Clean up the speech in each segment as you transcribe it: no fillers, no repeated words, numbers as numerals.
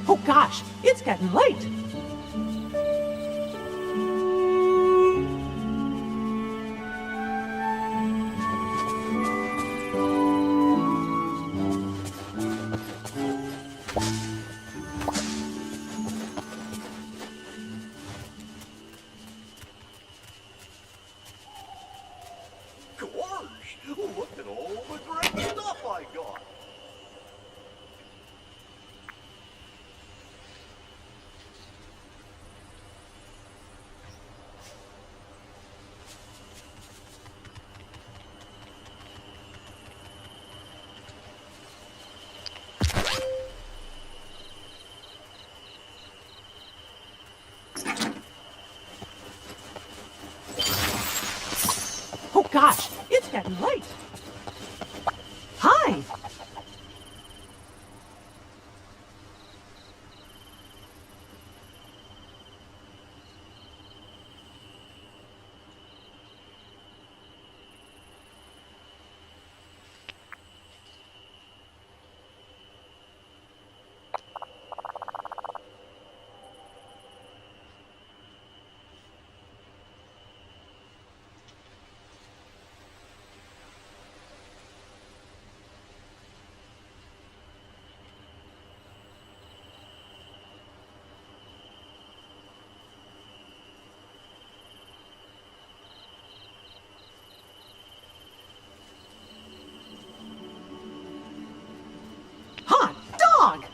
Oh gosh, it's getting late. Gosh, look at all the great stuff I got. Oh gosh, it's getting late. Hi. Hot dog.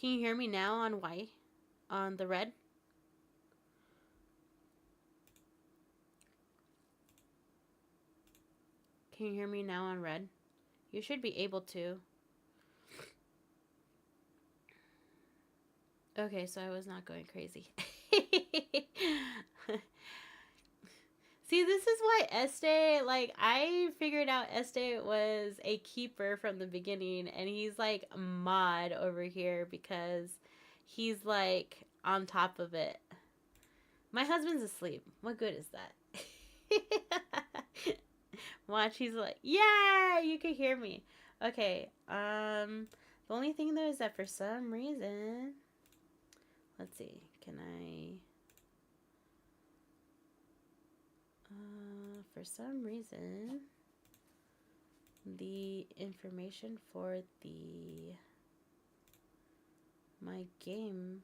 Can you hear me now on white? On the red? Can you hear me now on red? You should be able to. Okay, so I was not going crazy. See, this is why Este, like, I figured out Este was a keeper from the beginning, and he's, like, a mod over here because he's, like, on top of it. My husband's asleep. What good is that? Watch, he's like, yeah, you can hear me. Okay, the only thing, though, is that for some reason, let's see, can I... for some reason, the information for my game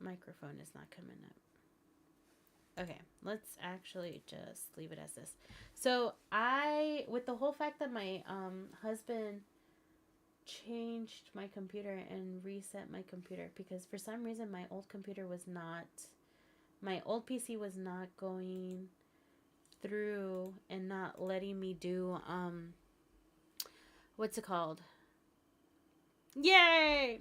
microphone is not coming up. Okay, let's actually just leave it as this. So with the whole fact that my husband changed my computer and reset my computer, because for some reason my old PC was not going through and not letting me do what's it called? Yay!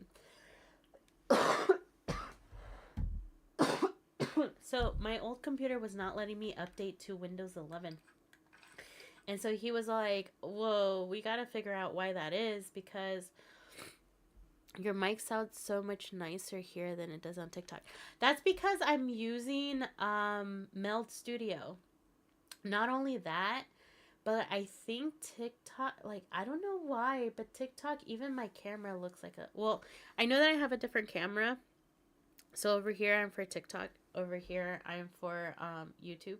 So my old computer was not letting me update to Windows 11. And so he was like, whoa, we gotta figure out why that is, because your mic sounds so much nicer here than it does on TikTok. That's because I'm using Meld Studio. Not only that, but I think TikTok, like, I don't know why, but TikTok, even my camera looks like well, I know that I have a different camera. So over here, I'm for TikTok. Over here, I'm for YouTube.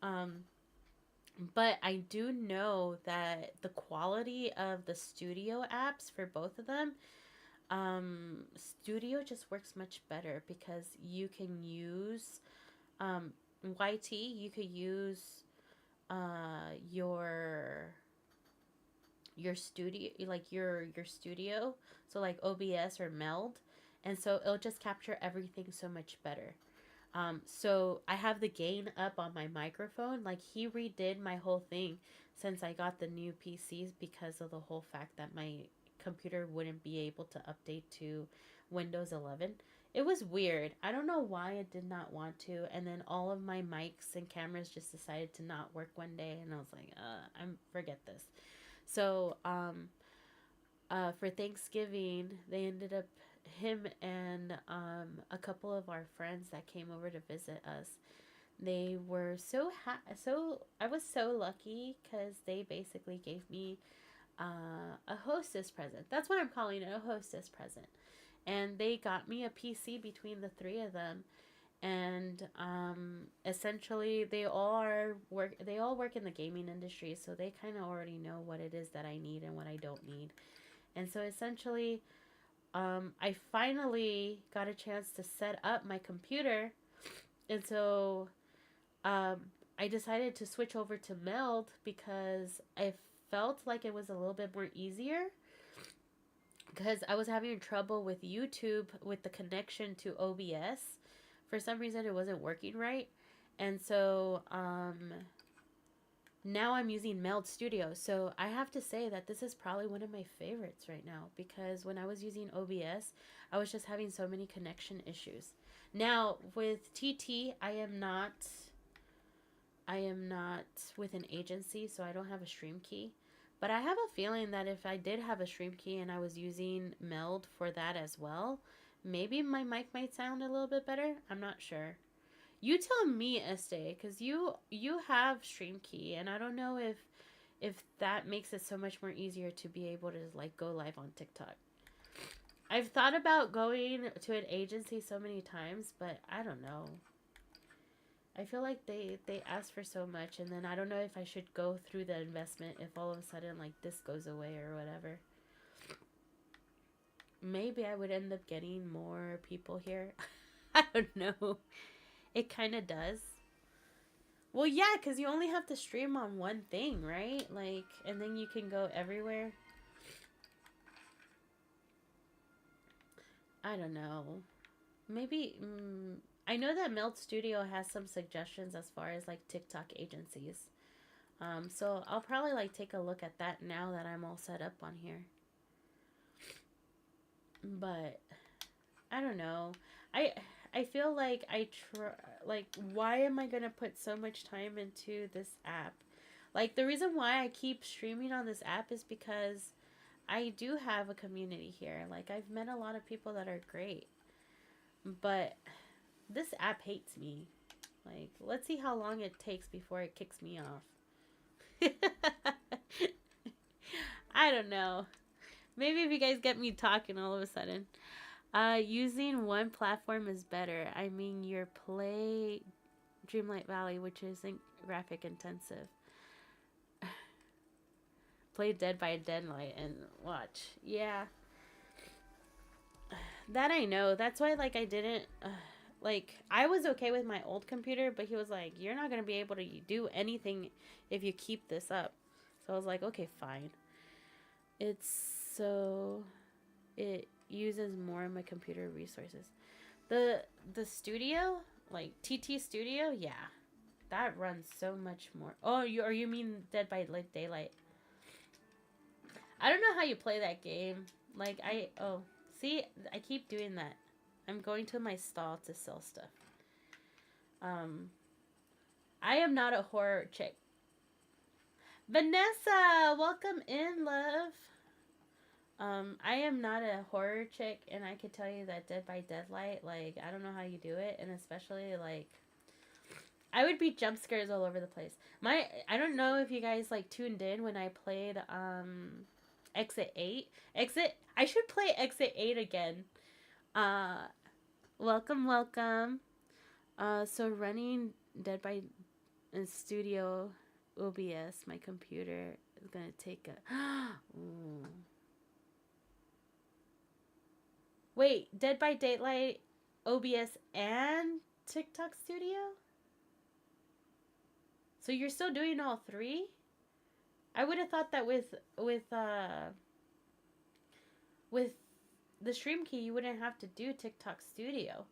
But I do know that the quality of the studio apps for both of them, Studio just works much better because you can use YT, you could use your studio, like your studio, so like OBS or Meld, and so it'll just capture everything so much better. So I have the gain up on my microphone. Like, he redid my whole thing since I got the new PCs because of the whole fact that my computer wouldn't be able to update to Windows 11. It was weird. I don't know why it did not want to. And then all of my mics and cameras just decided to not work one day. And I was like, forget this. So, for Thanksgiving, they ended up, him and a couple of our friends that came over to visit us, they were I was so lucky because they basically gave me a hostess present. That's what I'm calling it, a hostess present. And they got me a PC between the three of them, and essentially they all work in the gaming industry, so they kind of already know what it is that I need and what I don't need. And so essentially, I finally got a chance to set up my computer, and so I decided to switch over to Meld because I felt like it was a little bit more easier, because I was having trouble with YouTube with the connection to OBS. For some reason, it wasn't working right, and so now I'm using Meld Studio. So I have to say that this is probably one of my favorites right now, because when I was using OBS, I was just having so many connection issues. Now with TT, I am not with an agency, so I don't have a stream key. But I have a feeling that if I did have a stream key and I was using Meld for that as well, maybe my mic might sound a little bit better. I'm not sure. You tell me, Este, because you have stream key, and I don't know if that makes it so much more easier to be able to like go live on TikTok. I've thought about going to an agency so many times, but I don't know. I feel like they ask for so much, and then I don't know if I should go through the investment if all of a sudden like this goes away or whatever. Maybe I would end up getting more people here. I don't know. It kind of does. Well, yeah, because you only have to stream on one thing, right? Like, and then you can go everywhere. I don't know. Maybe I know that Meld Studio has some suggestions as far as like TikTok agencies. So I'll probably like take a look at that now that I'm all set up on here. But I don't know. I feel like why am I gonna put so much time into this app? Like the reason why I keep streaming on this app is because I do have a community here. Like I've met a lot of people that are great. But this app hates me. Like, let's see how long it takes before it kicks me off. I don't know. Maybe if you guys get me talking all of a sudden. Using one platform is better. I mean, your play Dreamlight Valley, which isn't graphic intensive. Play Dead by Deadlight and watch. Yeah. That I know. That's why, like, I didn't... like, I was okay with my old computer, but he was like, you're not going to be able to do anything if you keep this up. So I was like, okay, fine. It uses more of my computer resources. The studio, like TT Studio, yeah. That runs so much more. Oh, you mean Dead by Daylight. I don't know how you play that game. Like, see, I keep doing that. I'm going to my stall to sell stuff. I am not a horror chick. Vanessa, welcome in, love. I am not a horror chick, and I could tell you that Dead by Deadlight, like, I don't know how you do it, and especially, like, I would be jump scares all over the place. I don't know if you guys, like, tuned in when I played, Exit 8. I should play Exit 8 again. Welcome. So running Dead by Studio OBS, my computer is gonna take a... Wait, Dead by Daylight, OBS, and TikTok Studio? So you're still doing all three? I would have thought that with the stream key, you wouldn't have to do TikTok Studio.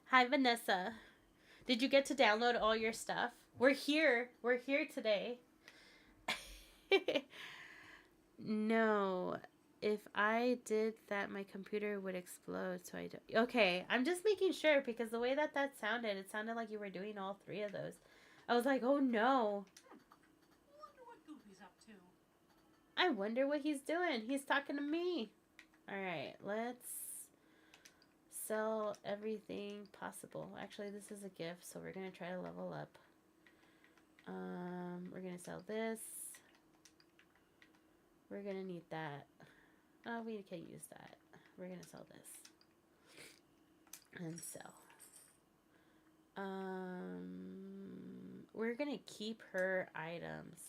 Hi, Vanessa. Did you get to download all your stuff? We're here today. No. If I did that, my computer would explode, so I don't... Okay, I'm just making sure, because the way that sounded, it sounded like you were doing all three of those. I was like, oh no. Wonder what Goofy's up to. I wonder what he's doing. He's talking to me. Alright, let's sell everything possible. Actually, this is a gift, so we're going to try to level up. We're going to sell this. We're going to need that. Oh, we can use that. We're going to sell this. And sell. We're going to keep her items.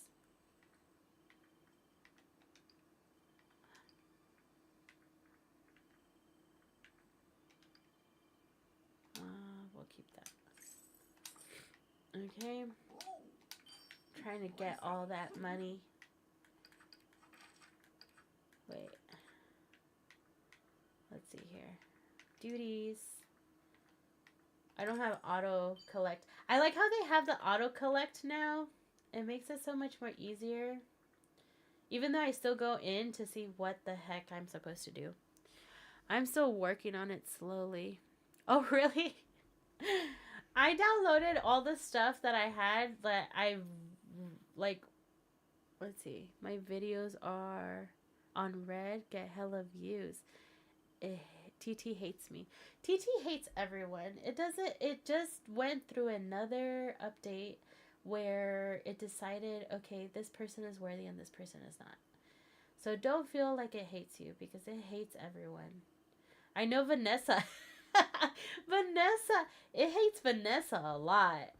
We'll keep that. Okay. Trying to get all that money. Wait. Let's see here. Duties. I don't have auto collect. I like how they have the auto collect now. It makes it so much more easier. Even though I still go in to see what the heck I'm supposed to do. I'm still working on it slowly. Oh, really? I downloaded all the stuff that I had that I've, like, let's see. My videos are on Red, get hella views. TT hates me. TT hates everyone. It just went through another update where it decided, okay, this person is worthy and this person is not. So don't feel like it hates you, because it hates everyone. I know Vanessa. It hates Vanessa a lot.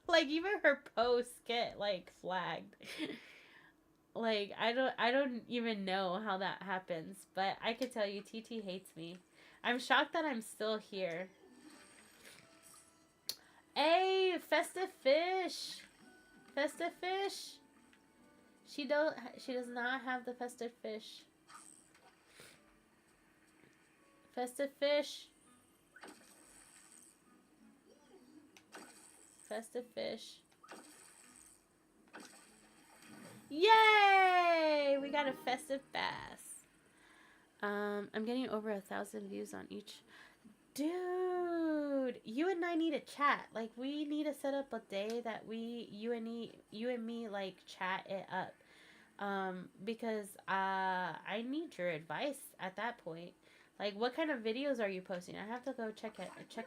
Like, even her posts get, like, flagged. Like, I don't even know how that happens, but I could tell you TT hates me. I'm shocked that I'm still here. Hey, Festive Fish. Festive Fish. She does not have the Festive Fish. Festive fish. Festive fish. Yay! We got a festive bass. I'm getting over 1,000 views on each. Dude, you and I need to chat. Like, we need to set up a day that you and me, like, chat it up. Because I need your advice at that point. Like, what kind of videos are you posting? I have to go check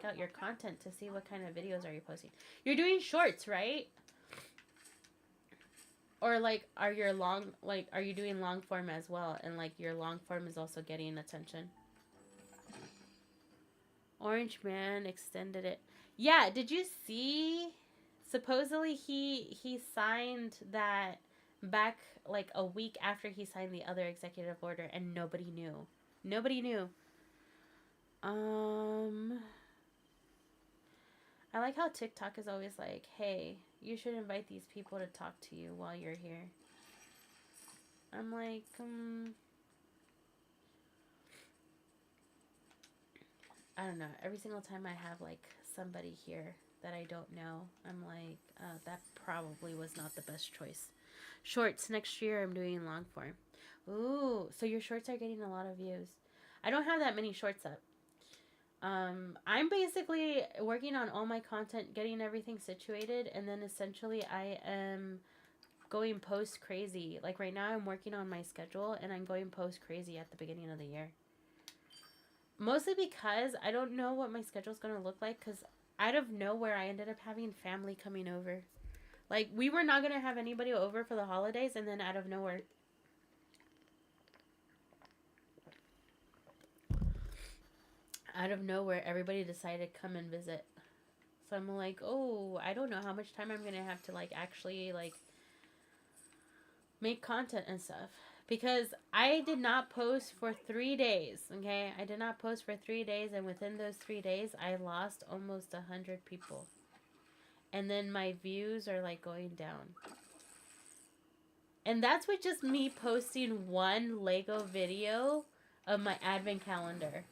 out your content to see what kind of videos are you posting. You're doing shorts, right? Or like, are you doing long form as well? And like, your long form is also getting attention. Orange Man extended it. Yeah, did you see? Supposedly he signed that back like a week after he signed the other executive order, and nobody knew. Nobody knew. I like how TikTok is always like, hey, you should invite these people to talk to you while you're here. I'm like, I don't know. Every single time I have like somebody here that I don't know, I'm like, that probably was not the best choice. Shorts. Next year I'm doing long form. Ooh, so your shorts are getting a lot of views. I don't have that many shorts up. I'm basically working on all my content, getting everything situated, and then essentially I am going post crazy. Like right now I'm working on my schedule and I'm going post crazy at the beginning of the year. Mostly because I don't know what my schedule's going to look like, because out of nowhere I ended up having family coming over. Like, we were not going to have anybody over for the holidays, and then out of nowhere. Out of nowhere, everybody decided to come and visit. So I'm like, oh, I don't know how much time I'm going to have to, like, actually, like, make content and stuff. Because I did not post for 3 days, okay? I did not post for 3 days, and within those 3 days, I lost almost 100 people. And then my views are, like, going down. And that's with just me posting one Lego video of my advent calendar.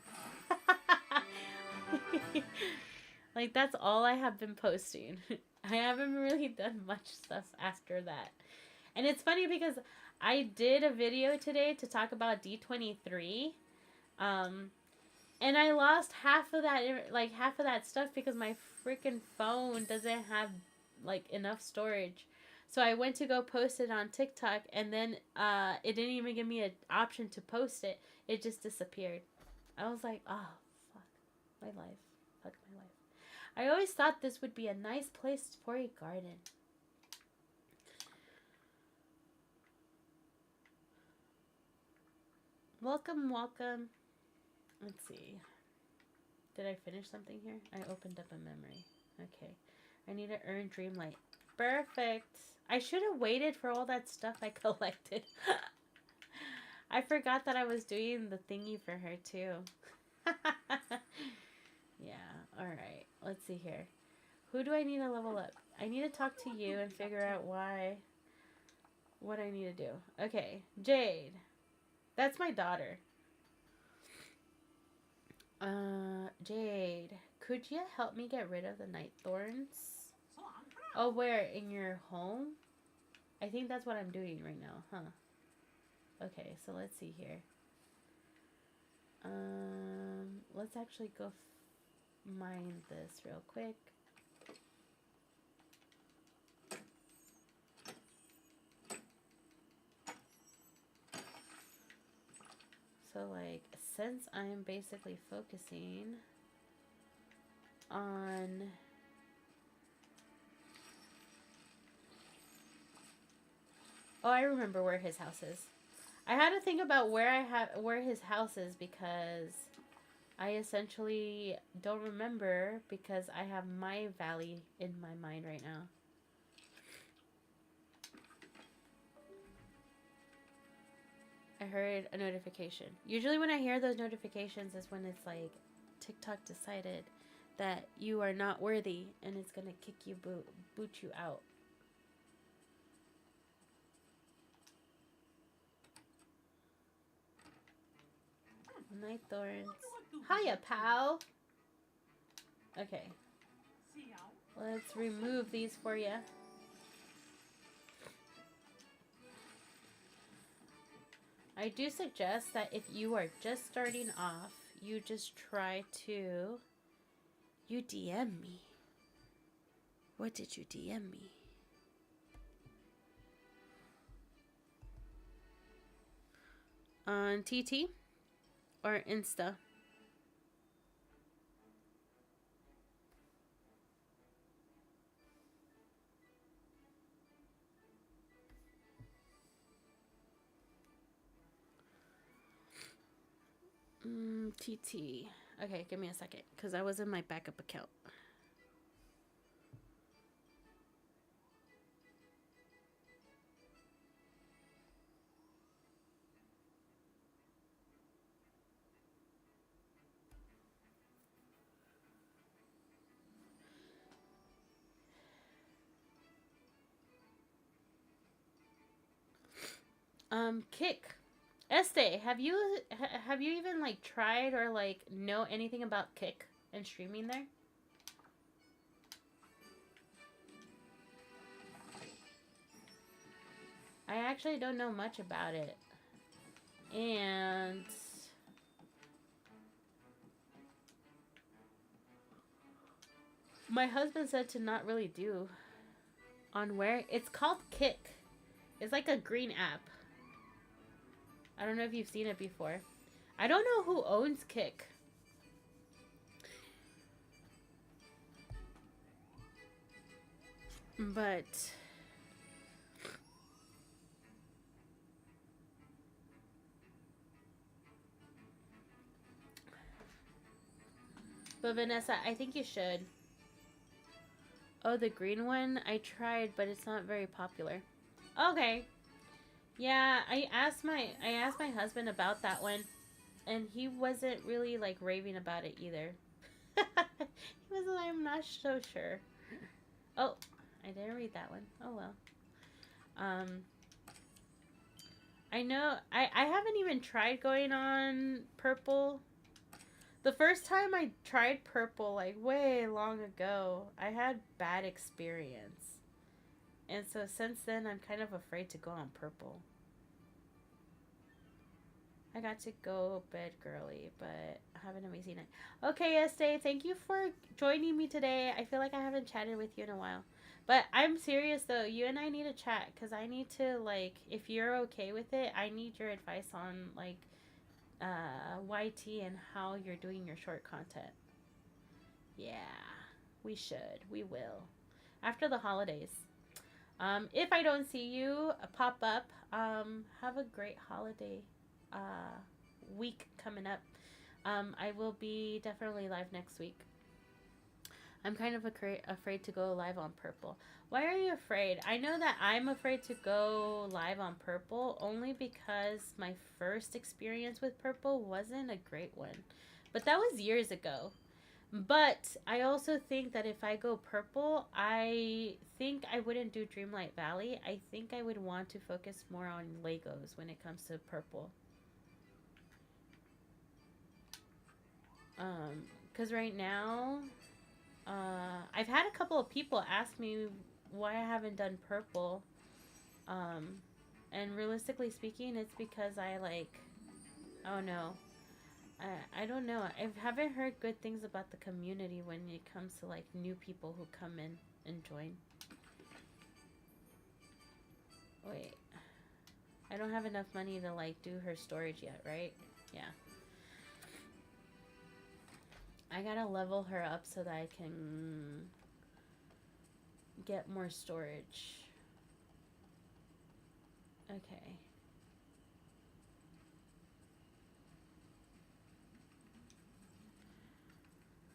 Like, that's all I have been posting. I haven't really done much stuff after that. And it's funny because I did a video today to talk about D23. And I lost half of that stuff because my freaking phone doesn't have, like, enough storage. So I went to go post it on TikTok, and then it didn't even give me an option to post it. It just disappeared. I was like, oh, fuck my life. Fuck my life. I always thought this would be a nice place for a garden. Welcome, welcome. Let's see. Did I finish something here? I opened up a memory. Okay. I need to earn Dreamlight. Perfect. I should have waited for all that stuff I collected. I forgot that I was doing the thingy for her too. Yeah, alright. Let's see here. Who do I need to level up? I need to talk to you and figure out what I need to do. Okay, Jade. That's my daughter. Jade, could you help me get rid of the night thorns? Oh, where? In your home? I think that's what I'm doing right now, huh? Okay, so let's see here. Let's actually go mine this real quick. So, like, since I'm basically focusing on oh, I remember where his house is. I had to think about where his house is because I essentially don't remember because I have my valley in my mind right now. I heard a notification. Usually when I hear those notifications is when it's like TikTok decided that you are not worthy and it's gonna kick you, boot you out. Night Thorns. Hiya, pal. Okay. Let's remove these for you. I do suggest that if you are just starting off, you just try to... You DM me. What did you DM me? On TT or Insta? TT. Okay, give me a second, because I was in my backup account. Kick. Este, have you even like tried or like know anything about Kick and streaming there? I actually don't know much about it. And my husband said to not really do on where. It's called Kick. It's like a green app. I don't know if you've seen it before. I don't know who owns Kick. But Vanessa, I think you should. Oh, the green one? I tried, but it's not very popular. Okay. Yeah, I asked my husband about that one, and he wasn't really like raving about it either. He was like, I'm not so sure. Oh, I didn't read that one. Oh well. I know I haven't even tried going on purple. The first time I tried purple, like way long ago, I had bad experience. And so since then, I'm kind of afraid to go on purple. I got to go bed girly, but have an amazing night. Okay, Estee, thank you for joining me today. I feel like I haven't chatted with you in a while. But I'm serious, though. You and I need to chat, because I need to, like, if you're okay with it, I need your advice on, like, YT and how you're doing your short content. Yeah, we should. We will. After the holidays. If I don't see you pop up, have a great holiday week coming up. I will be definitely live next week. I'm kind of afraid to go live on purple. Why are you afraid? I know that I'm afraid to go live on purple only because my first experience with purple wasn't a great one. But that was years ago. But I also think that if I go purple, I think I wouldn't do Dreamlight Valley. I think I would want to focus more on Legos when it comes to purple. Because right now, I've had a couple of people ask me why I haven't done purple. And realistically speaking, it's because I like, oh no. I don't know. I haven't heard good things about the community when it comes to like new people who come in and join. Wait. I don't have enough money to like do her storage yet, right? Yeah. I gotta level her up so that I can get more storage. Okay.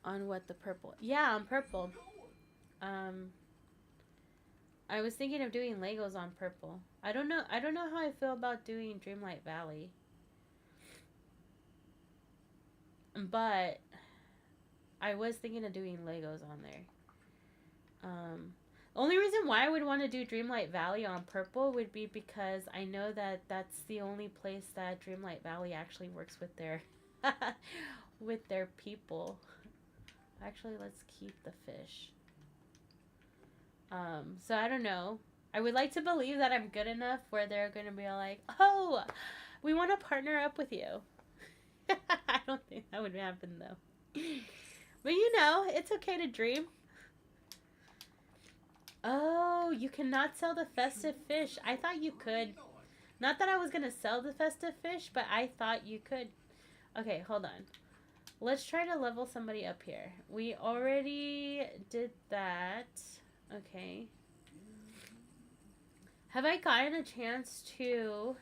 On what, the purple? Yeah, on purple. I was thinking of doing Legos on purple. I don't know how I feel about doing Dreamlight Valley. But I was thinking of doing Legos on there. Only reason why I would want to do Dreamlight Valley on purple would be because I know that that's the only place that Dreamlight Valley actually works with their with their people. Actually, let's keep the fish. So I don't know. I would like to believe that I'm good enough where they're gonna be like, oh, we want to partner up with you. I don't think that would happen though. But you know, it's okay to dream. Oh, you cannot sell the festive fish. I thought you could. Not that I was gonna sell the festive fish, but I thought you could. Okay, hold on. Let's try to level somebody up here. We already did that. Okay. Have I gotten a chance to...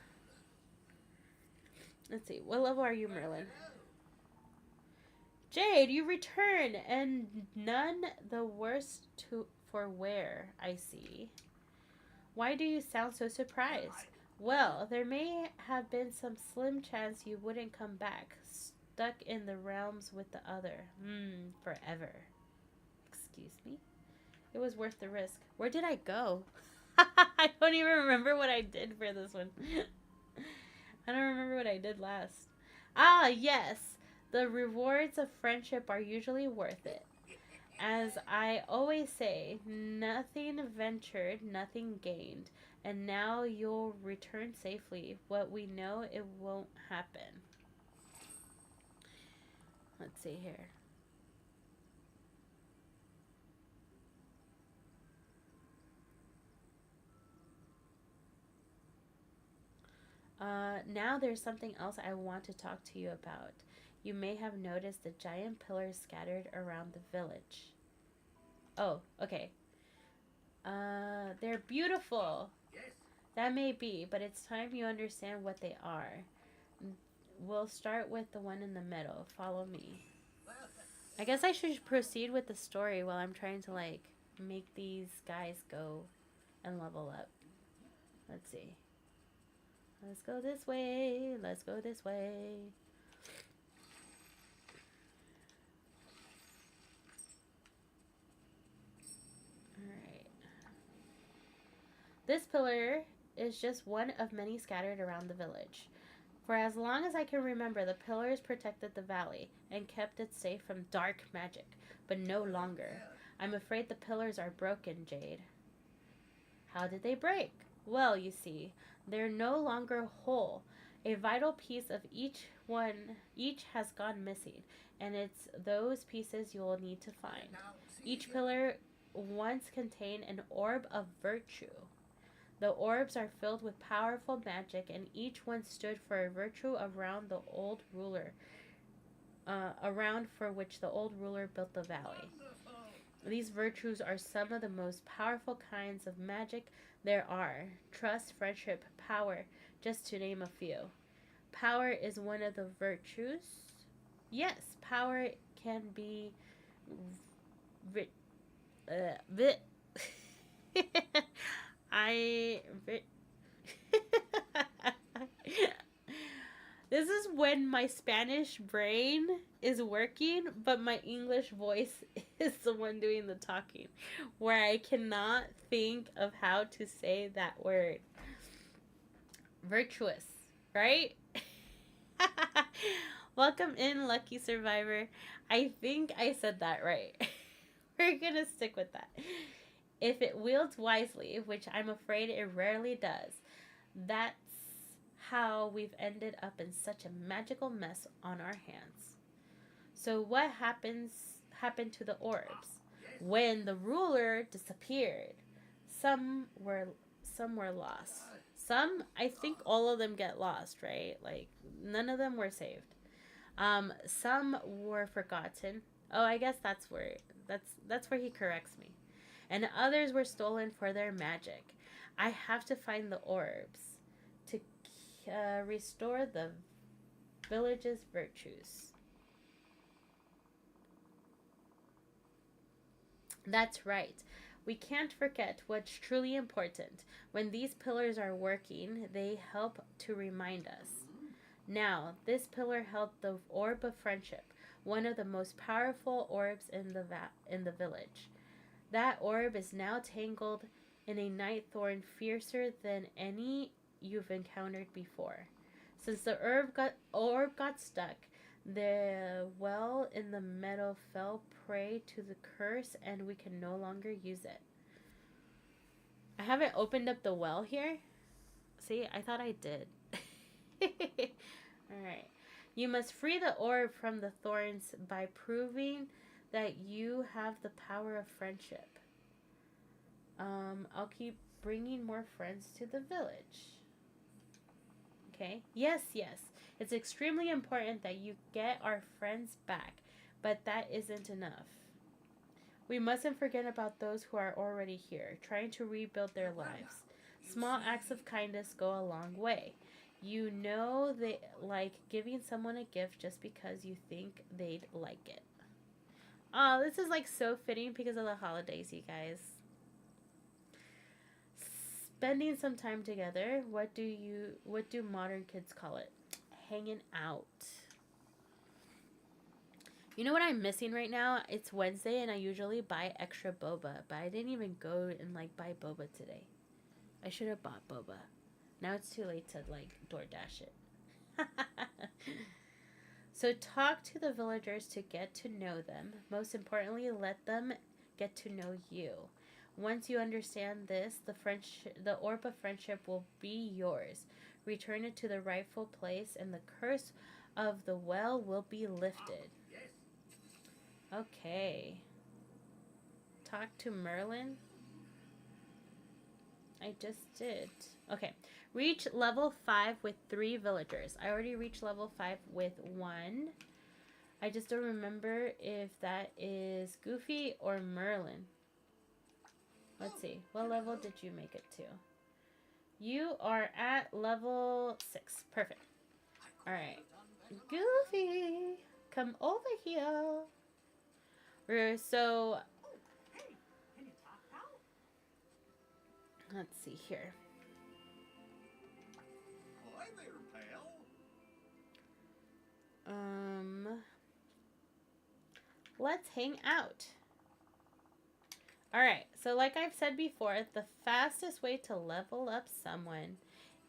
Let's see. What level are you, Merlin? Jade, you return, and none the worse for wear, I see. Why do you sound so surprised? Well, there may have been some slim chance you wouldn't come back, stuck in the realms with the other. Forever. Excuse me? It was worth the risk. Where did I go? I don't even remember what I did for this one. I don't remember what I did last. Ah, yes. The rewards of friendship are usually worth it. As I always say, nothing ventured, nothing gained. And now you'll return safely. What we know, it won't happen. Let's see here. Now there's something else I want to talk to you about. You may have noticed the giant pillars scattered around the village. Oh, okay. They're beautiful. That may be, but it's time you understand what they are. We'll start with the one in the middle. Follow me. I guess I should proceed with the story while I'm trying to, like, make these guys go and level up. Let's see. Let's go this way. Let's go this way. Alright. This pillar is just one of many scattered around the village. For as long as I can remember, the pillars protected the valley and kept it safe from dark magic, but no longer. I'm afraid the pillars are broken, Jade. How did they break? Well, you see, they're no longer whole. A vital piece of each has gone missing, and it's those pieces you will need to find. Each pillar once contained an orb of virtue. The orbs are filled with powerful magic, and each one stood for a virtue around the old ruler, around for which the old ruler built the valley. These virtues are some of the most powerful kinds of magic there are. Trust, friendship, power, just to name a few. Power is one of the virtues. Yes, power can be... This is when my Spanish brain is working, but my English voice is the one doing the talking, where I cannot think of how to say that word. Virtuous, right? Welcome in, lucky survivor. I think I said that right. We're gonna stick with that. If it wields wisely, which I'm afraid it rarely does, that's how we've ended up in such a magical mess on our hands. So what happened to the orbs? When the ruler disappeared, some were lost. Some, I think all of them get lost, right? Like, none of them were saved. Some were forgotten. Oh, I guess that's where he corrects me. And others were stolen for their magic. I have to find the orbs to restore the village's virtues. That's right. We can't forget what's truly important. When these pillars are working, they help to remind us. Now, this pillar held the orb of friendship, one of the most powerful orbs in the village. That orb is now tangled in a night thorn fiercer than any you've encountered before. Since the orb got stuck, The well in the meadow fell prey to the curse and we can no longer use it. I haven't opened up the well here. See, I thought I did. Alright. You must free the orb from the thorns by proving that you have the power of friendship. I'll keep bringing more friends to the village. Okay. Yes, yes. It's extremely important that you get our friends back, but that isn't enough. We mustn't forget about those who are already here, trying to rebuild their lives. Small acts of kindness go a long way. You know, they like giving someone a gift just because you think they'd like it. Oh, this is like so fitting because of the holidays, you guys. Spending some time together. What do modern kids call it? Hanging out. You know what I'm missing right now? It's Wednesday and I usually buy extra boba, but I didn't even go and like buy boba today. I should have bought boba. Now it's too late to like DoorDash it. So talk to the villagers to get to know them. Most importantly, let them get to know you. Once you understand this, the orb of friendship will be yours. Return it to the rightful place and the curse of the well will be lifted. Okay. Talk to Merlin. I just did. Okay. Reach level 5 with 3 villagers. I already reached level 5 with 1. I just don't remember if that is Goofy or Merlin. Let's see. What level did you make it to? You are at level 6. Perfect. Alright. Goofy, come over here. So, let's see here. Hi there, pal. Let's hang out. Alright, so like I've said before, the fastest way to level up someone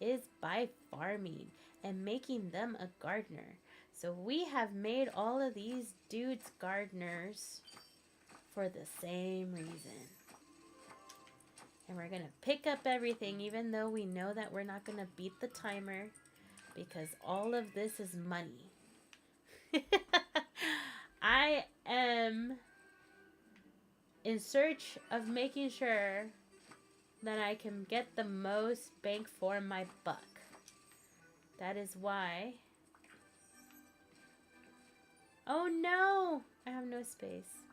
is by farming and making them a gardener. So we have made all of these dudes gardeners for the same reason. And we're going to pick up everything even though we know that we're not going to beat the timer because all of this is money. I am in search of making sure that I can get the most bang for my buck. That is why... Oh no! I have no space.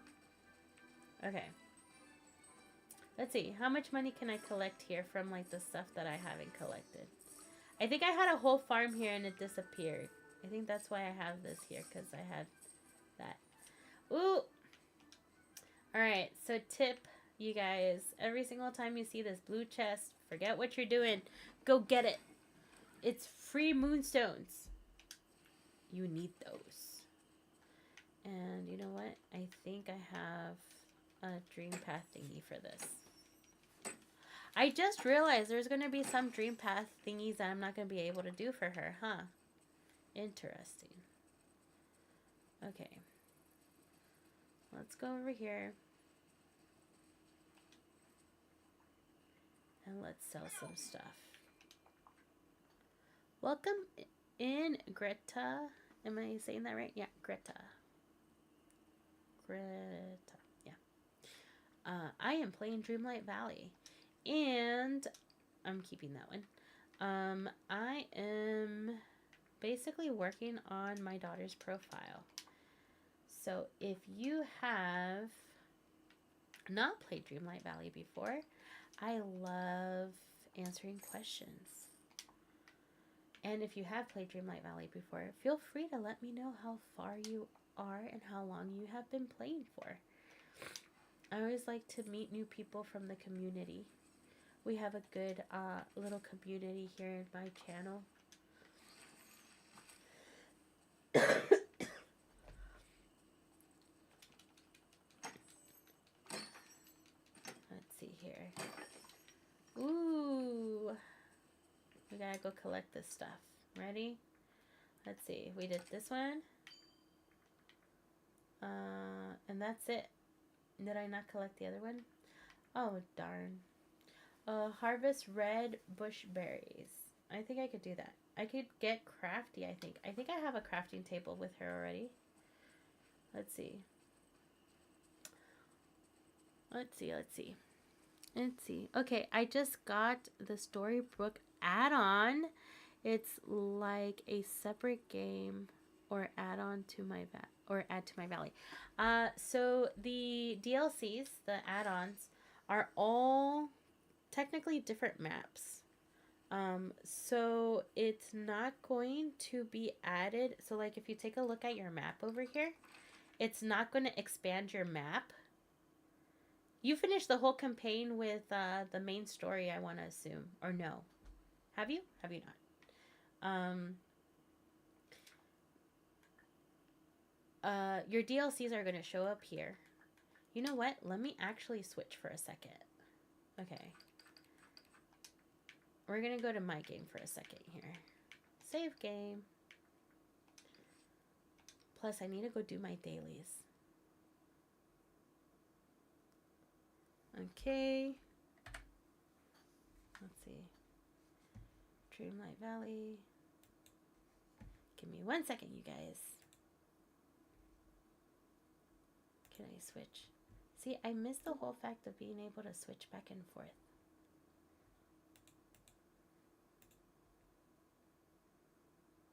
Okay. Let's see. How much money can I collect here from like the stuff that I haven't collected? I think I had a whole farm here and it disappeared. I think that's why I have this here because I had that. Ooh! Alright, so tip, you guys. Every single time you see this blue chest, forget what you're doing. Go get it. It's free moonstones. You need those. And you know what? I think I have a dream path thingy for this. I just realized there's going to be some dream path thingies that I'm not going to be able to do for her, huh? Interesting. Okay. Let's go over here. And let's sell some stuff. Welcome in, Greta. Am I saying that right? Yeah, Greta. Yeah. I am playing Dreamlight Valley. And I'm keeping that one. I am basically working on my daughter's profile. So if you have not played Dreamlight Valley before, I love answering questions. And if you have played Dreamlight Valley before, feel free to let me know how far you are and how long you have been playing for. I always like to meet new people from the community. We have a good little community here in my channel. Let's see here. Ooh. We gotta go collect this stuff. Ready? Let's see. We did this one. And that's it. Did I not collect the other one? Oh, darn. Harvest red bush berries. I think I could do that. I could get Crafty, I think. I think I have a crafting table with her already. Let's see. Let's see. Okay, I just got the Storybook add-on. It's like a separate game or add-on to my add to my valley. So the DLCs, the add-ons, are all technically different maps. So it's not going to be added. So like if you take a look at your map over here, it's not going to expand your map. You finished the whole campaign with the main story, I want to assume. Or no. Have you? Have you not? Your DLCs are going to show up here. You know what? Let me actually switch for a second. Okay. We're going to go to my game for a second here. Save game. Plus, I need to go do my dailies. Okay. Let's see. Dreamlight Valley. Give me 1 second, you guys. Can I switch? See, I miss the whole fact of being able to switch back and forth.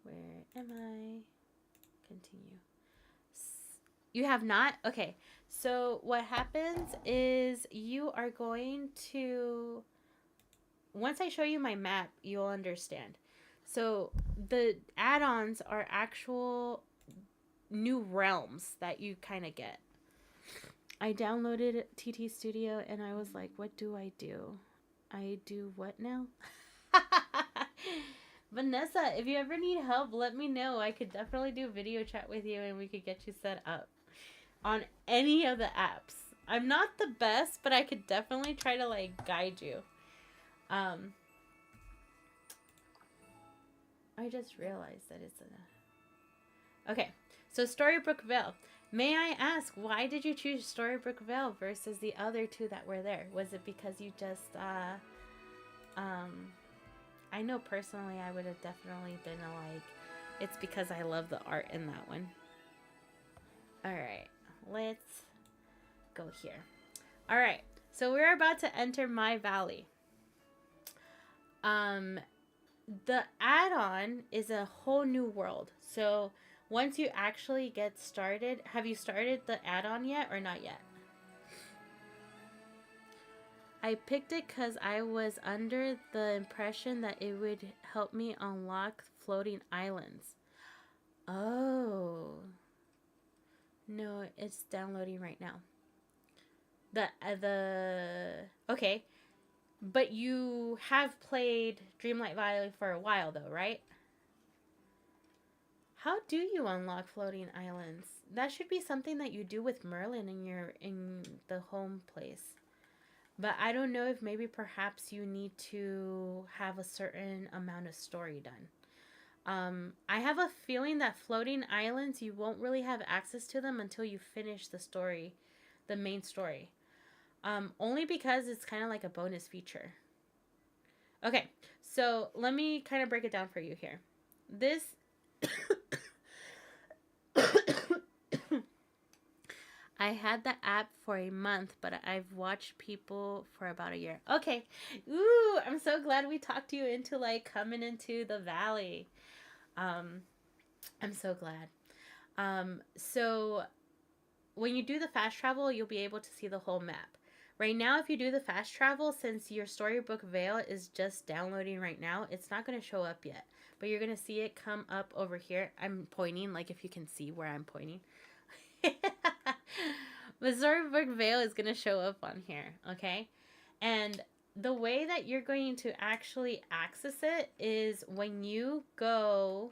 Where am I? Continue. You have not? Okay. So what happens is you are going to... Once I show you my map, you'll understand. So the add-ons are actual new realms that you kind of get. I downloaded TT Studio and I was like, what do? I do what now? Vanessa, if you ever need help, let me know. I could definitely do video chat with you and we could get you set up on any of the apps. I'm not the best, but I could definitely try to like guide you. I just realized that it's a... Okay, so Storybook Vale. May I ask, why did you choose Storybook Vale versus the other two that were there? Was it because you just, I know personally I would have definitely been like, it's because I love the art in that one. Alright, let's go here. Alright, so we're about to enter my valley. The add-on is a whole new world. So once you actually get started, have you started the add-on yet or not yet? I picked it because I was under the impression that it would help me unlock floating islands. Oh. No, it's downloading right now. Okay. But you have played Dreamlight Valley for a while though, right? How do you unlock floating islands? That should be something that you do with Merlin in the home place. But I don't know if maybe perhaps you need to have a certain amount of story done. I have a feeling that floating islands, you won't really have access to them until you finish the story, the main story. Only because it's kind of like a bonus feature. Okay, so let me kind of break it down for you here. This... I had the app for a month, but I've watched people for about a year. Okay. Ooh, I'm so glad we talked you into like coming into the valley. I'm so glad. So when you do the fast travel, you'll be able to see the whole map. Right now, if you do the fast travel, since your Storybook Vale is just downloading right now, it's not going to show up yet. But you're going to see it come up over here. I'm pointing, like if you can see where I'm pointing. The Storybook Vale is going to show up on here, okay? And the way that you're going to actually access it is when you go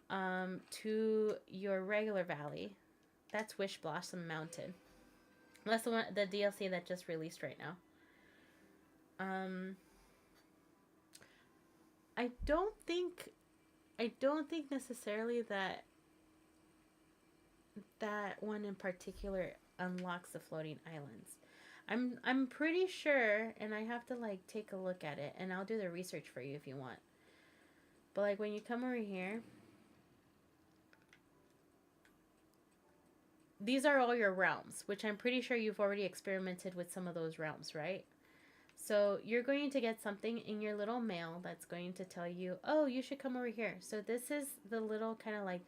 to your regular valley. That's Wish Blossom Mountain. That's the one, the DLC that just released right now. I don't think necessarily that that one in particular unlocks the floating islands. I'm pretty sure, and I have to like take a look at it, and I'll do the research for you if you want. But like when you come over here, these are all your realms, which I'm pretty sure you've already experimented with some of those realms, right? So you're going to get something in your little mail that's going to tell you, oh, you should come over here. So this is the little kind of like,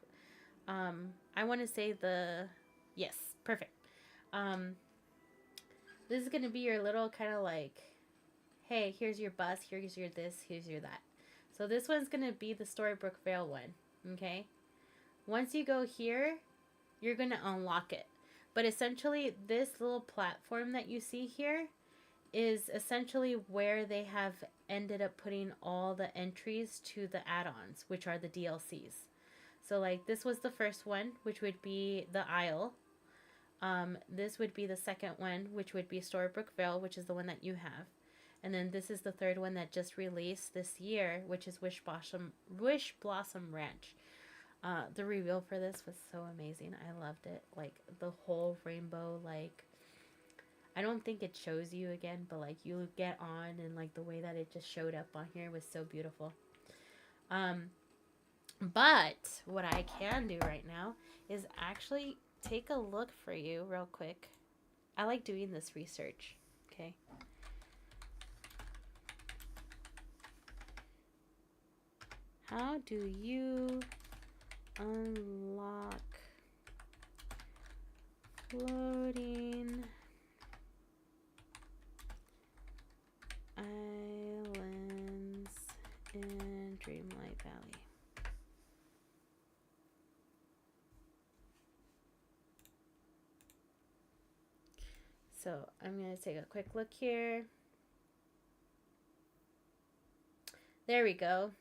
I want to say yes, perfect. This is going to be your little kind of like, hey, here's your bus, here's your this, here's your that. So this one's going to be the Storybook Vale one, okay? Once you go here, you're going to unlock it. But essentially, this little platform that you see here is essentially where they have ended up putting all the entries to the add-ons, which are the DLCs. So like this was the first one, which would be the Isle. This would be the second one, which would be Storybook Vale, which is the one that you have. And then this is the third one that just released this year, which is Wish Blossom Ranch. The reveal for this was so amazing. I loved it. Like the whole rainbow, like I don't think it shows you again, but like you get on and like the way that it just showed up on here was so beautiful. But what I can do right now is actually take a look for you real quick. I like doing this research, okay? How do you unlock floating islands in Dreamlight Valley? So I'm going to take a quick look here. There we go.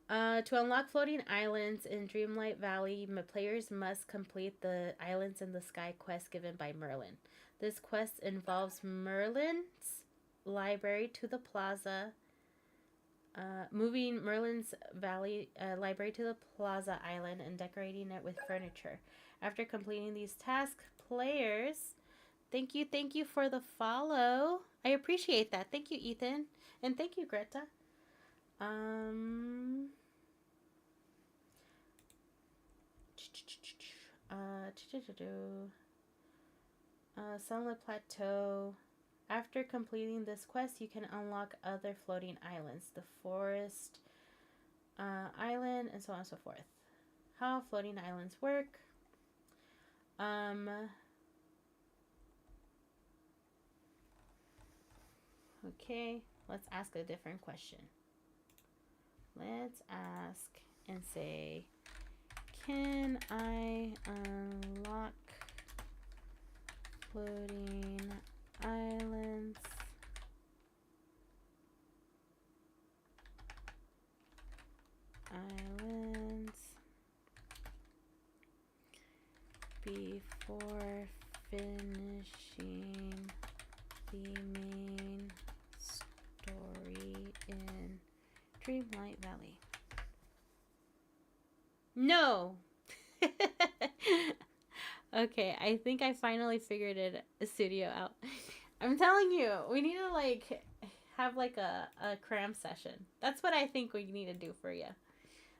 To unlock floating islands in Dreamlight Valley, players must complete the Islands in the Sky quest given by Merlin. This quest involves Merlin's library to the plaza, moving Merlin's library to the plaza island and decorating it with furniture. After completing these tasks, players... Thank you for the follow. I appreciate that. Thank you, Ethan. And thank you, Greta. Sunlit Plateau. After completing this quest, you can unlock other floating islands. The Forest Island, and so on and so forth. How floating islands work. Okay, let's ask a different question. Let's ask and say, can I unlock floating islands before finishing the main story in Dreamlight Valley? No! Okay, I think I finally figured a studio out. I'm telling you, we need to like have like a cram session. That's what I think we need to do for you.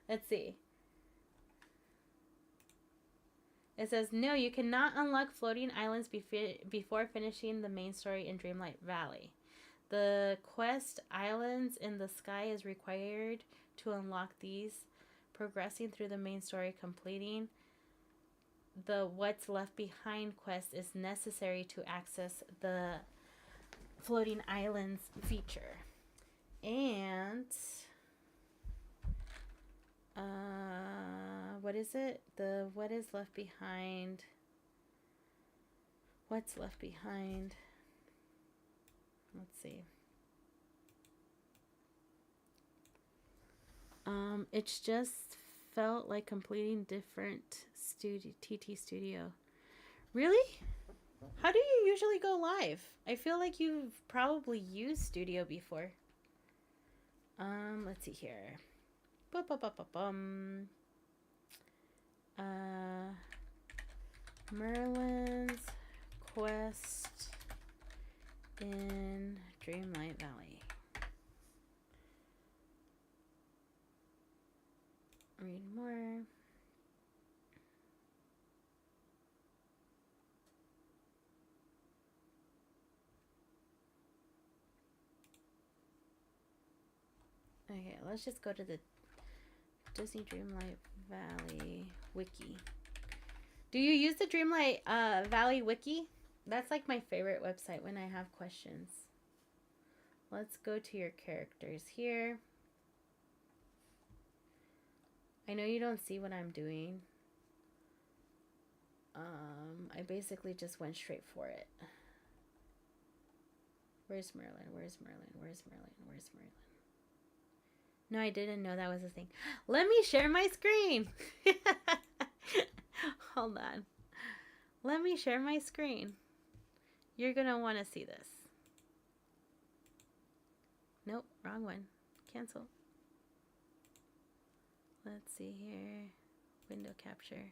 Let's see. It says, no, you cannot unlock floating islands before finishing the main story in Dreamlight Valley. The quest Islands in the Sky is required to unlock these. Progressing through the main story, completing the What's Left Behind quest is necessary to access the Floating Islands feature. And what is it? The What is Left Behind? What's Left Behind? Let's see. It's just felt like completing different TT Studio. Really? How do you usually go live? I feel like you've probably used Studio before. Let's see here. Merlin's Quest in Dreamlight Valley. Read more. Okay, let's just go to the Disney Dreamlight Valley wiki. Do you use the Dreamlight Valley wiki? That's like my favorite website when I have questions. Let's go to your characters here. I know you don't see what I'm doing. I basically just went straight for it. Where's Merlin? Where's Merlin? Where's Merlin? Where's Merlin? No, I didn't know that was a thing. Let me share my screen. Hold on. Let me share my screen. You're going to want to see this. Nope, wrong one. Cancel. Let's see here. Window capture.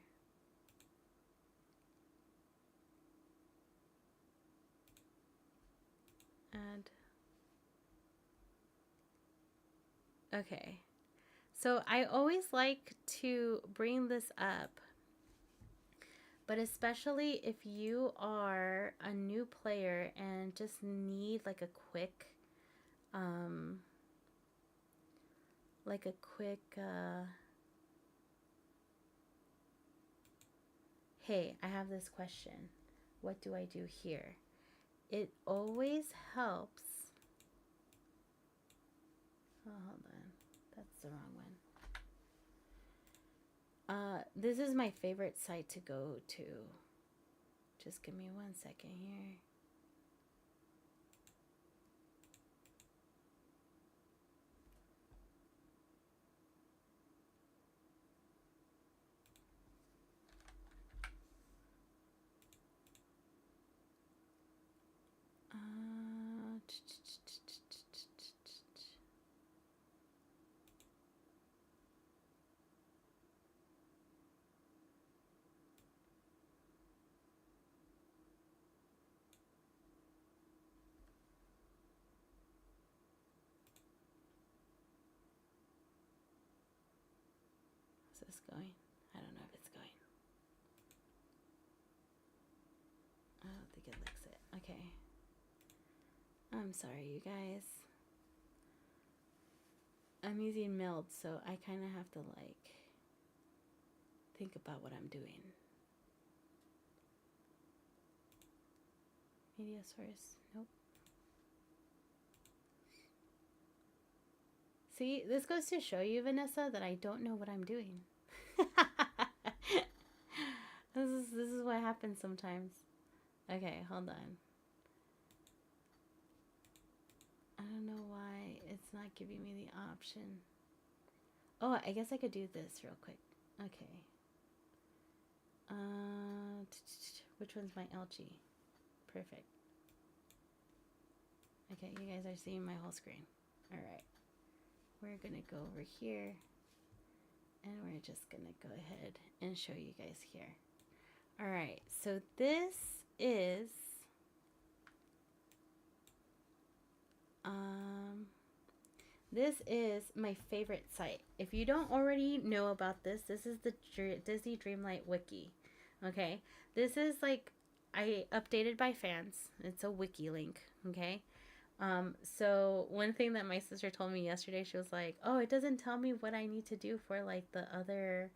Add. Okay. So I always like to bring this up, but especially if you are a new player and just need like a quick, hey, I have this question. What do I do here? It always helps. Oh, hold on. That's the wrong one. This is my favorite site to go to. Just give me 1 second here. Is this going? I don't know if it's going. I don't think it likes it. Okay. I'm sorry, you guys. I'm using Meld, so I kind of have to like think about what I'm doing. Media source. Nope. See, this goes to show you, Vanessa, that I don't know what I'm doing. This is what happens sometimes. Okay, hold on. I don't know why it's not giving me the option. Oh, I guess I could do this real quick. Okay. Which one's my LG? Perfect. Okay, you guys are seeing my whole screen. All right. We're gonna go over here and we're just gonna go ahead and show you guys here. All right, so this is my favorite site. If you don't already know about this, this is the Disney Dreamlight Wiki. Okay, this is like updated by fans. It's a wiki link. Okay. So one thing that my sister told me yesterday, she was like, oh, it doesn't tell me what I need to do for like the other,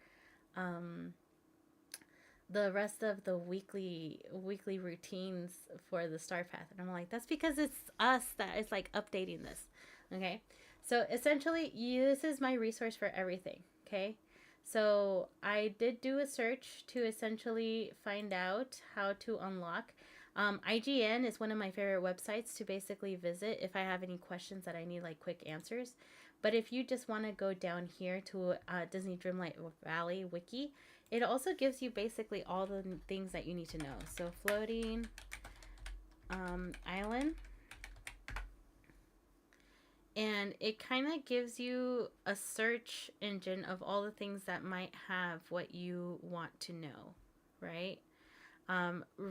the rest of the weekly routines for the Star Path. And I'm like, that's because it's us that is like updating this. Okay. So essentially this is my resource for everything. Okay. So I did do a search to essentially find out how to unlock. IGN is one of my favorite websites to basically visit if I have any questions that I need like quick answers. But if you just want to go down here to Disney Dreamlight Valley Wiki, it also gives you basically all the things that you need to know. So floating island. And it kind of gives you a search engine of all the things that might have what you want to know, right?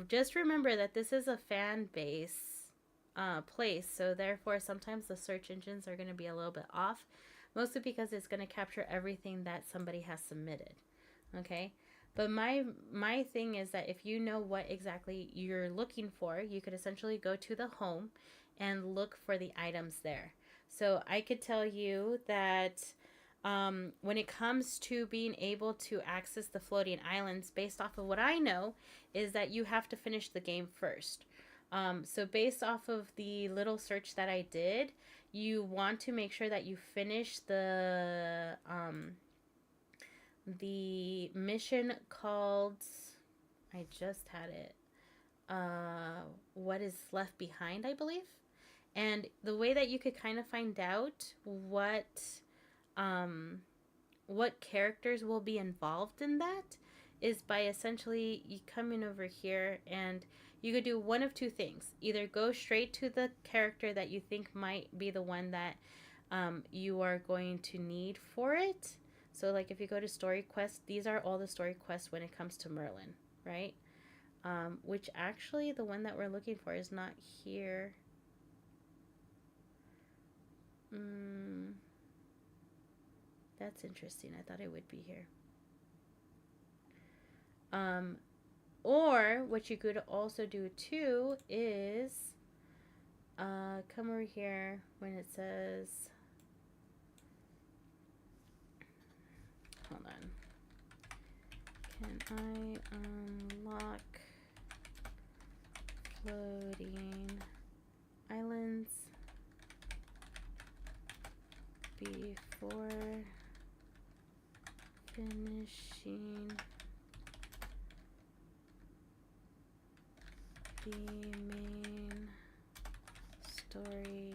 Just remember that this is a fan base place, so therefore sometimes the search engines are going to be a little bit off, mostly because it's going to capture everything that somebody has submitted. Okay, but my thing is that if you know what exactly you're looking for, you could essentially go to the home and look for the items there. So I could tell you that when it comes to being able to access the floating islands, based off of what I know, is that you have to finish the game first. So based off of the little search that I did, you want to make sure that you finish the mission called, I just had it, What is Left Behind, I believe. And the way that you could kind of find out what characters will be involved in that is by essentially you coming over here, and you could do one of two things. Either go straight to the character that you think might be the one that you are going to need for it. So like if you go to story quests, these are all the story quests when it comes to Merlin, right? Which actually the one that we're looking for is not here. That's interesting. I thought it would be here. Or what you could also do too is come over here when it says, hold on, can I unlock floating islands before finishing the main story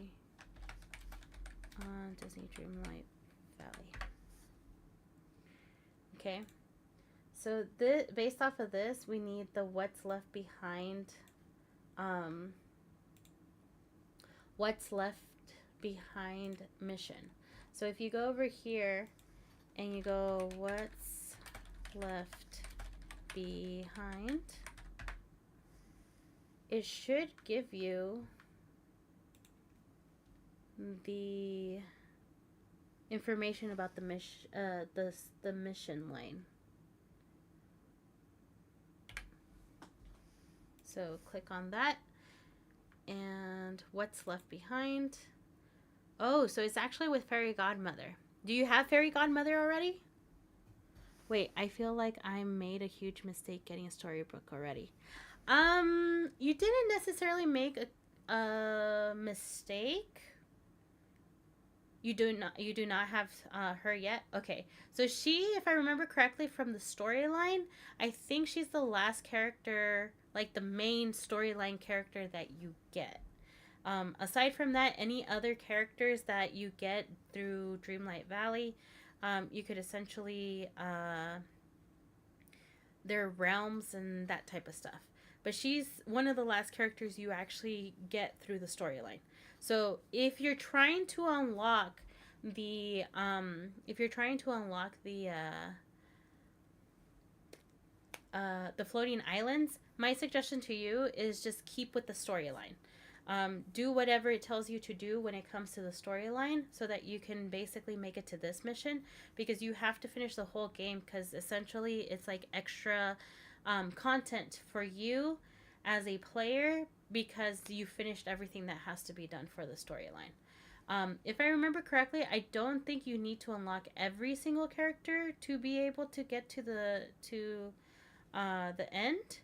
on Disney Dreamlight Valley. Okay, so based off of this, we need the What's Left Behind mission. So if you go over here and you go What's Left Behind, it should give you the information about the mission line. So click on that, and What's Left Behind. Oh, so it's actually with Fairy Godmother. Do you have Fairy Godmother already? Wait, I feel like I made a huge mistake getting a storybook already. You didn't necessarily make a mistake. You do not have her yet? Okay. So she, if I remember correctly from the storyline, I think she's the last character, like the main storyline character that you get. Aside from that, any other characters that you get through Dreamlight Valley, you could essentially their realms and that type of stuff. But she's one of the last characters you actually get through the storyline. So if you're trying to unlock the floating islands, my suggestion to you is just keep with the storyline. Do whatever it tells you to do when it comes to the storyline so that you can basically make it to this mission, because you have to finish the whole game, because essentially it's like extra content for you as a player because you finished everything that has to be done for the storyline. If I remember correctly, I don't think you need to unlock every single character to be able to get to the end.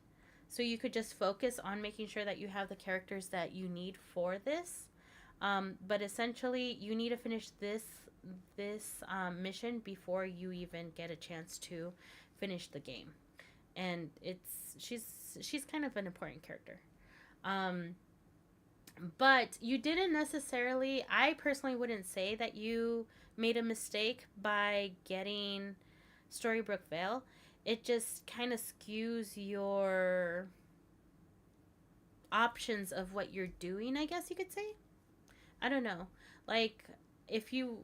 So you could just focus on making sure that you have the characters that you need for this. But essentially, you need to finish this mission before you even get a chance to finish the game. And she's kind of an important character. But you didn't necessarily, I personally wouldn't say that you made a mistake by getting Storybrooke Vale. It just kind of skews your options of what you're doing, I guess you could say. I don't know. Like, if you...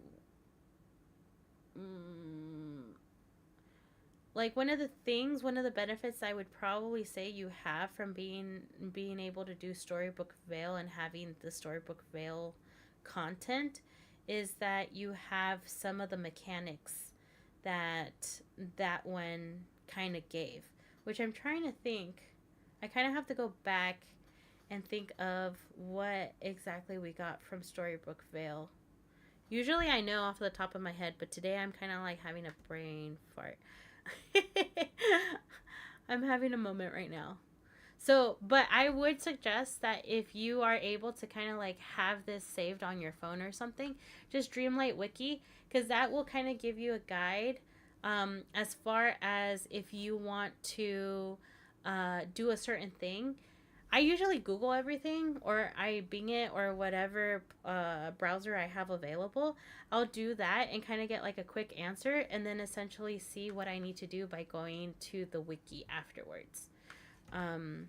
Like one of the benefits I would probably say you have from being able to do Storybook Vale and having the Storybook Vale content is that you have some of the mechanics that that one kind of gave, which I'm trying to think. I kind of have to go back and think of what exactly we got from Storybook Vale. Usually I know off the top of my head, but today I'm kind of like having a brain fart. I'm having a moment right now. So, but I would suggest that if you are able to kind of like have this saved on your phone or something, just Dreamlight Wiki, because that will kind of give you a guide as far as if you want to do a certain thing. I usually Google everything or I Bing it or whatever browser I have available. I'll do that and kind of get like a quick answer and then essentially see what I need to do by going to the wiki afterwards. Um,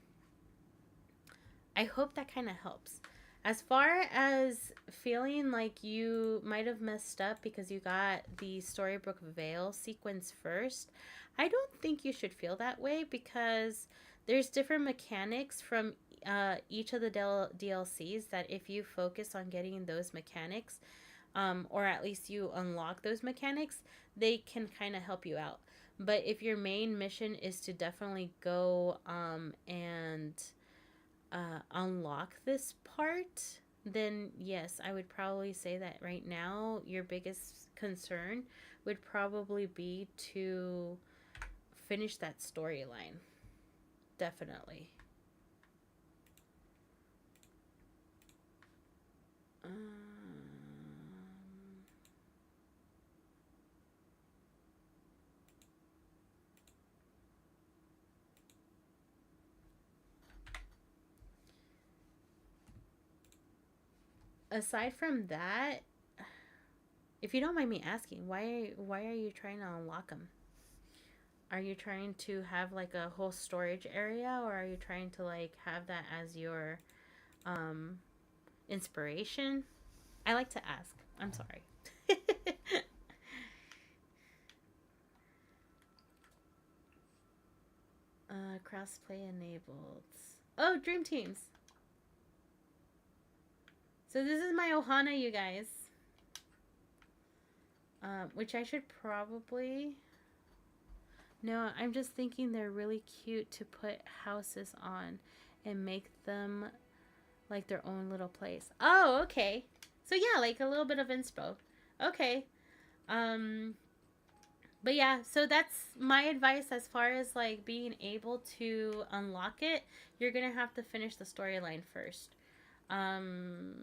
I hope that kind of helps. As far as feeling like you might have messed up because you got the Storybook Vale sequence first, I don't think you should feel that way because there's different mechanics from each of the DLCs that if you focus on getting those mechanics, or at least you unlock those mechanics, they can kind of help you out. But if your main mission is to definitely go and unlock this part, then yes, I would probably say that right now your biggest concern would probably be to finish that storyline. Definitely. Um, Aside from that, if you don't mind me asking, why are you trying to unlock them? Are you trying to have like a whole storage area, or are you trying to like have that as your um inspiration? I like to ask. I'm sorry. Crossplay enabled. Oh, Dream Teams. So this is my Ohana, you guys. Which I should probably... No, I'm just thinking they're really cute to put houses on and make them like their own little place. Oh, okay. So yeah, like a little bit of inspo. Okay. But yeah, so that's my advice as far as like being able to unlock it. You're gonna have to finish the storyline first. Um,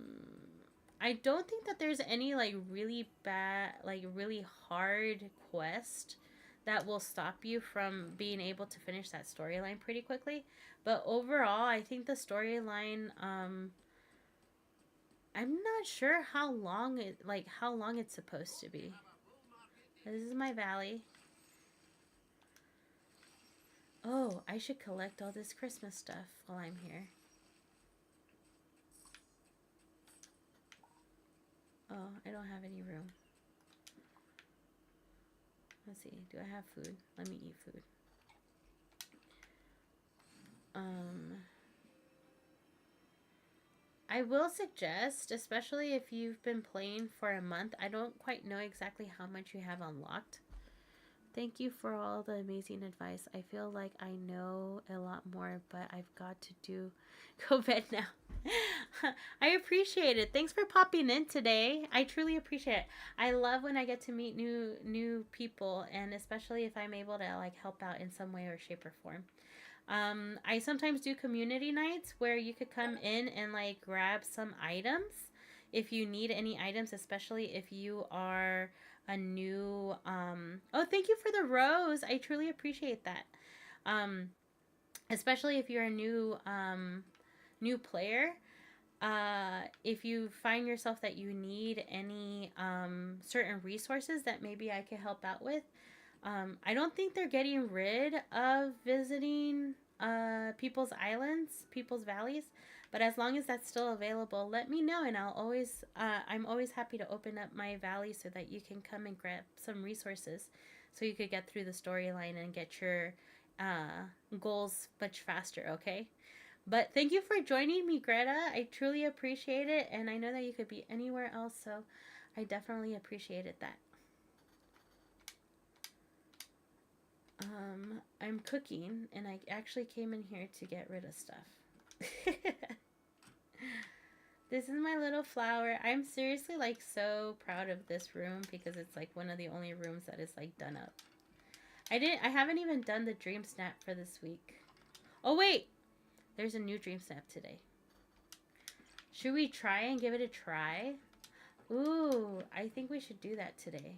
I don't think that there's any like really bad, like really hard quest that will stop you from being able to finish that storyline pretty quickly. But overall, I think the storyline, I'm not sure how long it's supposed to be. This is my valley. Oh, I should collect all this Christmas stuff while I'm here. Oh, I don't have any room. Let's see. Do I have food? Let me eat food. I will suggest, especially if you've been playing for a month, I don't quite know exactly how much you have unlocked. Thank you for all the amazing advice. I feel like I know a lot more, but I've got to go bed now. I appreciate it. Thanks for popping in today. I truly appreciate it. I love when I get to meet new people, and especially if I'm able to like help out in some way or shape or form. I sometimes do community nights where you could come in and like grab some items if you need any items, especially if you are a new oh, thank you for the rose. I truly appreciate that. Especially if you're a new player. If you find yourself that you need any certain resources that maybe I could help out with, I don't think they're getting rid of visiting people's islands, people's valleys, but as long as that's still available, let me know, and I'm always happy to open up my valley so that you can come and grab some resources so you could get through the storyline and get your goals much faster, okay? But thank you for joining me, Greta. I truly appreciate it, and I know that you could be anywhere else, so I definitely appreciated that. I'm cooking, and I actually came in here to get rid of stuff. This is my little flower. I'm seriously like so proud of this room because it's like one of the only rooms that is like done up. I haven't even done the dream snap for this week. Oh wait, there's a new dream snap today. Should we try and give it a try? Ooh, I think we should do that today.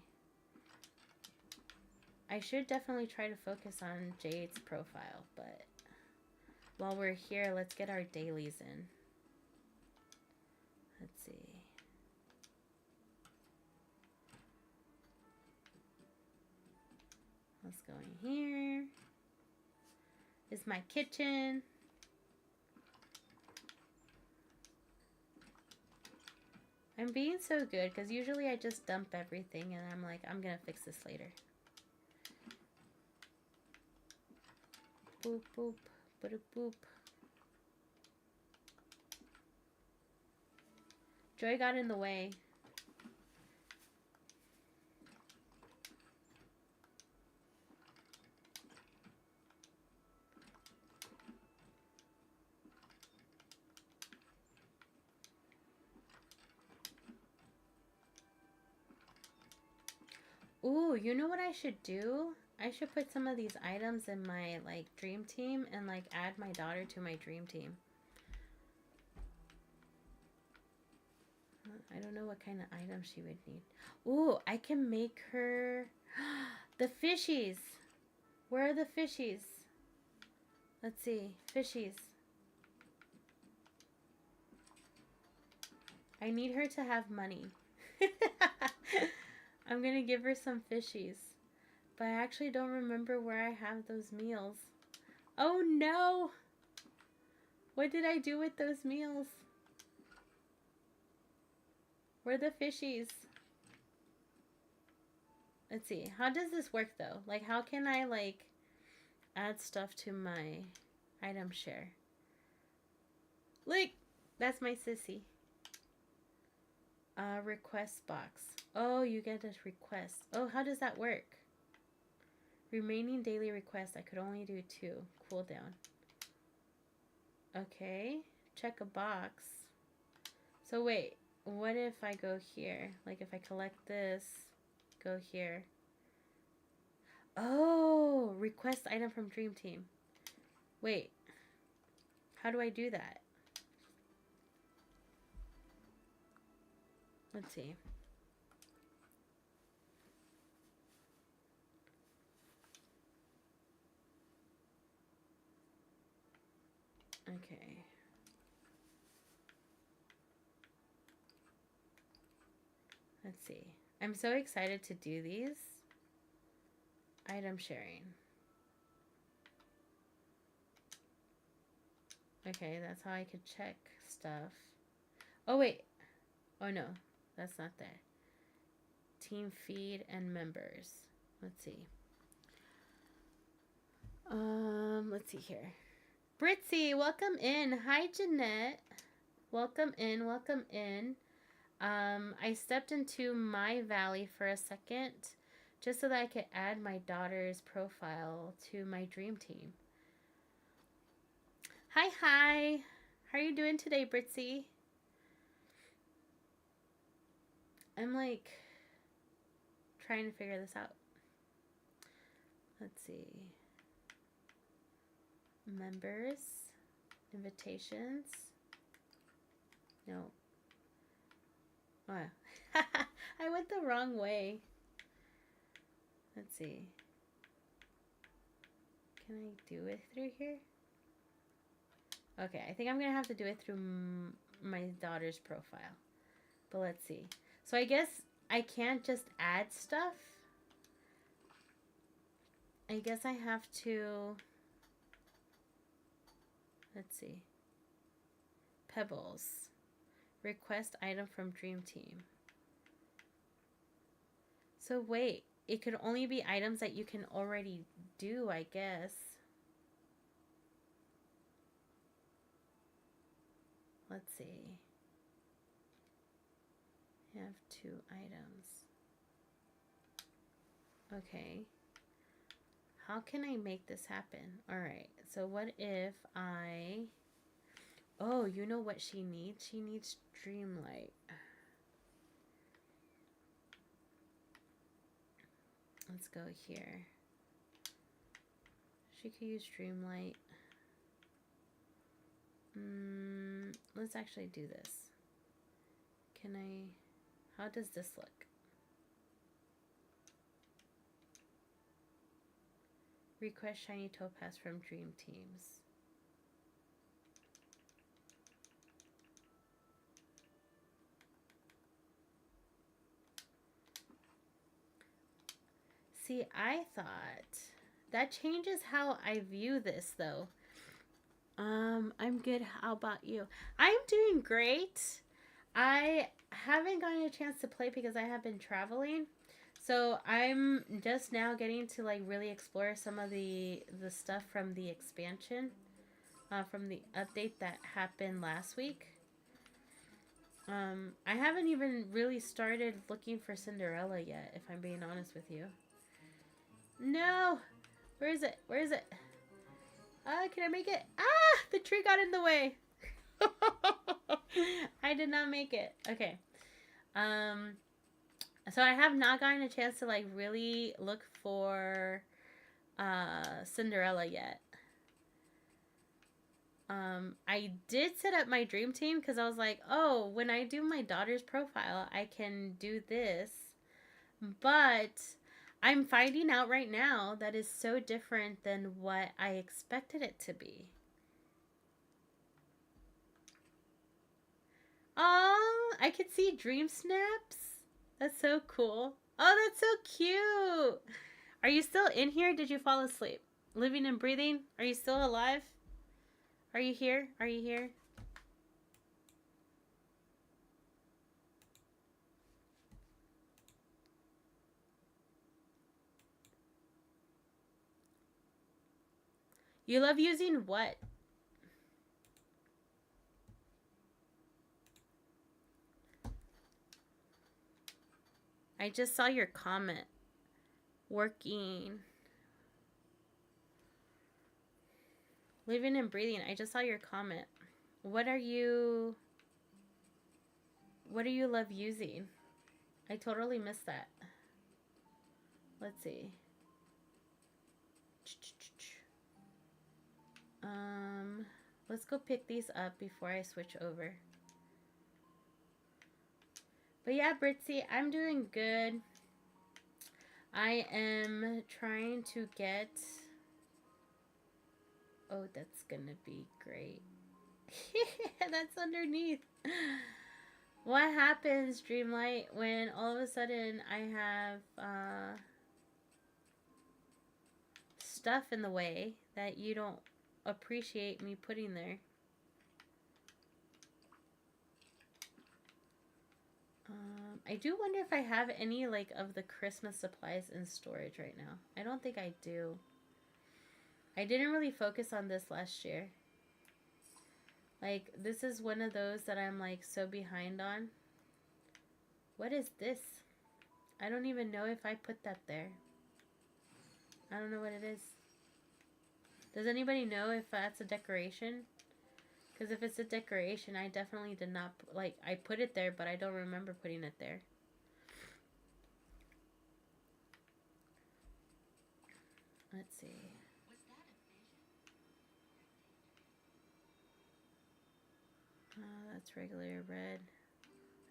I should definitely try to focus on Jade's profile, but while we're here, let's get our dailies in. Let's see. Let's go in here. This is my kitchen. I'm being so good because usually I just dump everything and I'm like, I'm gonna fix this later. Boop, boop, boop, boop. Joy got in the way. Ooh, you know what I should do? I should put some of these items in my like dream team and like add my daughter to my dream team. I don't know what kind of item she would need. Ooh, I can make her the fishies. Where are the fishies? Let's see. Fishies. I need her to have money. I'm gonna give her some fishies. But I actually don't remember where I have those meals. Oh no! What did I do with those meals? Where are the fishies? Let's see. How does this work though? Like how can I like add stuff to my item share? Look! That's my sissy. Request box. Oh, you get a request. Oh, how does that work? Remaining daily requests. I could only do 2. Cooldown. Okay. Check a box. So wait. What if I go here? Like if I collect this, go here. Oh, request item from Dream Team. Wait. How do I do that? Let's see. Okay. Let's see. I'm so excited to do these. Item sharing. Okay, that's how I could check stuff. Oh, wait. Oh, no. That's not there. Team feed and members. Let's see. Let's see here. Britzy, welcome in. Hi, Jeanette. Welcome in. Welcome in. I stepped into my valley for a second just so that I could add my daughter's profile to my dream team. Hi, hi. How are you doing today, Britzy? I'm like trying to figure this out. Let's see. Members, invitations. No. Oh, I went the wrong way. Let's see. Can I do it through here? Okay, I think I'm gonna have to do it through my daughter's profile. But let's see. So I guess I can't just add stuff. I guess I have to... Let's see. Pebbles. Request item from Dream Team. So wait. it could only be items that you can already do, I guess. Let's see. You have 2 items. Okay. How can I make this happen? Alright, so what if I... Oh, you know what she needs? She needs Dreamlight. Let's go here. She could use Dreamlight. Let's actually do this. Can I... How does this look? Request shiny topaz from Dream Teams. See, I thought that changes how I view this though. I'm good. How about you? I'm doing great. I haven't gotten a chance to play because I have been traveling. So I'm just now getting to like really explore some of the stuff from the expansion, from the update that happened last week. I haven't even really started looking for Cinderella yet, if I'm being honest with you. No! Where is it? Where is it? Can I make it? Ah! The tree got in the way. I did not make it. Okay. So I have not gotten a chance to like really look for Cinderella yet. I did set up my dream team because I was like, oh, when I do my daughter's profile, I can do this. But I'm finding out right now that is so different than what I expected it to be. Oh, I could see dream snaps. That's so cool. Oh, that's so cute. Are you still in here? Did you fall asleep? Living and breathing? Are you still alive? Are you here? Are you here? You love using what? I just saw your comment. Working. Living and breathing. I just saw your comment. What do you love using? I totally missed that. Let's see. Let's go pick these up before I switch over. But yeah, Britzy, I'm doing good. I am trying to get... Oh, that's gonna be great. That's underneath. What happens, Dreamlight, when all of a sudden I have stuff in the way that you don't appreciate me putting there? I do wonder if I have any like of the Christmas supplies in storage right now. I don't think I do. I didn't really focus on this last year. Like, this is one of those that I'm like so behind on. What is this? I don't even know if I put that there. I don't know what it is. Does anybody know if that's a decoration? Because if it's a decoration, I definitely did not, like, I put it there, but I don't remember putting it there. Let's see. That's regular red.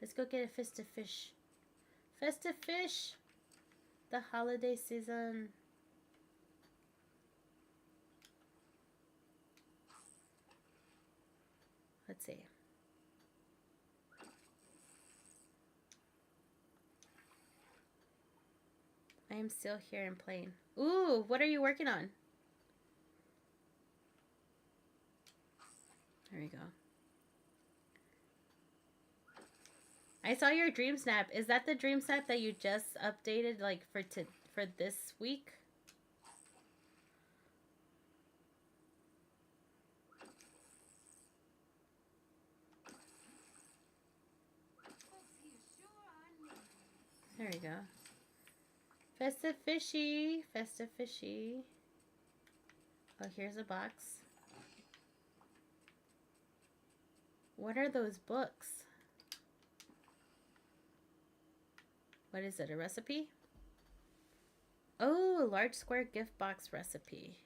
Let's go get a festive fish. Festive fish! The holiday season. Let's see. I am still here and playing. Ooh, what are you working on? There we go. I saw your dream snap. Is that the dream snap that you just updated, like for this week. There we go. Festive Fishy. Festive Fishy. Oh, here's a box. What are those books? What is it, a recipe? Oh, a large square gift box recipe.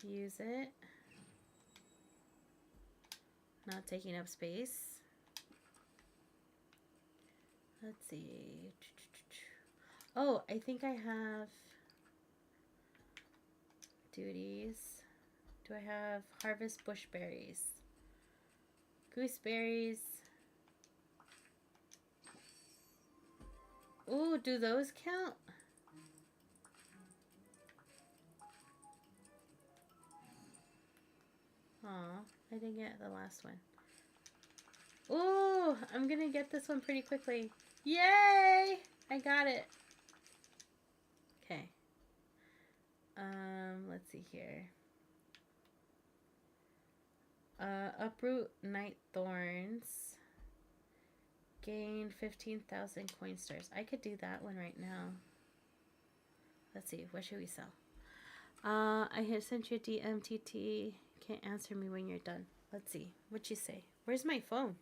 Use it. Not taking up space. Let's see. Oh, I think I have duties. Do I have harvest bushberries? Gooseberries. Ooh, do those count? Aw, I didn't get the last one. Ooh, I'm gonna get this one pretty quickly. Yay! I got it. Okay. Let's see here. Uproot night thorns. Gain 15,000 coin stars. I could do that one right now. Let's see. What should we sell? I have sent you a DMTT. Can't answer me when you're done. Let's see. What'd you say? Where's my phone?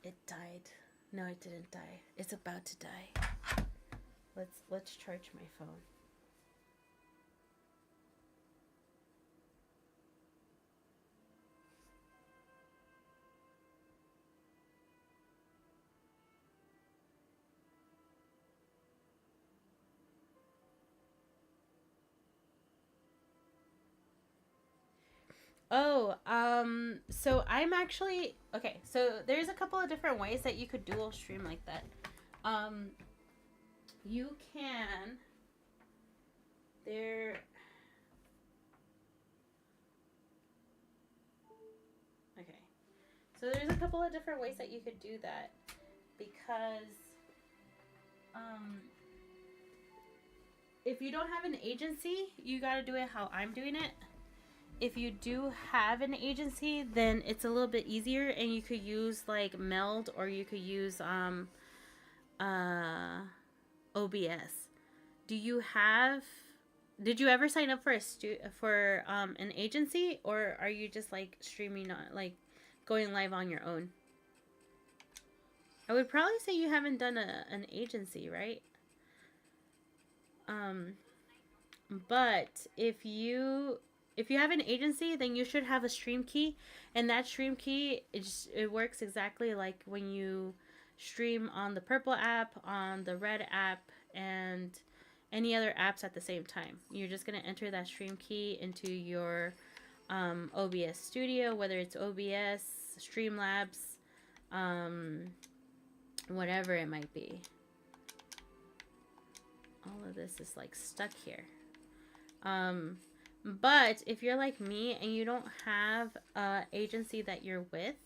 It died. No, it didn't die. It's about to die. Let's charge my phone. Oh, so I'm actually, okay, so there's a couple of different ways that you could dual stream like that. You can, okay, so there's a couple of different ways that you could do that because, if you don't have an agency, you gotta do it how I'm doing it. If you do have an agency, then it's a little bit easier, and you could use like Meld, or you could use OBS. Did you ever sign up for an agency, or are you just like streaming on, like going live on your own? I would probably say you haven't done an agency, right? But if you have an agency, then you should have a stream key, and that stream key, it works exactly like when you stream on the purple app, on the red app, and any other apps at the same time. You're just going to enter that stream key into your OBS studio, whether it's OBS, Streamlabs, whatever it might be. All of this is like stuck here. But if you're like me and you don't have an agency that you're with,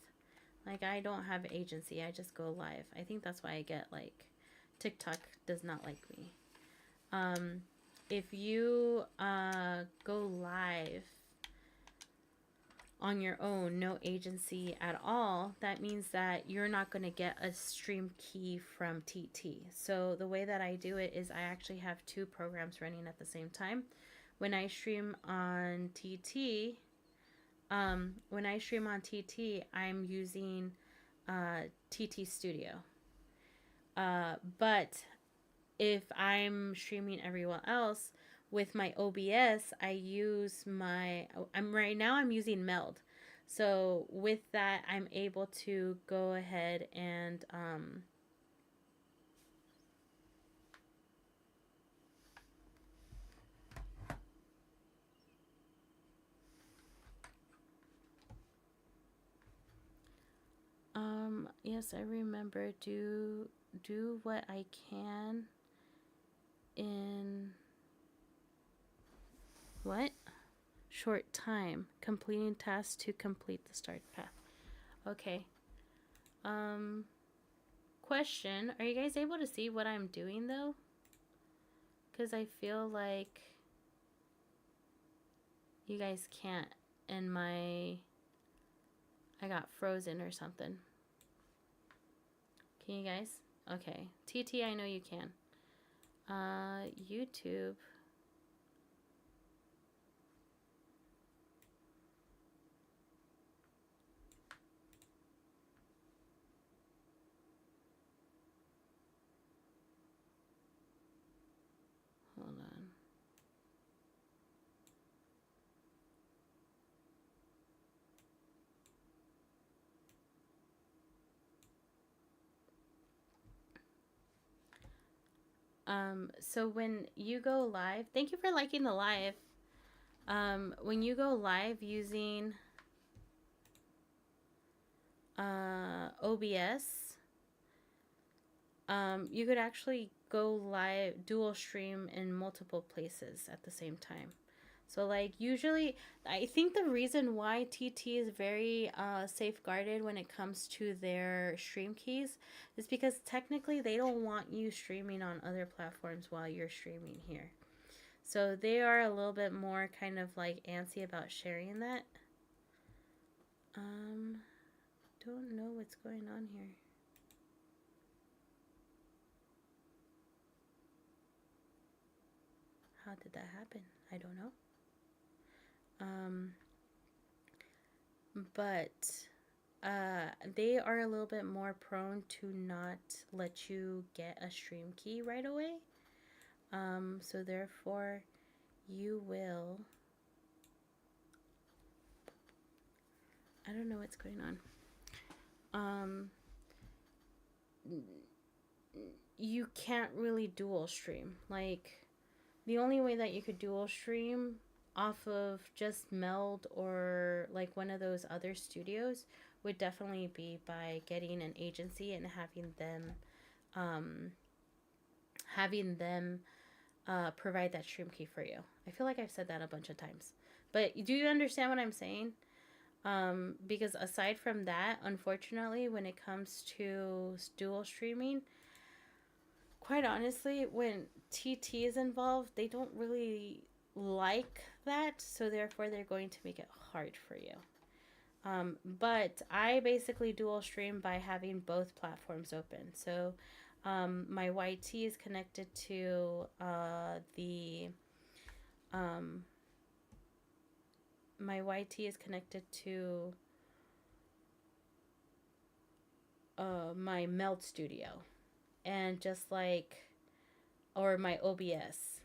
like I don't have an agency, I just go live. I think that's why I get like TikTok does not like me. If you go live on your own, no agency at all, that means that you're not going to get a stream key from TT. So the way that I do it is I actually have two programs running at the same time. When I stream on TT, I'm using TT Studio. But if I'm streaming everyone else with my OBS, I'm using Meld. So with that, I'm able to go ahead and yes, I remember, do what I can in what? Short time. Completing tasks to complete the start path. Okay. question, are you guys able to see what I'm doing though? Because I feel like you guys can't, and I got frozen or something. Can you guys? Okay. TT, I know you can. YouTube. Hold on. So when you go live, thank you for liking the live. When you go live using OBS, you could actually go live, dual stream in multiple places at the same time. So like usually, I think the reason why TT is very safeguarded when it comes to their stream keys is because technically they don't want you streaming on other platforms while you're streaming here. So they are a little bit more kind of like antsy about sharing that. Don't know what's going on here. How did that happen? I don't know. But they are a little bit more prone to not let you get a stream key right away. So therefore, you will. I don't know what's going on. You can't really dual stream. Like, the only way that you could dual stream off of just Meld or like one of those other studios would definitely be by getting an agency and having them provide that stream key for you. I feel like I've said that a bunch of times, but do you understand what I'm saying? Because aside from that, unfortunately, when it comes to dual streaming, quite honestly, when TT is involved, they don't really like that, so therefore they're going to make it hard for you. But I basically dual stream by having both platforms open. So my YT is connected to my YT is connected to my Meld studio, and just like, or my OBS,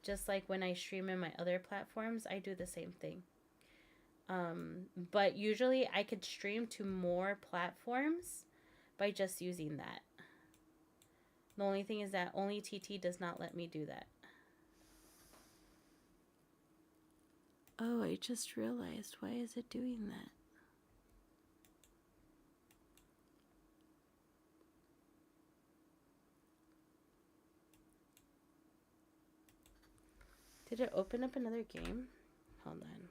just like when I stream in my other platforms, I do the same thing. But usually I could stream to more platforms by just using that. The only thing is that only TT does not let me do that. Oh, I just realized. Why is it doing that? Did it open up another game? Hold on.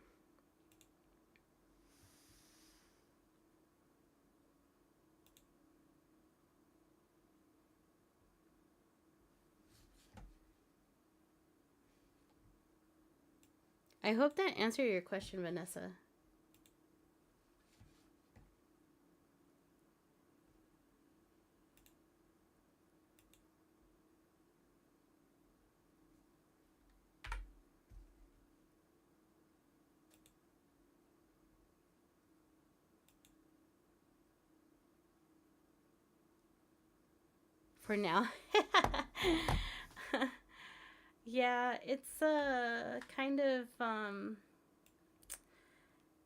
I hope that answered your question, Vanessa. For now. Yeah, it's kind of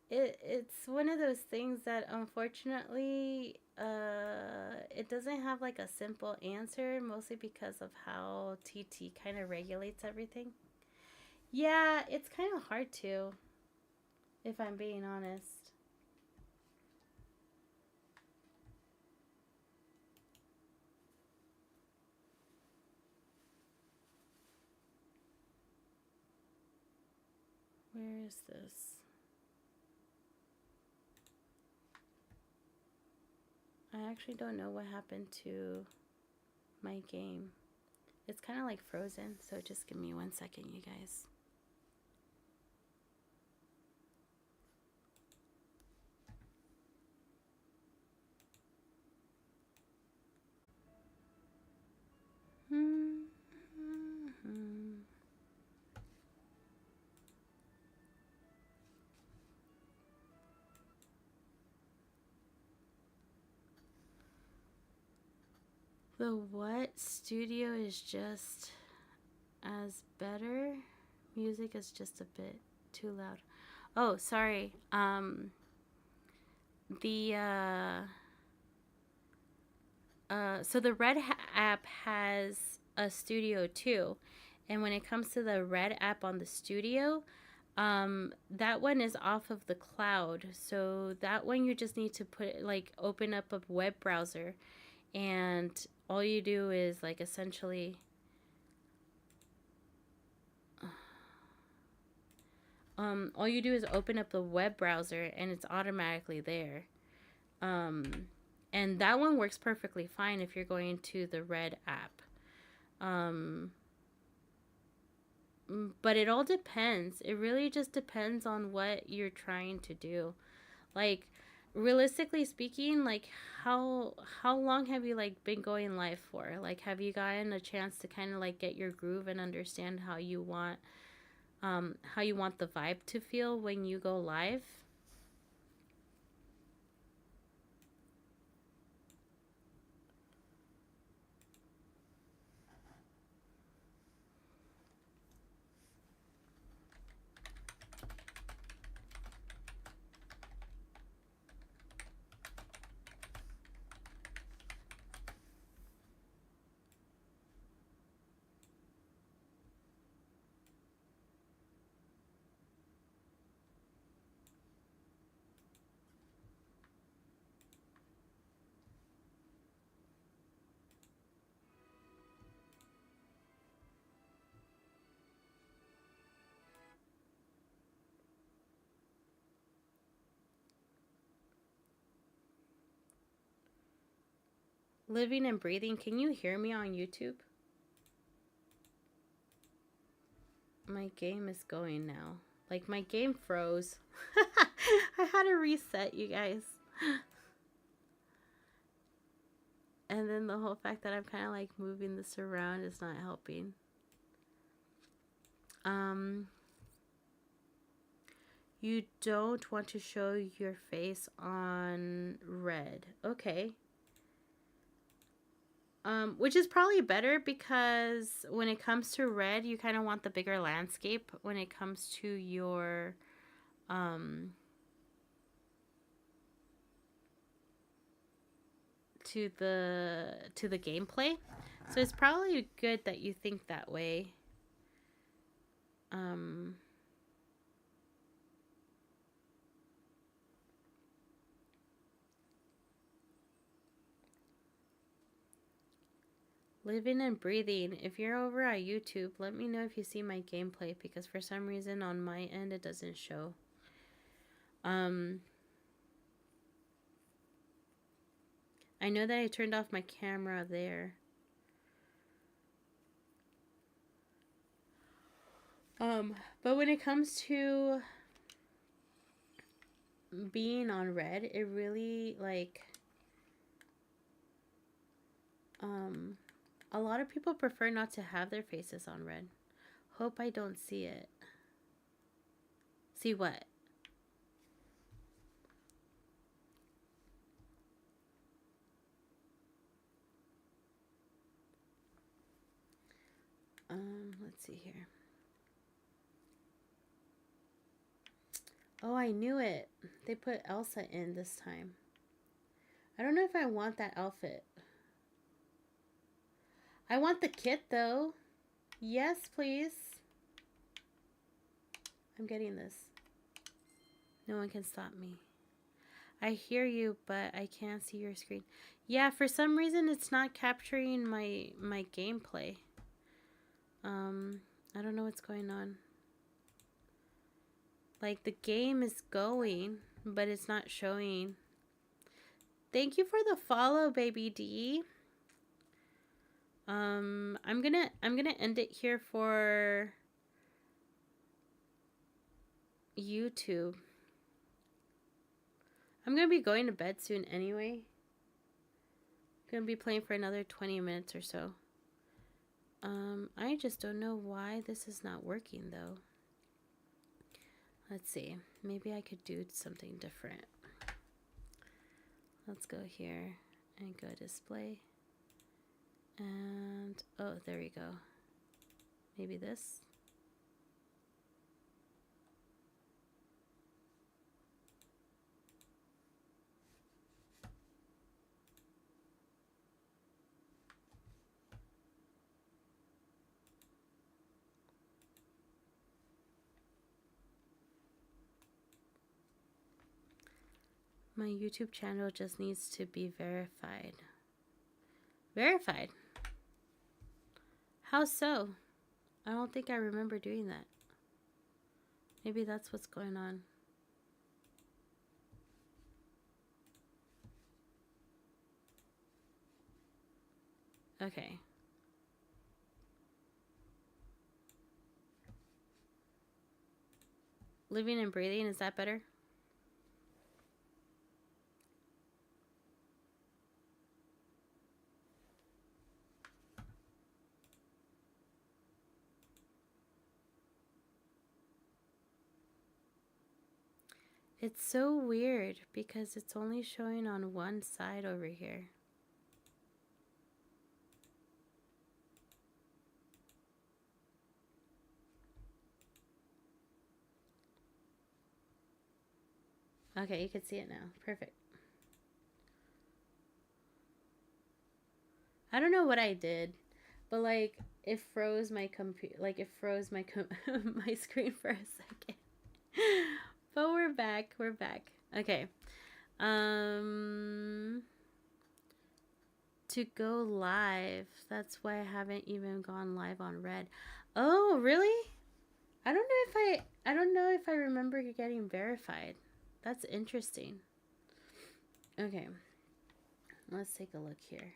it's one of those things that unfortunately it doesn't have like a simple answer, mostly because of how TT kind of regulates everything. Yeah, it's kind of hard to, if I'm being honest. Where is this? I actually don't know what happened to my game. It's kind of like frozen, so just give me 1 second, you guys. The what studio is just as better? Music is just a bit too loud. Oh, sorry. So the Red app has a studio too, and when it comes to the Red app on the studio, that one is off of the cloud. So that one you just need to put like open up a web browser, and all you do is like essentially all you do is open up the web browser and it's automatically there. And that one works perfectly fine if you're going to the Red app. But it all depends. It really just depends on what you're trying to do. Like, realistically speaking, like how long have you like been going live for? Like, have you gotten a chance to kind of like get your groove and understand how you want the vibe to feel when you go live? Living and breathing. Can you hear me on YouTube? My game is going now. Like, my game froze. I had to reset, you guys. And then the whole fact that I'm kind of like moving this around is not helping. You don't want to show your face on Red. Okay. Which is probably better because when it comes to Red, you kind of want the bigger landscape when it comes to your to the gameplay. So it's probably good that you think that way. Living and breathing. If you're over at YouTube, let me know if you see my gameplay because for some reason on my end it doesn't show. I know that I turned off my camera there. But when it comes to being on Red, it really like a lot of people prefer not to have their faces on Red. Hope I don't see it. See what? Let's see here. Oh, I knew it. They put Elsa in this time. I don't know if I want that outfit. I want the kit though. Yes, please. I'm getting this. No one can stop me. I hear you, but I can't see your screen. Yeah, for some reason it's not capturing my gameplay. I don't know what's going on. Like the game is going, but it's not showing. Thank you for the follow, baby D. I'm gonna end it here for YouTube. I'm gonna be going to bed soon anyway. I'm gonna be playing for another 20 minutes or so. I just don't know why this is not working though. Let's see. Maybe I could do something different. Let's go here and go display. And, oh, there we go. Maybe this. My YouTube channel just needs to be verified. Verified? How so? I don't think I remember doing that. Maybe that's what's going on. Okay. Living and breathing, is that better? It's so weird because it's only showing on one side over here. Okay, you can see it now. Perfect. I don't know what I did, but like it froze my computer. Like it froze my my screen for a second. But we're back. We're back. Okay. To go live. That's why I haven't even gone live on Red. Oh, really? I don't know if I remember getting verified. That's interesting. Okay. Let's take a look here.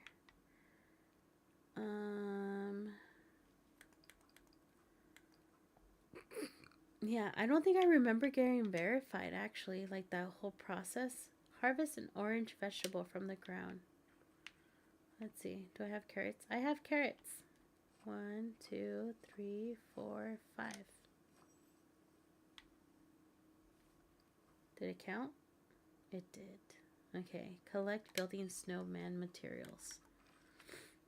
Yeah, I don't think I remember getting verified actually, like that whole process. Harvest an orange vegetable from the ground. Let's see. Do I have carrots? I have carrots. 1, 2, 3, 4, 5. Did it count? It did. Okay. Collect building snowman materials.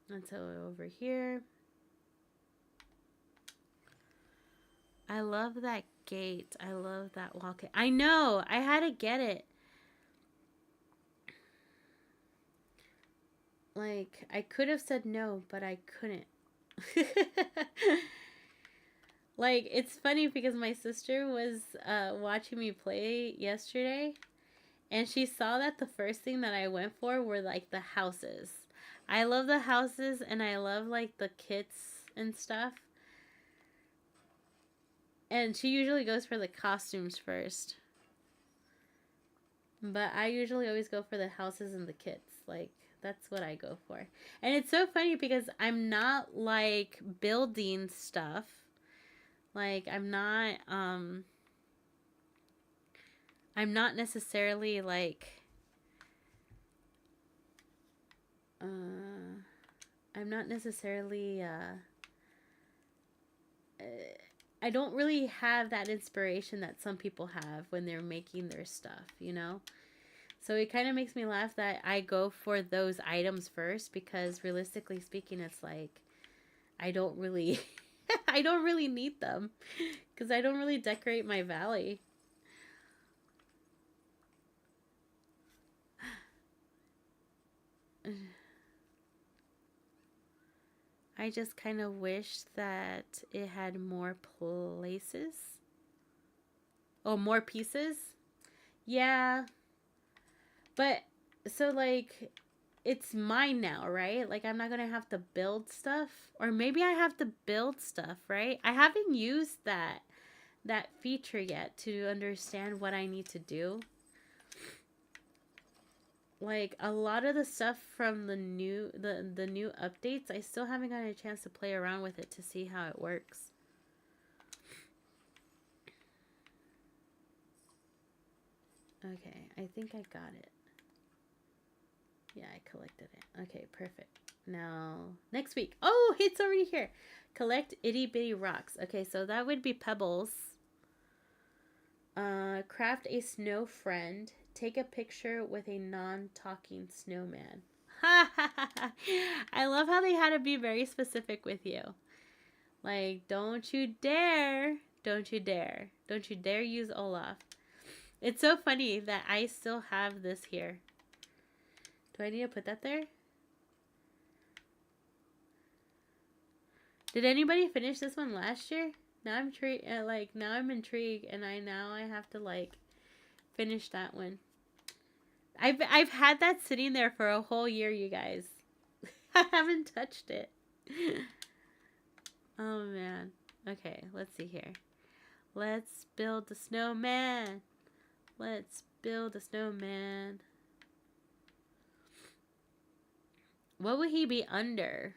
Let's go over here. I love that gate. I love that walk. I know. I had to get it. Like, I could have said no, but I couldn't. Like, it's funny because my sister was watching me play yesterday, and she saw that the first thing that I went for were, like, the houses. I love the houses, and I love, like, the kits and stuff. And she usually goes for the costumes first. But I usually always go for the houses and the kits. Like, that's what I go for. And it's so funny because I'm not, like, building stuff. Like, I'm not necessarily, like, I'm not necessarily, I don't really have that inspiration that some people have when they're making their stuff, you know? So it kind of makes me laugh that I go for those items first because realistically speaking, it's like, I don't really, I don't really need them because I don't really decorate my valley. I just kind of wish that it had more places. Oh, more pieces? Yeah. But, so like, it's mine now, right? Like, I'm not going to have to build stuff. Or maybe I have to build stuff, right? I haven't used that feature yet to understand what I need to do. like a lot of the stuff from the new updates, I still haven't gotten a chance to play around with it to see how it works. Okay, I think I got it. Yeah, I collected it. Okay, perfect. Now, next week. Oh, it's already here. Collect itty bitty rocks. Okay, so that would be pebbles. Craft a snow friend. Take a picture with a non-talking snowman. I love how they had to be very specific with you. Like, don't you dare. Don't you dare. Don't you dare use Olaf. It's so funny that I still have this here. Do I need to put that there? Did anybody finish this one last year? Now I'm now I'm intrigued, and I have to like finish that one. I've had that sitting there for a whole year, you guys. I haven't touched it. Oh man. Okay, let's see here. Let's build the snowman. Let's build a snowman. What would he be under?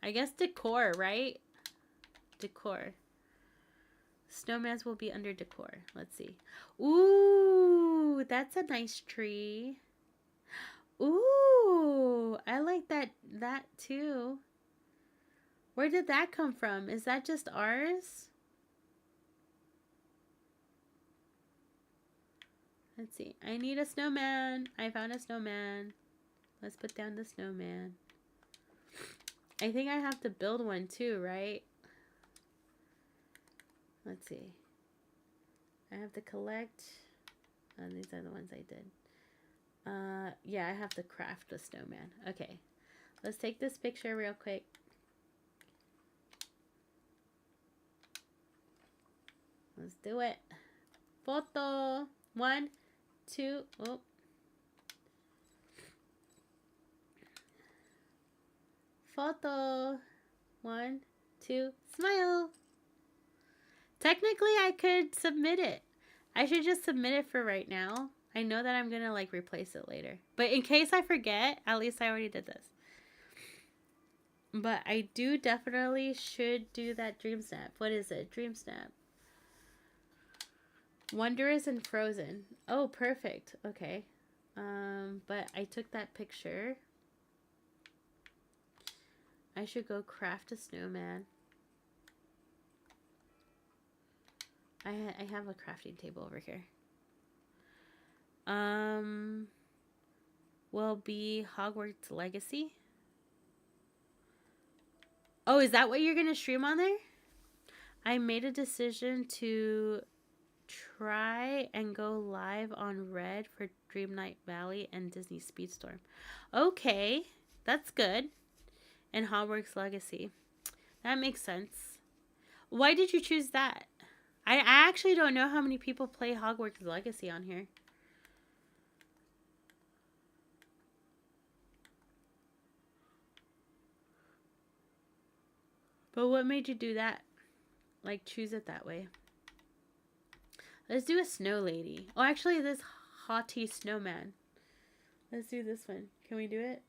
I guess decor, right? Decor. Snowmans will be under decor. Let's see. Ooh, that's a nice tree. Ooh, I like that too. Where did that come from? Is that just ours? Let's see. I need a snowman. I found a snowman. Let's put down the snowman. I think I have to build one too, right? Let's see. I have to collect. These are the ones I did. Yeah, I have to craft the snowman. Okay. Let's take this picture real quick. Let's do it. Photo. 1, 2. Oh. Photo. 1, 2. Smile. Technically, I could submit it. I should just submit it for right now. I know that I'm going to like replace it later. But in case I forget, at least I already did this. But I do definitely should do that Dream Snap. What is it? Dream Snap. Wondrous and Frozen. Oh, perfect. Okay. But I took that picture. I should go craft a snowman. I have a crafting table over here. Will be Hogwarts Legacy. Oh, is that what you're gonna stream on there? I made a decision to try and go live on Red for Dreamlight Valley and Disney Speedstorm. Okay, that's good. And Hogwarts Legacy. That makes sense. Why did you choose that? I actually don't know how many people play Hogwarts Legacy on here. But what made you do that? Like, choose it that way. Let's do a snow lady. Oh, actually, this haughty snowman. Let's do this one. Can we do it?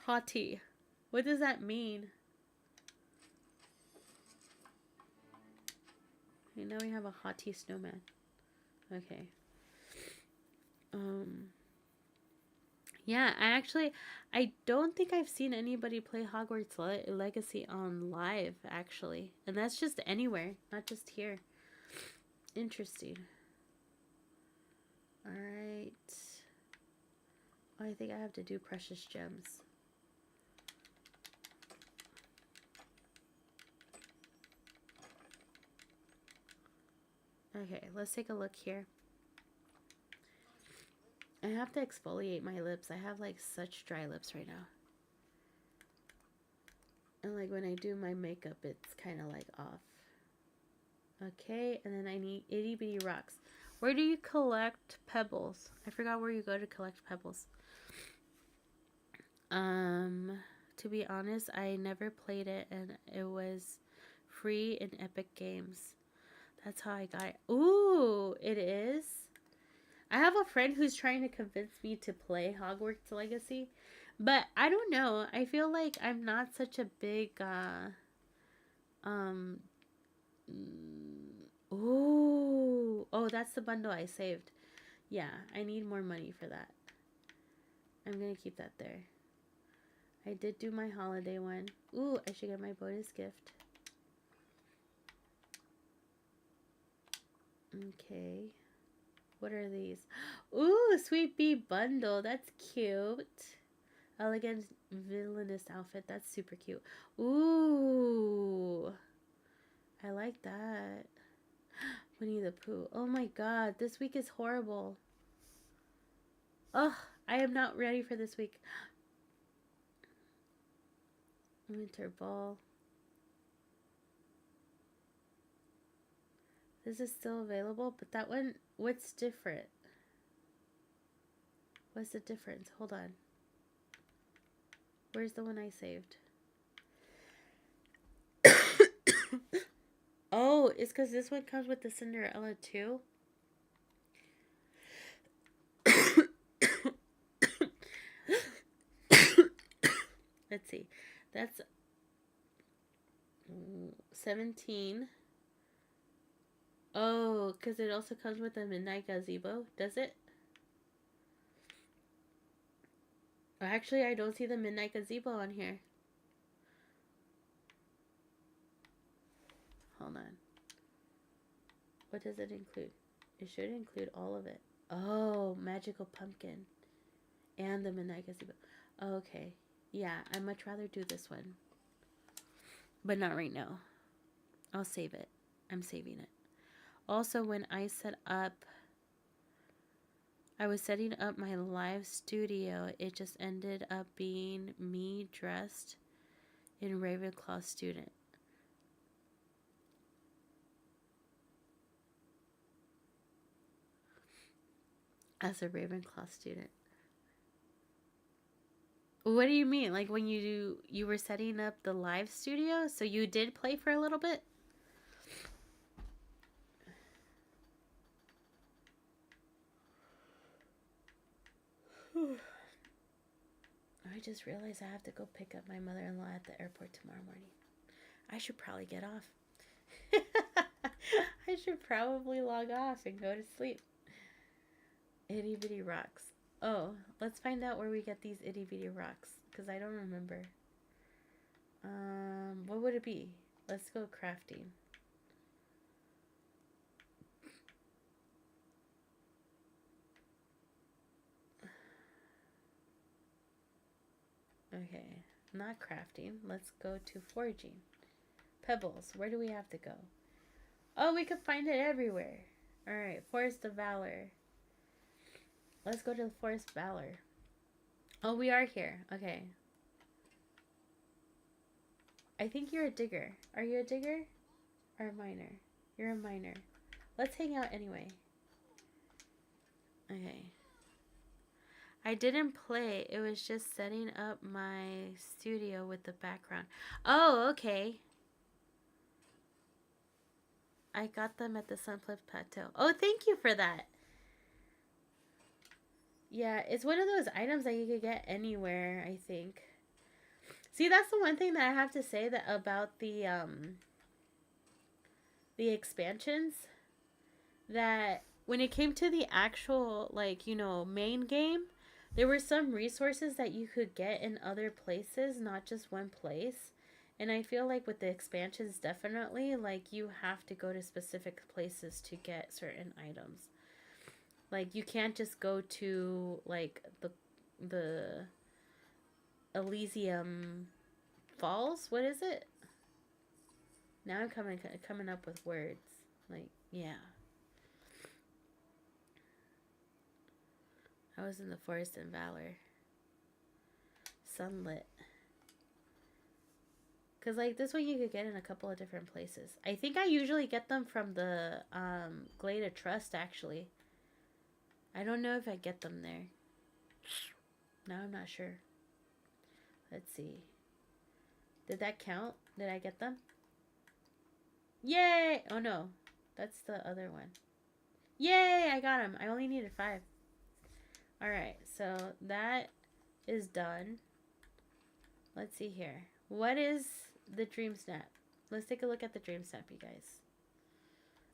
Haughty. What does that mean? Okay, now we have a haughty snowman. Okay. Yeah, I don't think I've seen anybody play Hogwarts Legacy on live, actually. And that's just anywhere, not just here. Interesting. Alright. Oh, I think I have to do Precious Gems. Okay, let's take a look here. I have to exfoliate my lips. I have like such dry lips right now. And like when I do my makeup, it's kind of like off. Okay, and then I need itty bitty rocks. Where do you collect pebbles? I forgot where you go to collect pebbles. To be honest, I never played it, and it was free in Epic Games. That's how I got it. Ooh, it is? I have a friend who's trying to convince me to play Hogwarts Legacy, but I don't know. I feel like I'm not such a big um ooh. Oh, that's the bundle I saved. Yeah, I need more money for that. I'm gonna keep that there. I did do my holiday one. Ooh, I should get my bonus gift. Okay. What are these? Ooh, Sweet Bee bundle. That's cute. Elegant villainous outfit. That's super cute. Ooh. I like that. Winnie the Pooh. Oh my god. This week is horrible. Ugh. I am not ready for this week. Winter Ball. This is still available, but that one, what's different? What's the difference? Hold on. Where's the one I saved? Oh, it's because this one comes with the Cinderella too. Let's see. That's 17. Oh, because it also comes with a midnight gazebo. Does it? Actually, I don't see the midnight gazebo on here. Hold on. What does it include? It should include all of it. Oh, magical pumpkin. And the midnight gazebo. Okay. Yeah, I'd much rather do this one. But not right now. I'll save it. I'm saving it. Also, when I set up... I was setting up my live studio. It just ended up being me dressed in Ravenclaw student. As a Ravenclaw student. What do you mean? Like when you were setting up the live studio? So you did play for a little bit? I just realized I have to go pick up my mother-in-law at the airport tomorrow morning. I should probably get off. I should probably log off and go to sleep. Itty bitty rocks. Oh, let's find out where we get these itty bitty rocks, because I don't remember. What would it be? Let's go crafting. Okay, not crafting. Let's go to foraging. Pebbles. Where do we have to go? Oh, we could find it everywhere. Alright, Forest of Valor. Let's go to the Forest of Valor. Oh, we are here. Okay. I think you're a digger. Are you a digger? Or a miner? You're a miner. Let's hang out anyway. Okay. I didn't play. It was just setting up my studio with the background. Oh, okay. I got them at the Sunflip Plateau. Oh, thank you for that. Yeah, it's one of those items that you could get anywhere, I think. See, that's the one thing that I have to say that about the expansions, that when it came to the actual, like, you know, main game, there were some resources that you could get in other places, not just one place. And I feel like with the expansions, definitely, like, you have to go to specific places to get certain items. Like, you can't just go to, like, the Elysium Falls? What is it? Now I'm coming up with words. Like, yeah. I was in the Forest in Valor. Sunlit. Because, like, this one you could get in a couple of different places. I think I usually get them from the Glade of Trust, actually. I don't know if I get them there. Now I'm not sure. Let's see. Did that count? Did I get them? Yay! Oh, no. That's the other one. Yay, I got him. I only needed 5. Alright, so that is done. Let's see here. What is the dream snap? Let's take a look at the dream snap, you guys.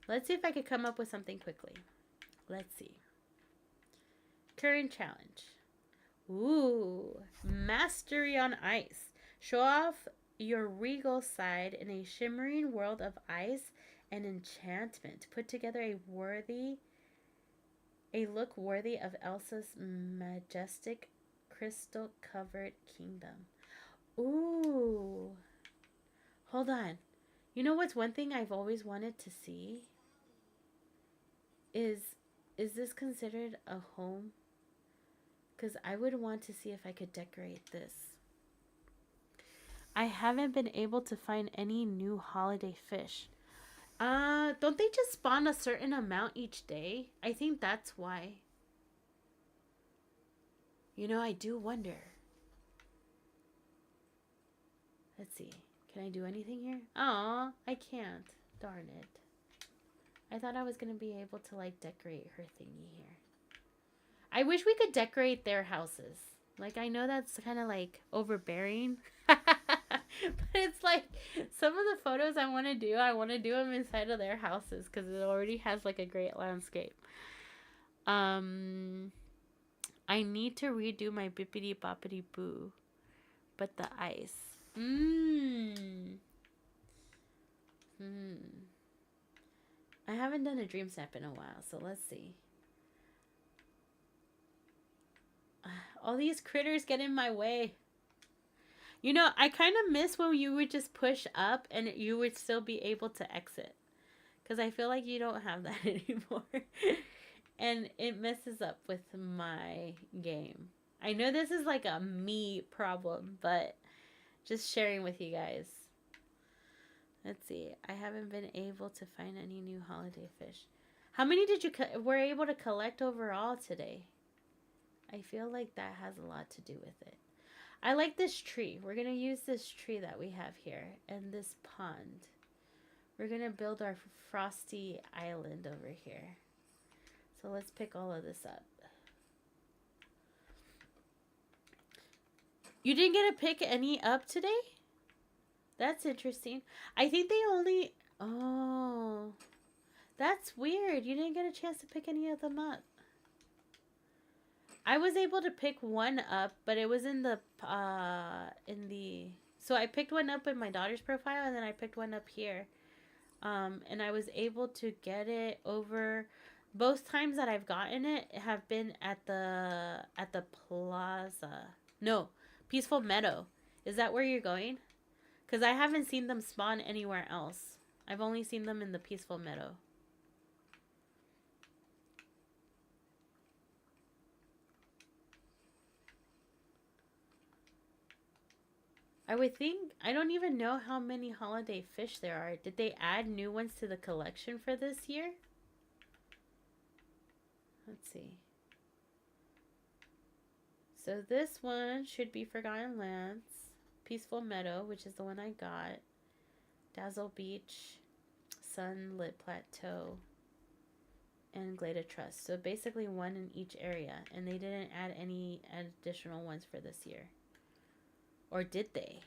Let's see if I could come up with something quickly. Let's see. Current challenge. Ooh, mastery on ice. Show off your regal side in a shimmering world of ice and enchantment. Put together a look worthy of Elsa's majestic crystal-covered kingdom. Ooh. Hold on. You know what's one thing I've always wanted to see? Is this considered a home? Because I would want to see if I could decorate this. I haven't been able to find any new holiday fish. Don't they just spawn a certain amount each day? I think that's why. You know, I do wonder. Let's see. Can I do anything here? Aw, I can't. Darn it. I thought I was going to be able to, like, decorate her thingy here. I wish we could decorate their houses. Like, I know that's kind of, like, overbearing. But it's like, some of the photos I want to do them inside of their houses. Because it already has, like, a great landscape. I need to redo my bippity boppity boo. But the ice. I haven't done a dream snap in a while, so let's see. All these critters get in my way. You know, I kind of miss when you would just push up and you would still be able to exit. Because I feel like you don't have that anymore. And it messes up with my game. I know this is like a me problem, but just sharing with you guys. Let's see. I haven't been able to find any new holiday fish. How many did you were able to collect overall today? I feel like that has a lot to do with it. I like this tree. We're going to use this tree that we have here and this pond. We're going to build our frosty island over here. So let's pick all of this up. You didn't get to pick any up today? That's interesting. I think they only... Oh. That's weird. You didn't get a chance to pick any of them up. I was able to pick one up, but it was in the... So I picked one up in my daughter's profile, and then I picked one up here. And I was able to get it over... Both times that I've gotten it have been at the plaza. No, Peaceful Meadow. Is that where you're going? Because I haven't seen them spawn anywhere else. I've only seen them in the Peaceful Meadow. I would think... I don't even know how many holiday fish there are. Did they add new ones to the collection for this year? Let's see. So this one should be Forgotten Lands. Peaceful Meadow, which is the one I got. Dazzle Beach, Sunlit Plateau, and Glade of Trust. So basically one in each area. And they didn't add any additional ones for this year. Or did they?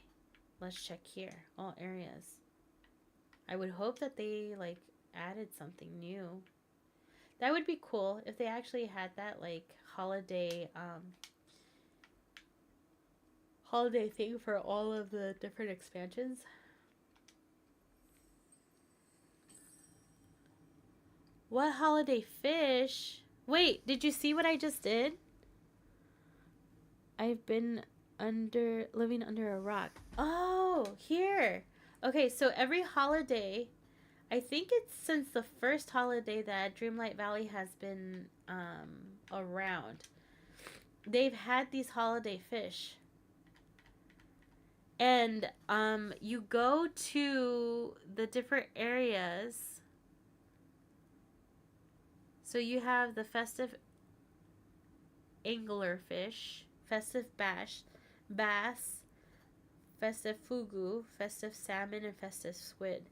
Let's check here. All areas. I would hope that they, like, added something new. That would be cool if they actually had that, like, holiday thing for all of the different expansions. What holiday fish? Wait, did you see what I just did? I've been living under a rock. Oh, here. Okay, so every holiday, I think it's since the first holiday that Dreamlight Valley has been around. They've had these holiday fish. And you go to the different areas. So you have the festive anglerfish, festive bass, festive fugu, festive salmon, and festive squid.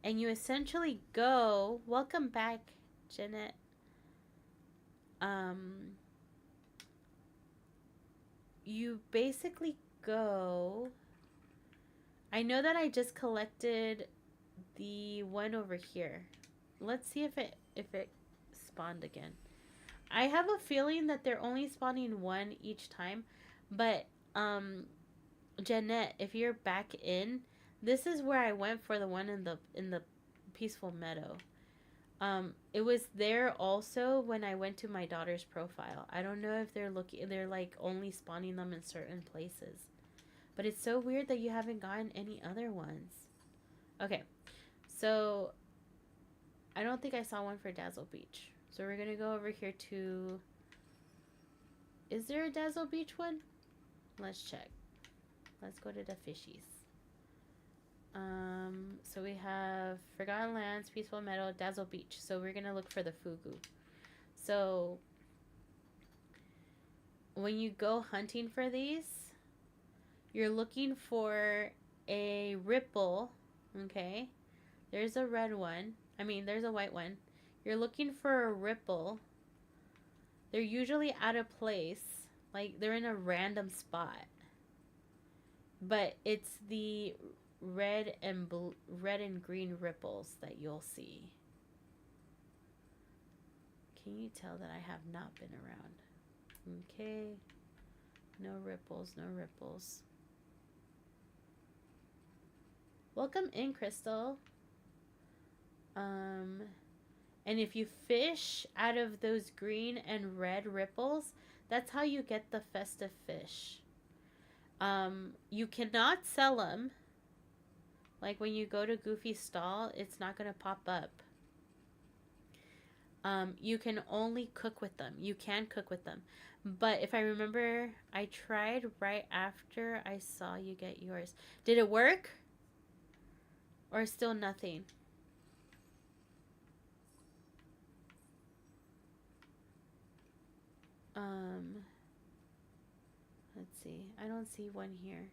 And you essentially go... Welcome back, Jeanette. um, you basically go. I know that I just collected the one over here. Let's see if it spawned again. I have a feeling that they're only spawning one each time, but Jeanette, if you're back in, this is where I went for the one in the peaceful meadow. It was there also when I went to my daughter's profile. I don't know if they're like only spawning them in certain places. But it's so weird that you haven't gotten any other ones. Okay. So I don't think I saw one for Dazzle Beach. So we're going to go over here to... Is there a Dazzle Beach one? Let's check. Let's go to the fishies. So we have Forgotten Lands, Peaceful Meadow, Dazzle Beach. So we're going to look for the Fugu. So when you go hunting for these, you're looking for a ripple, okay? There's a red one. I mean, there's a white one. You're looking for a ripple. They're usually out of place. Like, they're in a random spot. But it's the red and green ripples that you'll see. Can you tell that I have not been around? Okay. No ripples, no ripples. Welcome in, Crystal. And if you fish out of those green and red ripples, that's how you get the festive fish. You cannot sell them. Like when you go to Goofy's stall, it's not going to pop up. You can only cook with them. You can cook with them. But if I remember, I tried right after I saw you get yours. Did it work? Or still nothing? Let's see. I don't see one here.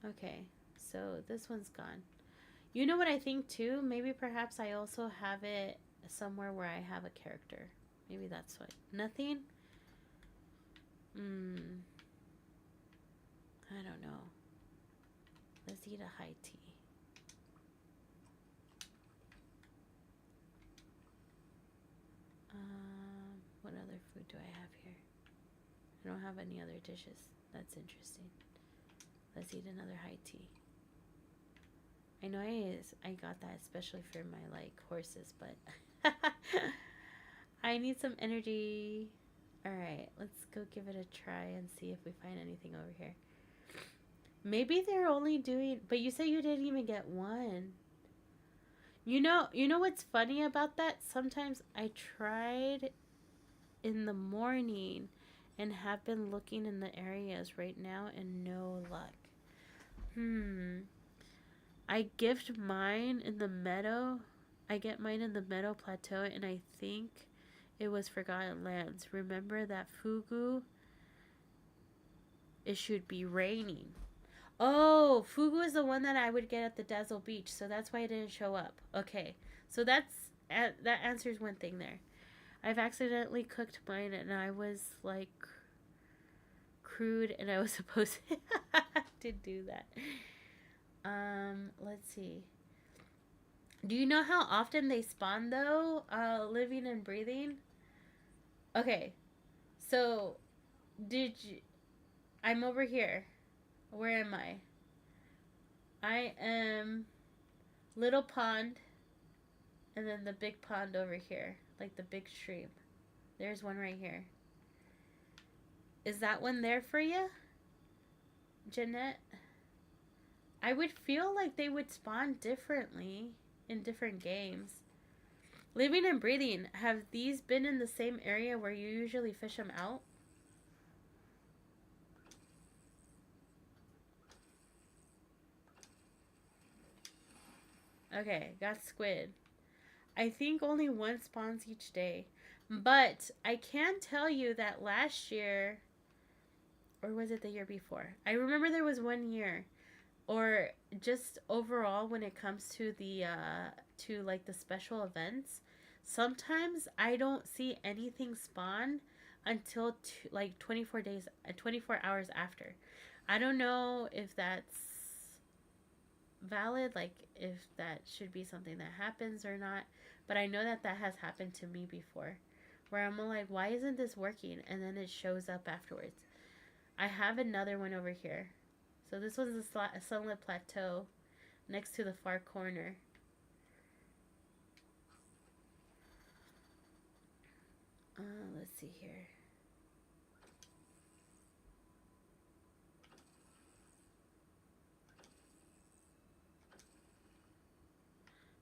Okay, so this one's gone. You know what I think too? Maybe perhaps I also have it somewhere where I have a character. Maybe that's what. Nothing? I don't know. Let's eat a high tea. What other food do I have here? I don't have any other dishes. That's interesting. Let's eat another high tea. I know I got that especially for my like horses, but I need some energy. Alright, let's go give it a try and see if we find anything over here. Maybe they're only doing, but you say you didn't even get one. You know what's funny about that? Sometimes I tried in the morning and have been looking in the areas right now and no luck. I gift mine in the meadow. I get mine in the meadow plateau, and I think it was Forgotten Lands. Remember that Fugu? It should be raining. Oh, Fugu is the one that I would get at the Dazzle Beach, so that's why it didn't show up. Okay, so that answers one thing there. I've accidentally cooked mine, and I was like crude, and I was supposed to do that. Let's see. Do you know how often they spawn though? Living and breathing. Okay, so I'm over here. Where am I? I am Little Pond, and then the big pond over here, like the big stream. There's one right here. Is that one there for you, Jeanette? I would feel like they would spawn differently in different games. Living and breathing, have these been in the same area where you usually fish them out? Okay, got squid. I think only one spawns each day. But I can tell you that last year, or was it the year before? I remember there was 1 year. Or just overall when it comes to the to like the special events, sometimes I don't see anything spawn until like 24 days, 24 hours after. I don't know if that's valid, like if that should be something that happens or not, but I know that that has happened to me before, where I'm like, why isn't this working? And then it shows up afterwards. I have another one over here. So this was a sunlit plateau next to the far corner. Let's see here.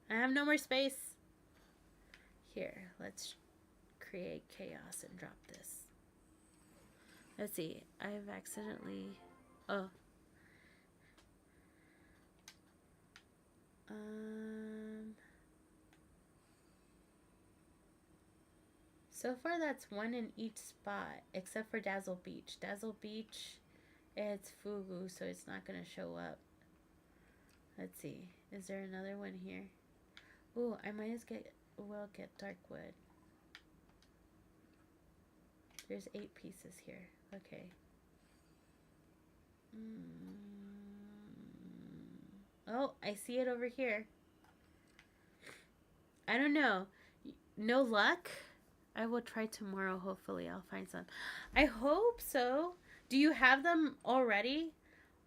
I have no more space. Here, let's create chaos and drop this. Let's see. I've accidentally... Oh. So far that's one in each spot, except for Dazzle Beach. Dazzle Beach, it's Fugu, so it's not going to show up. Let's see. Is there another one here? Ooh, I might as well get Darkwood. There's 8 pieces here. Okay. Oh, I see it over here. I don't know. No luck? I will try tomorrow. Hopefully I'll find some. I hope so. Do you have them already?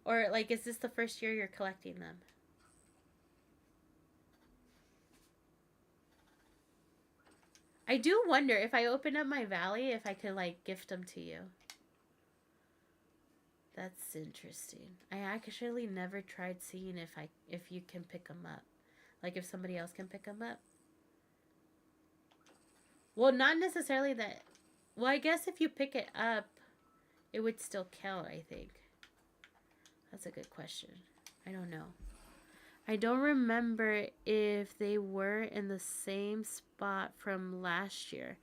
Or, like, is this the first year you're collecting them? I do wonder if I open up my valley, if I could, like, gift them to you. That's interesting. I actually never tried seeing if you can pick them up. Like, if somebody else can pick them up. Well, not necessarily that... Well, I guess if you pick it up, it would still count, I think. That's a good question. I don't know. I don't remember if they were in the same spot from last year.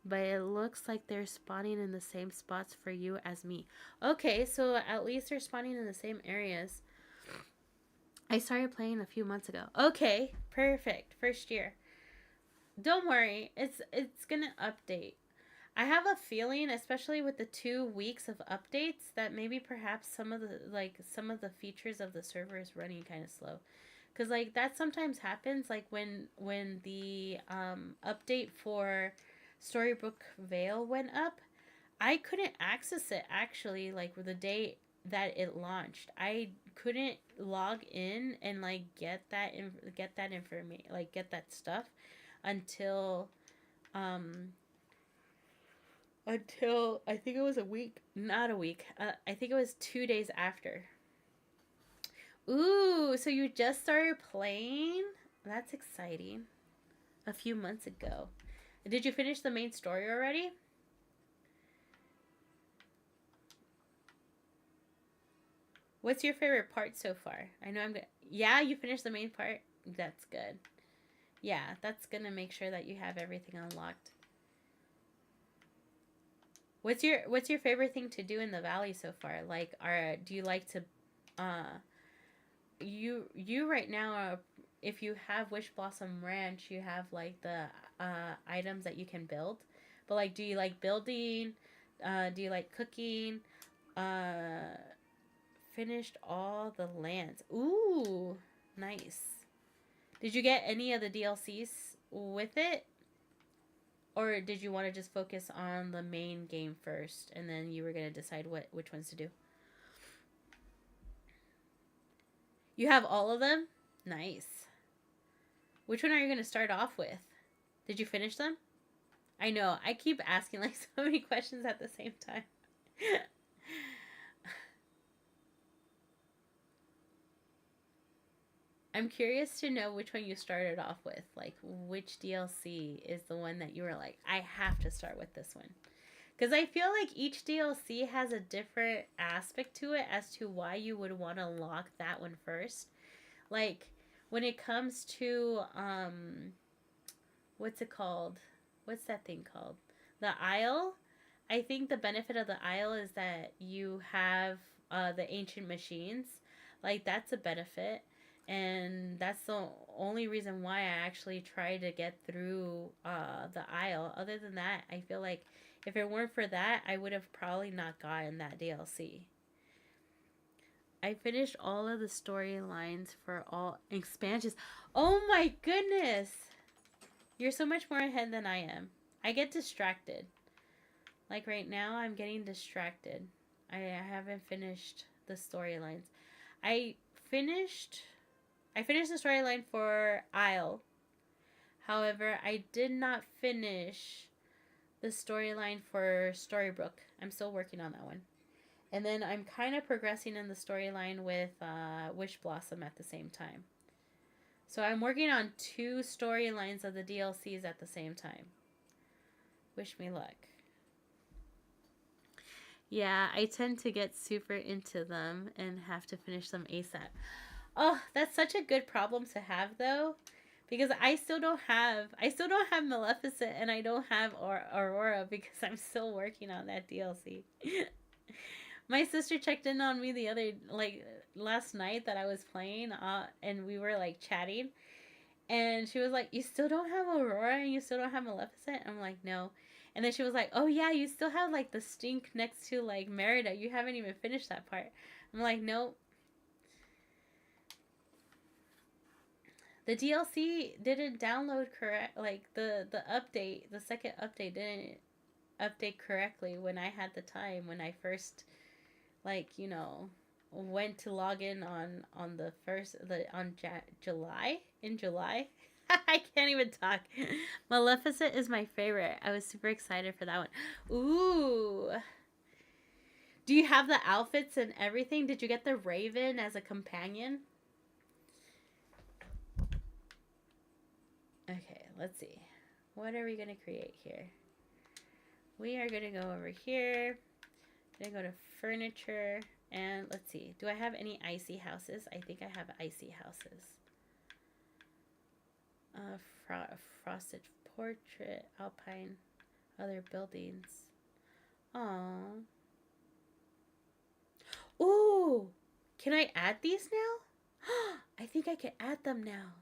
But it looks like they're spawning in the same spots for you as me. Okay, so at least they're spawning in the same areas. I started playing a few months ago. Okay, perfect. First year. Don't worry. It's gonna update. I have a feeling, especially with the 2 weeks of updates, that maybe perhaps some of the features of the server is running kind of slow. Cause like that sometimes happens, like when the update for Storybook Vale went up, I couldn't access it actually, like the day that it launched. I couldn't log in and like get that information, like get that stuff until I think it was a week, not a week. I think it was 2 days after. Ooh, so you just started playing? That's exciting. A few months ago. Did you finish the main story already? What's your favorite part so far? I know I'm good. Yeah, you finished the main part? That's good. Yeah, that's gonna make sure that you have everything unlocked. What's your favorite thing to do in the valley so far? Like, do you like to, you right now are, if you have Wish Blossom Ranch, you have like the items that you can build. But like, do you like building? Do you like cooking? Finished all the lands. Ooh, nice. Did you get any of the DLCs with it? Or did you want to just focus on the main game first and then you were going to decide which ones to do? You have all of them? Nice. Which one are you going to start off with? Did you finish them? I know. I keep asking like so many questions at the same time. I'm curious to know which one you started off with. Like, which DLC is the one that you were like, I have to start with this one. Because I feel like each DLC has a different aspect to it as to why you would want to unlock that one first. Like, when it comes to, what's it called? What's that thing called? The Isle. I think the benefit of the Isle is that you have the ancient machines. Like, that's a benefit. And that's the only reason why I actually try to get through the aisle. Other than that, I feel like if it weren't for that, I would have probably not gotten that DLC. I finished all of the storylines for all expansions. Oh my goodness! You're so much more ahead than I am. I get distracted. Like right now, I'm getting distracted. I haven't finished the storylines. I finished the storyline for Isle. However, I did not finish the storyline for Storybrooke. I'm still working on that one. And then I'm kind of progressing in the storyline with Wish Blossom at the same time. So I'm working on 2 storylines of the DLCs at the same time. Wish me luck. Yeah, I tend to get super into them and have to finish them ASAP. Oh, that's such a good problem to have though, because I still don't have Maleficent and I don't have Aurora because I'm still working on that DLC. My sister checked in on me last night that I was playing, and we were like chatting, and she was like, "You still don't have Aurora and you still don't have Maleficent?" I'm like, "No." And then she was like, "Oh yeah, you still have like the stink next to like Merida. You haven't even finished that part." I'm like, "Nope." The DLC didn't download correct. Like the update, the second update didn't update correctly when I had the time, when I first went to log in on the first July in July. I can't even talk. Maleficent is my favorite. I was super excited for that one. Ooh. Do you have the outfits and everything? Did you get the Raven as a companion? Okay, let's see. What are we going to create here? We are going to go over here. Going to go to furniture. And let's see. Do I have any icy houses? I think I have icy houses. Frosted portrait, alpine, other buildings. Aww. Ooh! Can I add these now? I think I can add them now.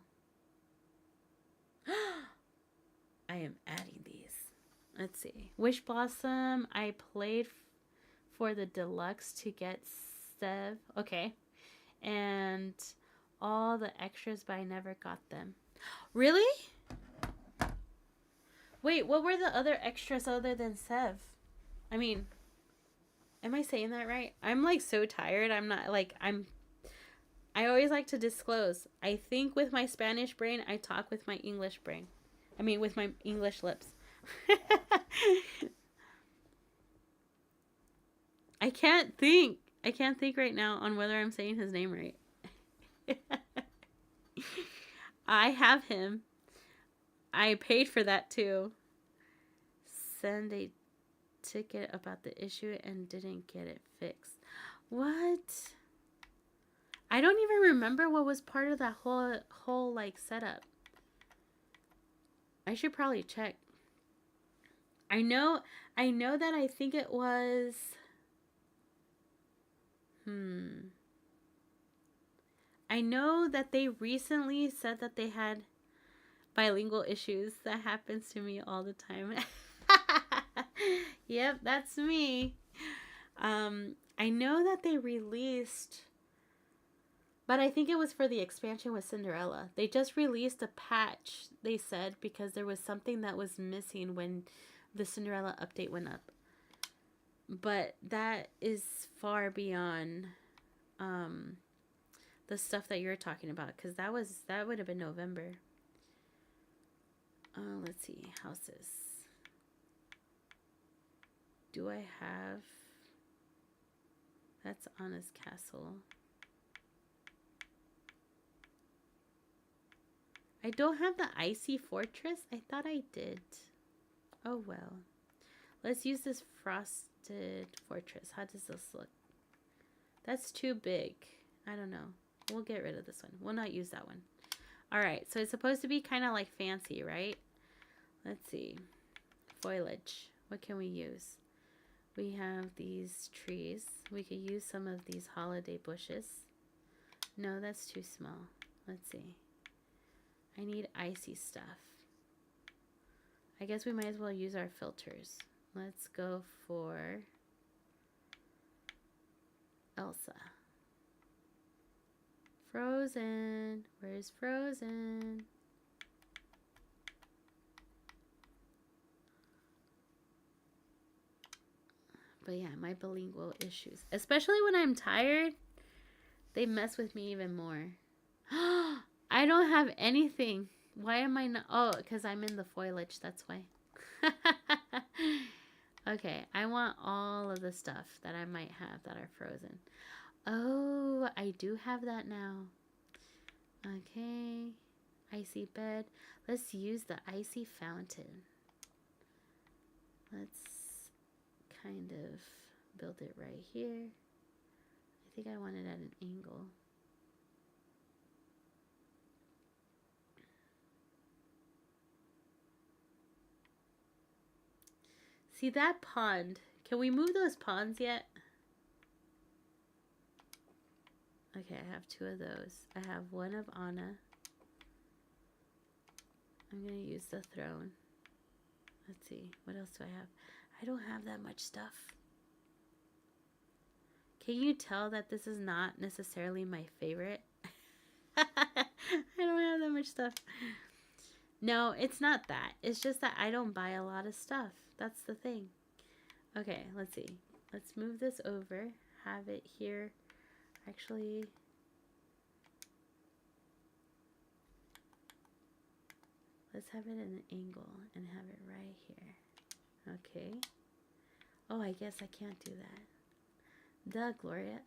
I am adding these. Let's see. Wish Blossom. I played for the deluxe to get Sev. Okay. And all the extras, but I never got them. Really? Wait, what were the other extras other than Sev? I mean, am I saying that right? I'm like so tired. I'm not like, I always like to disclose. I think with my Spanish brain, I talk with my English brain. I mean, with my English lips. I can't think right now on whether I'm saying his name right. I have him. I paid for that too. Send a ticket about the issue and didn't get it fixed. What? I don't even remember what was part of that whole like setup. I should probably check. I know that I think it was I know that they recently said that they had bilingual issues. That happens to me all the time. Yep, that's me. I know that they released, but I think it was for the expansion with Cinderella. They just released a patch, they said, because there was something that was missing when the Cinderella update went up. But that is far beyond the stuff that you're talking about, because that would have been November. Let's see, houses. Do I have? That's Anna's castle. I don't have the icy fortress. I thought I did. Oh well. Let's use this frosted fortress. How does this look? That's too big. I don't know. We'll get rid of this one. We'll not use that one. Alright, so it's supposed to be kind of like fancy, right? Let's see. Foliage. What can we use? We have these trees. We could use some of these holiday bushes. No, that's too small. Let's see. I need icy stuff. I guess we might as well use our filters. Let's go for Elsa. Frozen. Where's Frozen? But yeah, my bilingual issues, especially when I'm tired, they mess with me even more. I don't have anything. Why am I not? Oh, because I'm in the foliage. That's why. Okay, I want all of the stuff that I might have that are frozen. Oh, I do have that now. Okay. Icy bed. Let's use the icy fountain. Let's kind of build it right here. I think I want it at an angle. See that pond? Can we move those ponds yet? Okay, I have 2 of those. I have 1 of Anna. I'm gonna use the throne. Let's see, what else do I have? I don't have that much stuff. Can you tell that this is not necessarily my favorite? I don't have that much stuff. No, it's not that. It's just that I don't buy a lot of stuff. That's the thing. Okay, let's see. Let's move this over. Have it here. Actually, let's have it at an angle and have it right here. Okay. Oh, I guess I can't do that. Duh, Gloria.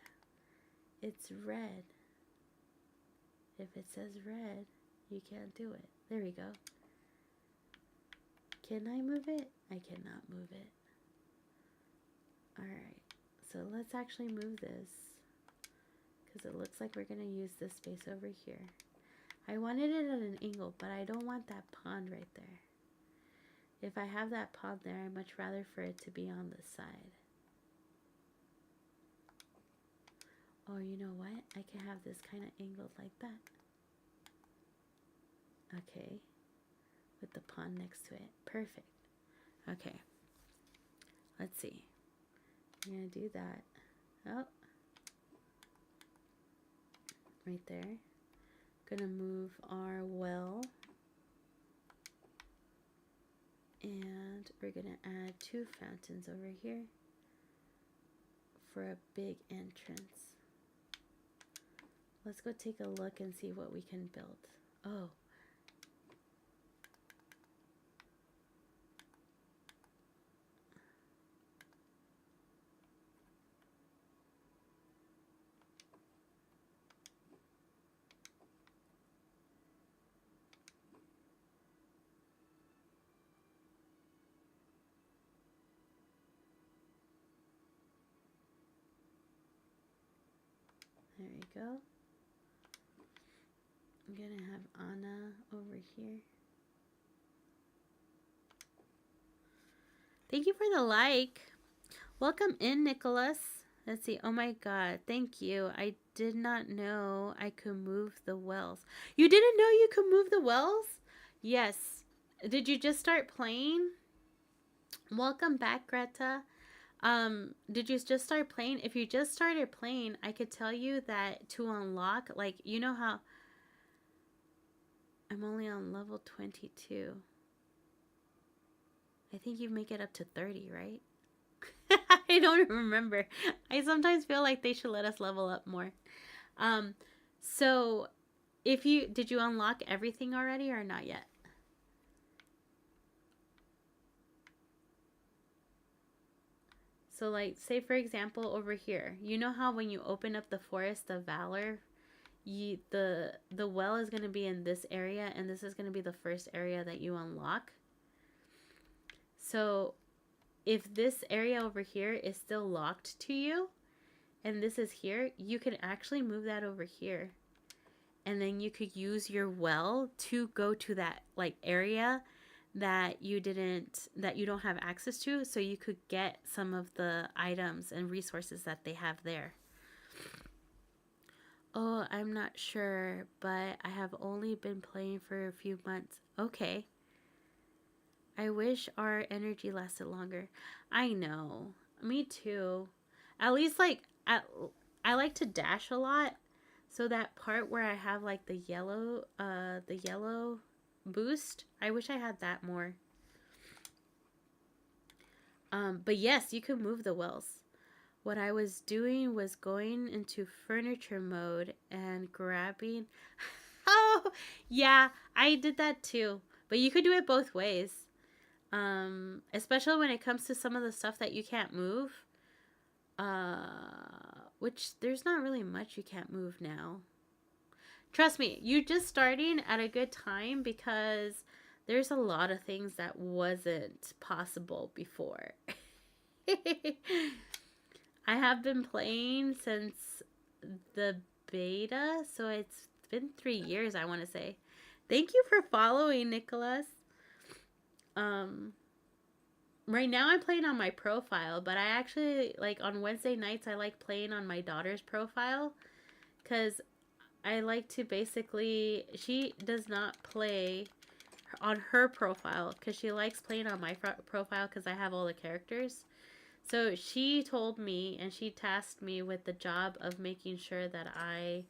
It's red. If it says red, you can't do it. There we go. Can I move it? I cannot move it. Alright, so let's actually move this, because it looks like we're going to use this space over here. I wanted it at an angle, but I don't want that pond right there. If I have that pond there, I'd much rather for it to be on this side. Or you know what? I can have this kind of angled like that. Okay. With the pond next to it. Perfect. Okay. Let's see. I'm going to do that. Oh. Right there. Gonna move our well. And we're gonna add 2 fountains over here for a big entrance. Let's go take a look and see what we can build. Oh. There we go. I'm gonna have Anna over here. Thank you for the like. Welcome in, Nicholas. Let's see. Oh my God. Thank you. I did not know I could move the wells. You didn't know you could move the wells? Yes. Did you just start playing? Welcome back, Greta. Did you just start playing? If you just started playing, I could tell you that to unlock, like, you know how I'm only on level 22. I think you make it up to 30, right? I don't remember. I sometimes feel like they should let us level up more. So if you, did you unlock everything already or not yet? So like, say for example, over here, you know how when you open up the Forest of Valor, the well is going to be in this area, and this is going to be the first area that you unlock. So if this area over here is still locked to you, and this is here, you can actually move that over here. And then you could use your well to go to that like area that you don't have access to, so you could get some of the items and resources that they have there. Oh, I'm not sure, but I have only been playing for a few months. Okay. I wish our energy lasted longer. I know. Me too. At least I like to dash a lot. So that part where I have like the yellow boost, I wish I had that more. But yes, you can move the wells. What I was doing was going into furniture mode and grabbing. Oh, yeah, I did that too. But you could do it both ways. Especially when it comes to some of the stuff that you can't move. Which there's not really much you can't move now. Trust me, you're just starting at a good time because there's a lot of things that wasn't possible before. I have been playing since the beta, so it's been 3 years, I want to say. Thank you for following, Nicholas. Right now I'm playing on my profile, but I actually like on Wednesday nights I like playing on my daughter's profile cuz I like to basically she does not play on her profile cuz she likes playing on my profile cuz I have all the characters. So she told me and she tasked me with the job of making sure that I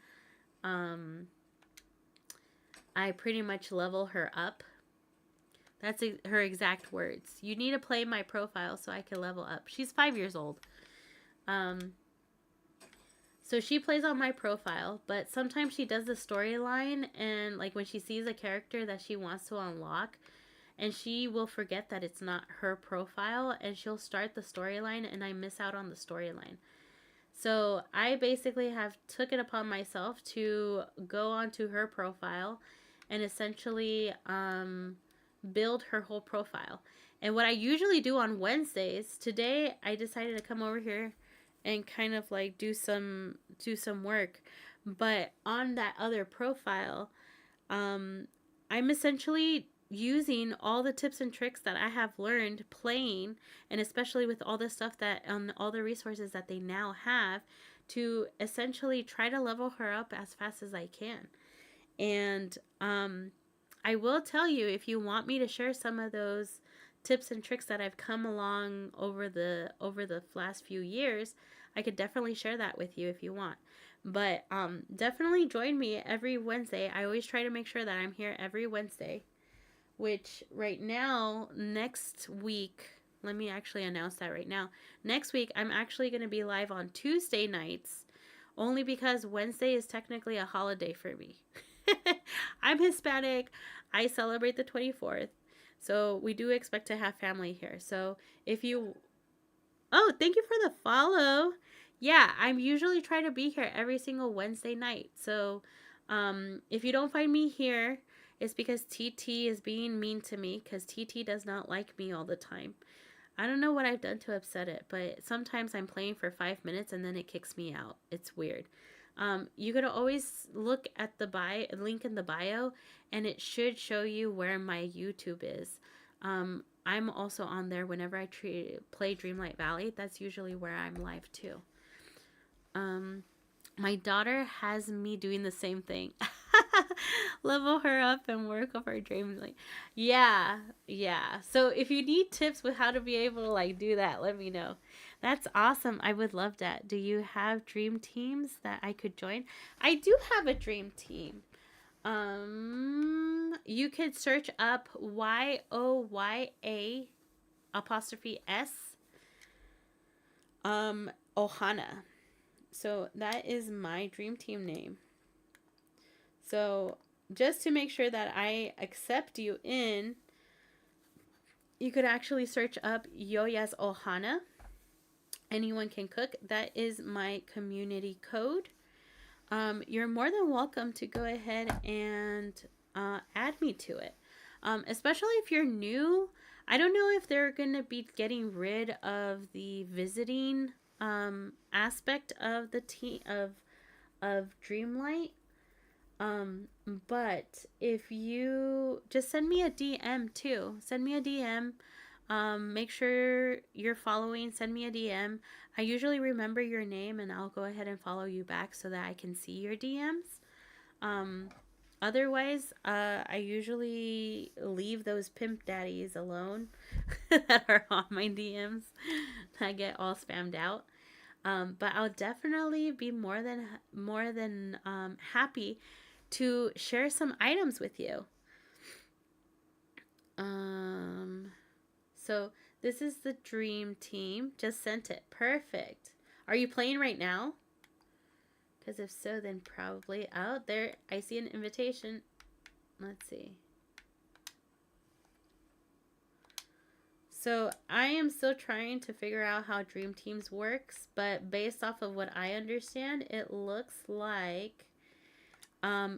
pretty much level her up. That's her exact words. You need to play my profile so I can level up. She's 5 years old. So she plays on my profile, but sometimes she does the storyline and like when she sees a character that she wants to unlock and she will forget that it's not her profile and she'll start the storyline and I miss out on the storyline. So I basically have took it upon myself to go onto her profile and essentially build her whole profile. And what I usually do on Wednesdays, today I decided to come over here and kind of like do some work. But on that other profile, I'm essentially using all the tips and tricks that I have learned playing, and especially with all the stuff that on all the resources that they now have to essentially try to level her up as fast as I can. And I will tell you if you want me to share some of those tips and tricks that I've come along over the last few years, I could definitely share that with you if you want. But definitely join me every Wednesday. I always try to make sure that I'm here every Wednesday, which right now, next week, let me actually announce that right now. Next week, I'm actually going to be live on Tuesday nights, only because Wednesday is technically a holiday for me. I'm Hispanic. I celebrate the 24th. So we do expect to have family here. So if you... Oh, thank you for the follow. Yeah, I'm usually trying to be here every single Wednesday night. So if you don't find me here, it's because TT is being mean to me because TT does not like me all the time. I don't know what I've done to upset it, but sometimes I'm playing for 5 minutes and then it kicks me out. It's weird. You could always look at the link in the bio and it should show you where my YouTube is. I'm also on there whenever I play Dreamlight Valley. That's usually where I'm live too. My daughter has me doing the same thing. Level her up and work on her Dreamlight. Yeah. So if you need tips with how to be able to like do that, let me know. That's awesome. I would love that. Do you have dream teams that I could join? I do have a dream team. You could search up YOYA apostrophe S Ohana. So that is my dream team name. So just to make sure that I accept you in, you could actually search up Yoya's Ohana. Anyone can cook. That is my community code. You're more than welcome to go ahead and add me to it. Especially if you're new. I don't know if they're going to be getting rid of the visiting aspect of the of Dreamlight. But if you just send me a DM too. Send me a DM. Make sure you're following. Send me a DM. I usually remember your name, and I'll go ahead and follow you back so that I can see your DMs. Otherwise, I usually leave those pimp daddies alone that are on my DMs. I get all spammed out. But I'll definitely be more than happy to share some items with you. So this is the Dream Team. Just sent it. Perfect. Are you playing right now? Because if so, then probably out there. I see an invitation. Let's see. So I am still trying to figure out how Dream Teams works, but based off of what I understand, it looks like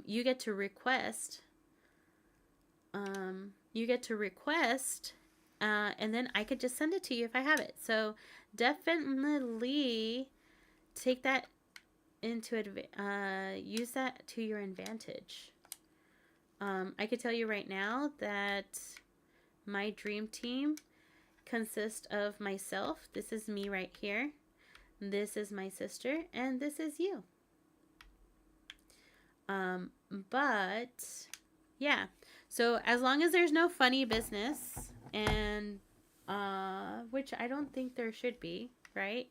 you get to request. And then I could just send it to you if I have it. So definitely take that into use that to your advantage. I could tell you right now that my Dream Team consists of myself. This is me right here. This is my sister, and this is you. But yeah. So as long as there's no funny business, and which I don't think there should be, right?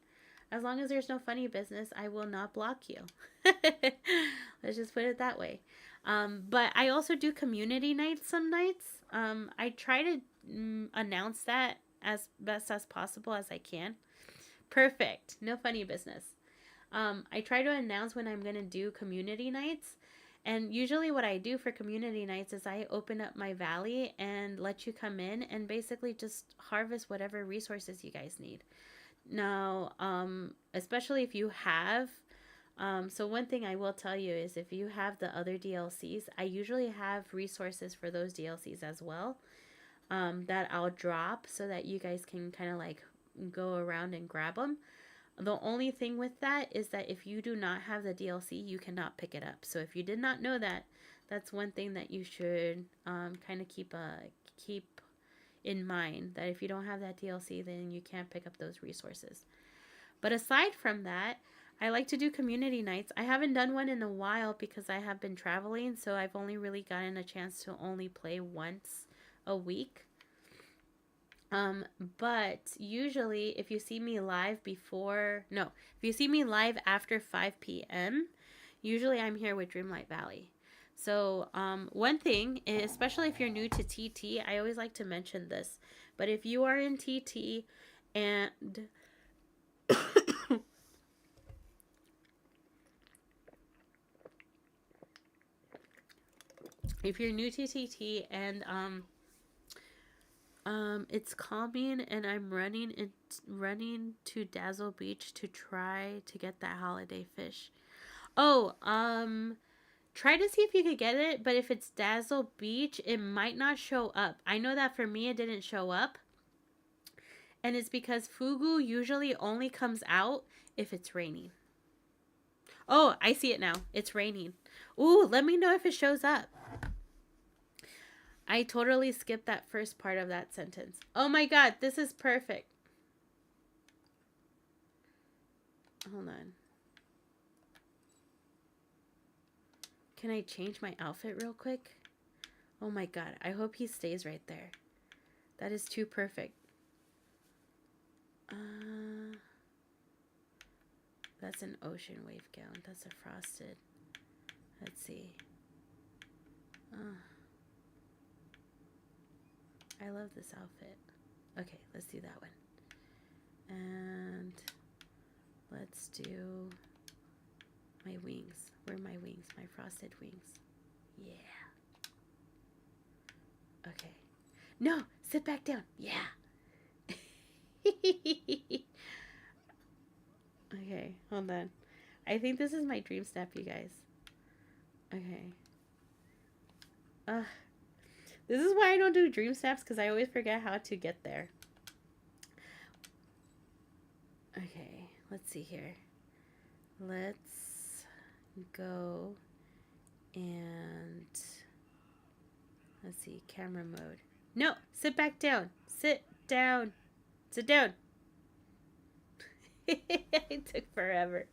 As long as there's no funny business, I will not block you. Let's just put it that way. But I also do community nights some nights. I try to announce that as best as possible as I can. Perfect. No funny business. I try to announce when I'm going to do community nights. And usually what I do for community nights is I open up my valley and let you come in and basically just harvest whatever resources you guys need. Now, especially if you have, so one thing I will tell you is if you have the other DLCs, I usually have resources for those DLCs as well, that I'll drop so that you guys can kind of like go around and grab them. The only thing with that is that if you do not have the DLC, you cannot pick it up. So if you did not know that, that's one thing that you should kind of keep in mind, that if you don't have that DLC, then you can't pick up those resources. But aside from that, I like to do community nights. I haven't done one in a while because I have been traveling, so I've only really gotten a chance to only play once a week. But usually if you see me live if you see me live after 5 p.m., usually I'm here with Dreamlight Valley. So, one thing, especially if you're new to TT, I always like to mention this, but if you are in TT and if you're new to TT and, it's calming and I'm running to Dazzle Beach to try to get that holiday fish. Oh, try to see if you could get it, but if it's Dazzle Beach, it might not show up. I know that for me, it didn't show up. And it's because Fugu usually only comes out if it's raining. Oh, I see it now. It's raining. Ooh, let me know if it shows up. I totally skipped that first part of that sentence. Oh my god, this is perfect. Hold on. Can I change my outfit real quick? Oh my god, I hope he stays right there. That is too perfect. That's an ocean wave gown. That's a frosted. Let's see. I love this outfit. Okay, let's do that one. And let's do my wings. Where are my wings? My frosted wings. Yeah. Okay. No, sit back down. Yeah. Okay, hold on. I think this is my dream snap, you guys. Okay. This is why I don't do dream snaps, because I always forget how to get there. Okay, let's see here. Let's go and let's see, camera mode. No, sit back down. Sit down. Sit down. It took forever.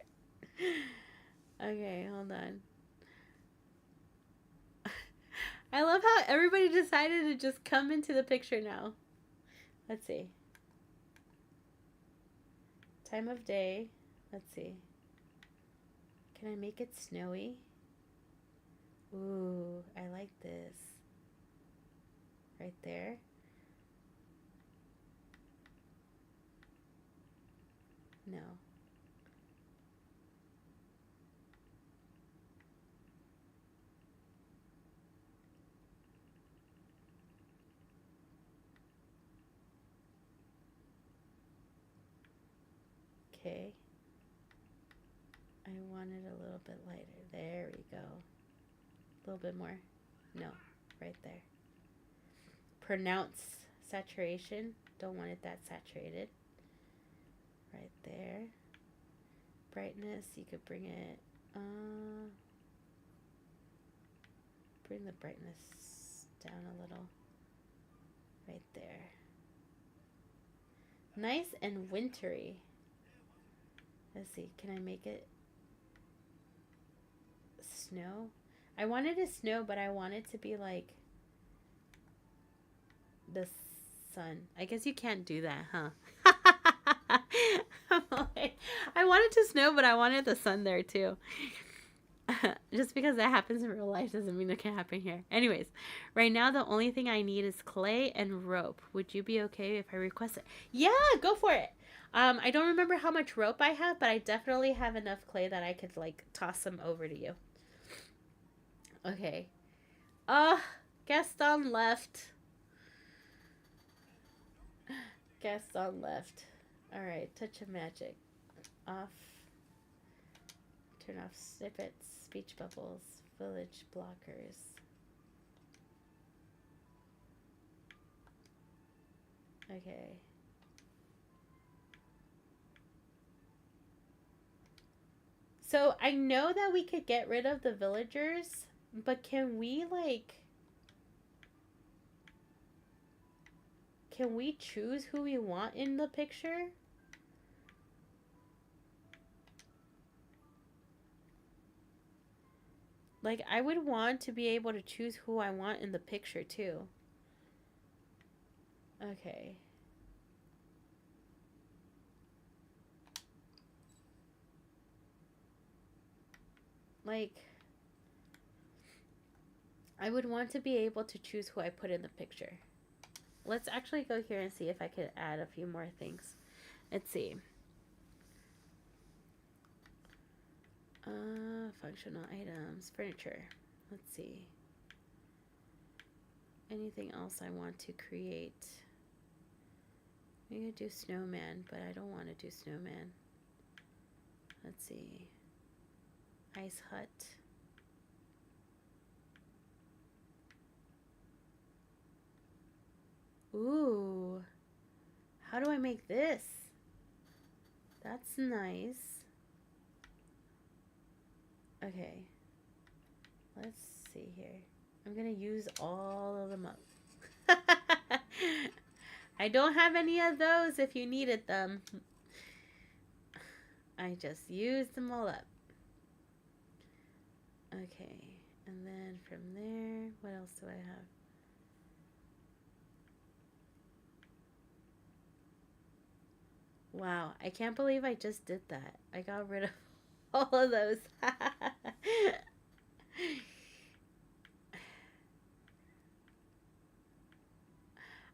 Okay, hold on. I love how everybody decided to just come into the picture now. Let's see. Time of day. Let's see. Can I make it snowy? Ooh, I like this. Right there. No. Okay. I want it a little bit lighter. There we go. A little bit more. No, right there. Pronounce saturation. Don't want it that saturated. Right there. Brightness, you could bring it, bring the brightness down a little. Right there. Nice and wintry. Let's see, can I make it snow? I wanted to snow, but I want it to be like the sun. I guess you can't do that, huh? I wanted to snow, but I wanted the sun there too. Just because that happens in real life doesn't mean it can happen here. Anyways, right now the only thing I need is clay and rope. Would you be okay if I request it? Yeah, go for it. I don't remember how much rope I have, but I definitely have enough clay that I could like toss some over to you. Okay. Gaston left. Gaston left. Alright, touch of magic. Off. Turn off snippets, speech bubbles, village blockers. Okay. So I know that we could get rid of the villagers, but can we choose who we want in the picture? Like, I would want to be able to choose who I want in the picture, too. Okay. Like, I would want to be able to choose who I put in the picture. Let's actually go here and see if I could add a few more things. Let's see. Functional items, furniture. Let's see. Anything else I want to create? I'm gonna do snowman, but I don't want to do snowman. Let's see. Ice hut. Ooh. How do I make this? That's nice. Okay. Let's see here. I'm gonna use all of them up. I don't have any of those if you needed them. I just used them all up. Okay. And then from there, what else do I have? Wow, I can't believe I just did that. I got rid of all of those.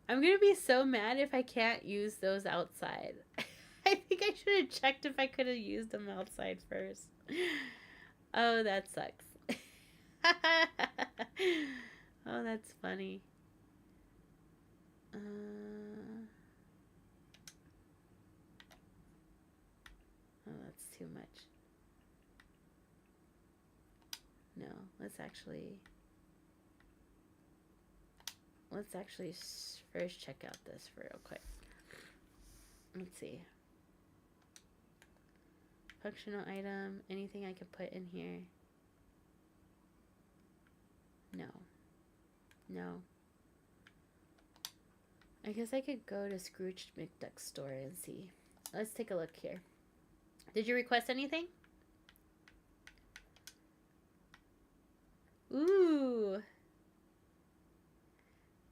I'm gonna be so mad if I can't use those outside. I think I should have checked if I could have used them outside first. Oh, that sucks. Oh, that's funny. Oh, that's too much. No, let's actually first check out this real quick. Let's see. Functional item, anything I can put in here? No. No. I guess I could go to Scrooge McDuck's store and see. Let's take a look here. Did you request anything? Ooh.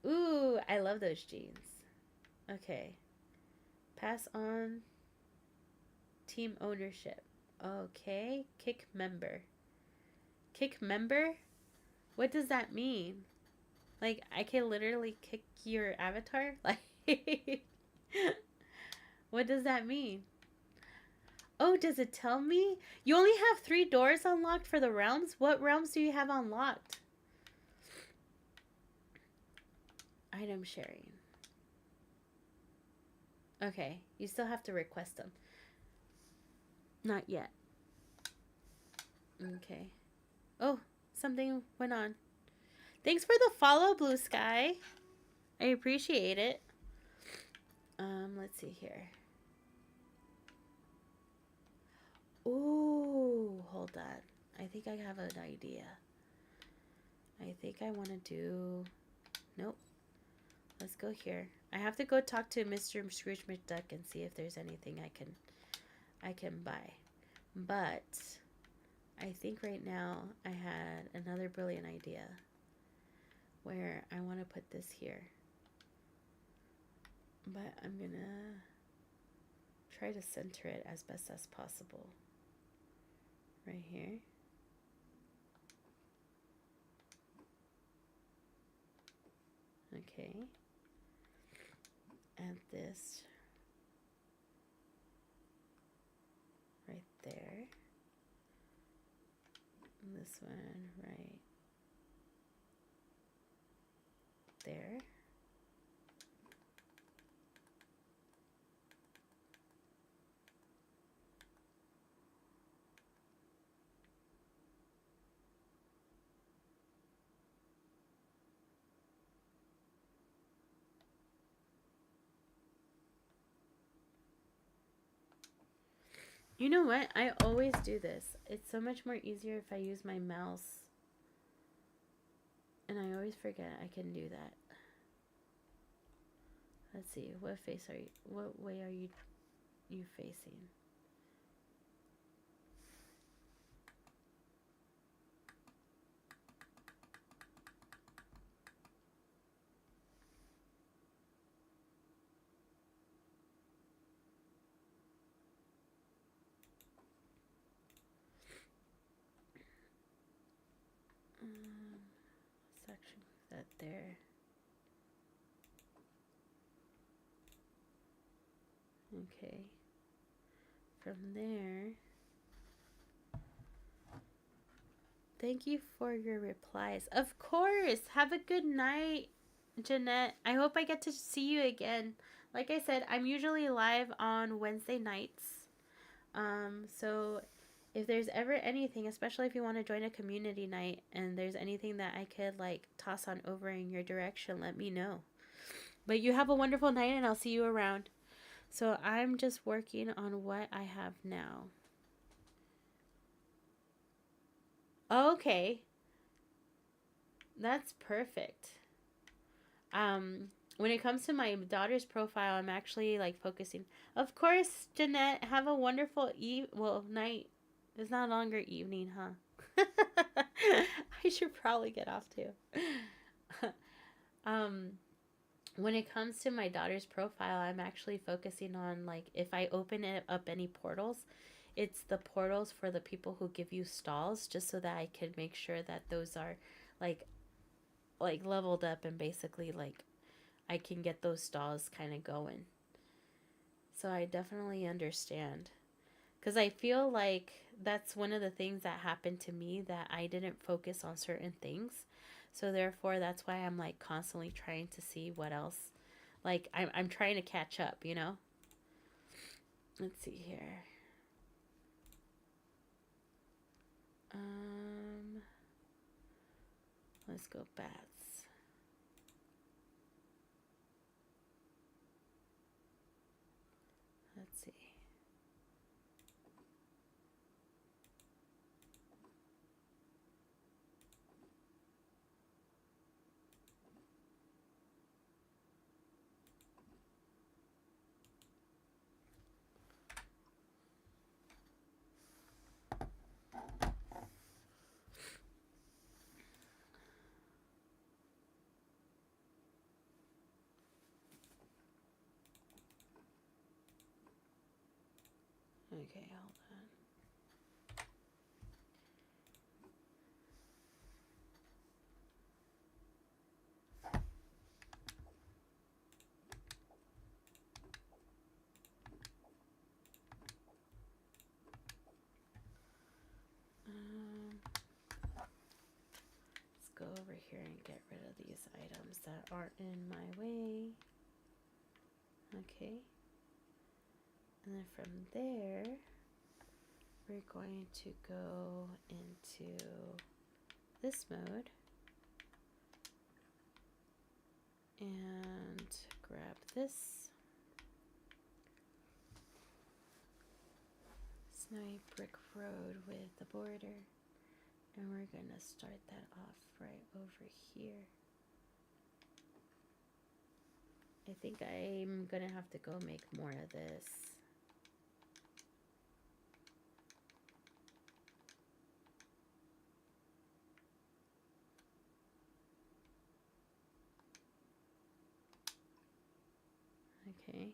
Ooh, I love those jeans. Okay. Pass on team ownership. Okay. Kick member. Kick member? What does that mean? Like, I can literally kick your avatar? Like, what does that mean? Oh, does it tell me? You only have 3 doors unlocked for the realms? What realms do you have unlocked? Item sharing. Okay, you still have to request them. Not yet. Okay. Oh, something went on. Thanks for the follow, Blue Sky. I appreciate it. Let's see here. Ooh, hold on. I think I have an idea. I think I want to do... Nope. Let's go here. I have to go talk to Mr. Scrooge McDuck and see if there's anything I can buy. But I think right now I had another brilliant idea where I want to put this here. But I'm going to try to center it as best as possible. Right here. Okay. And this right there. And this one right there. You know what? I always do this. It's so much more easier if I use my mouse. And I always forget I can do that. Let's see. What face are you? What way are you facing? Section that there. Okay. From there. Thank you for your replies. Of course. Have a good night, Jeanette. I hope I get to see you again. Like I said, I'm usually live on Wednesday nights. So if there's ever anything, especially if you want to join a community night and there's anything that I could like toss on over in your direction, let me know. But you have a wonderful night and I'll see you around. So I'm just working on what I have now. Okay. That's perfect. When it comes to my daughter's profile, I'm actually like focusing. Of course, Jeanette, have a wonderful night. It's not longer evening, huh? I should probably get off too. When it comes to my daughter's profile, I'm actually focusing on like if I open it up any portals, it's the portals for the people who give you stalls, just so that I could make sure that those are like leveled up and basically like I can get those stalls kind of going. So I definitely understand. Because I feel like that's one of the things that happened to me, that I didn't focus on certain things. So therefore, that's why I'm like constantly trying to see what else. Like I'm trying to catch up, you know? Let's see here. Let's go bats. Let's see. Okay, hold on. Let's go over here and get rid of these items that aren't in my way. Okay. And then from there, we're going to go into this mode and grab this snowy brick road with the border, and we're gonna start that off right over here. I think I'm gonna have to go make more of this. Okay.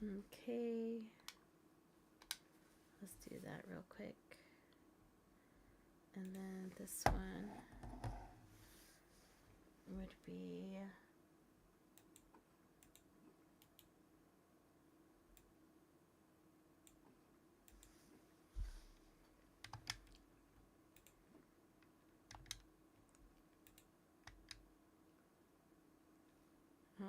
Okay. Let's do that real quick. And then this one would be oh.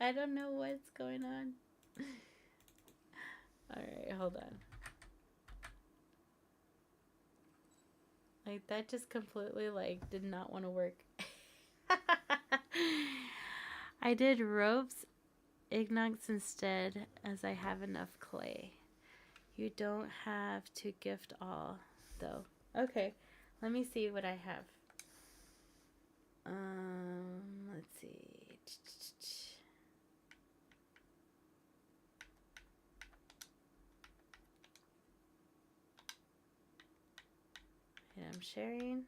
I don't know what's going on. Alright, hold on. Like, that just completely, like, did not want to work. I did ropes, ignox instead, as I have enough clay. You don't have to gift all, though. Okay, let me see what I have. Let's see. And I'm sharing.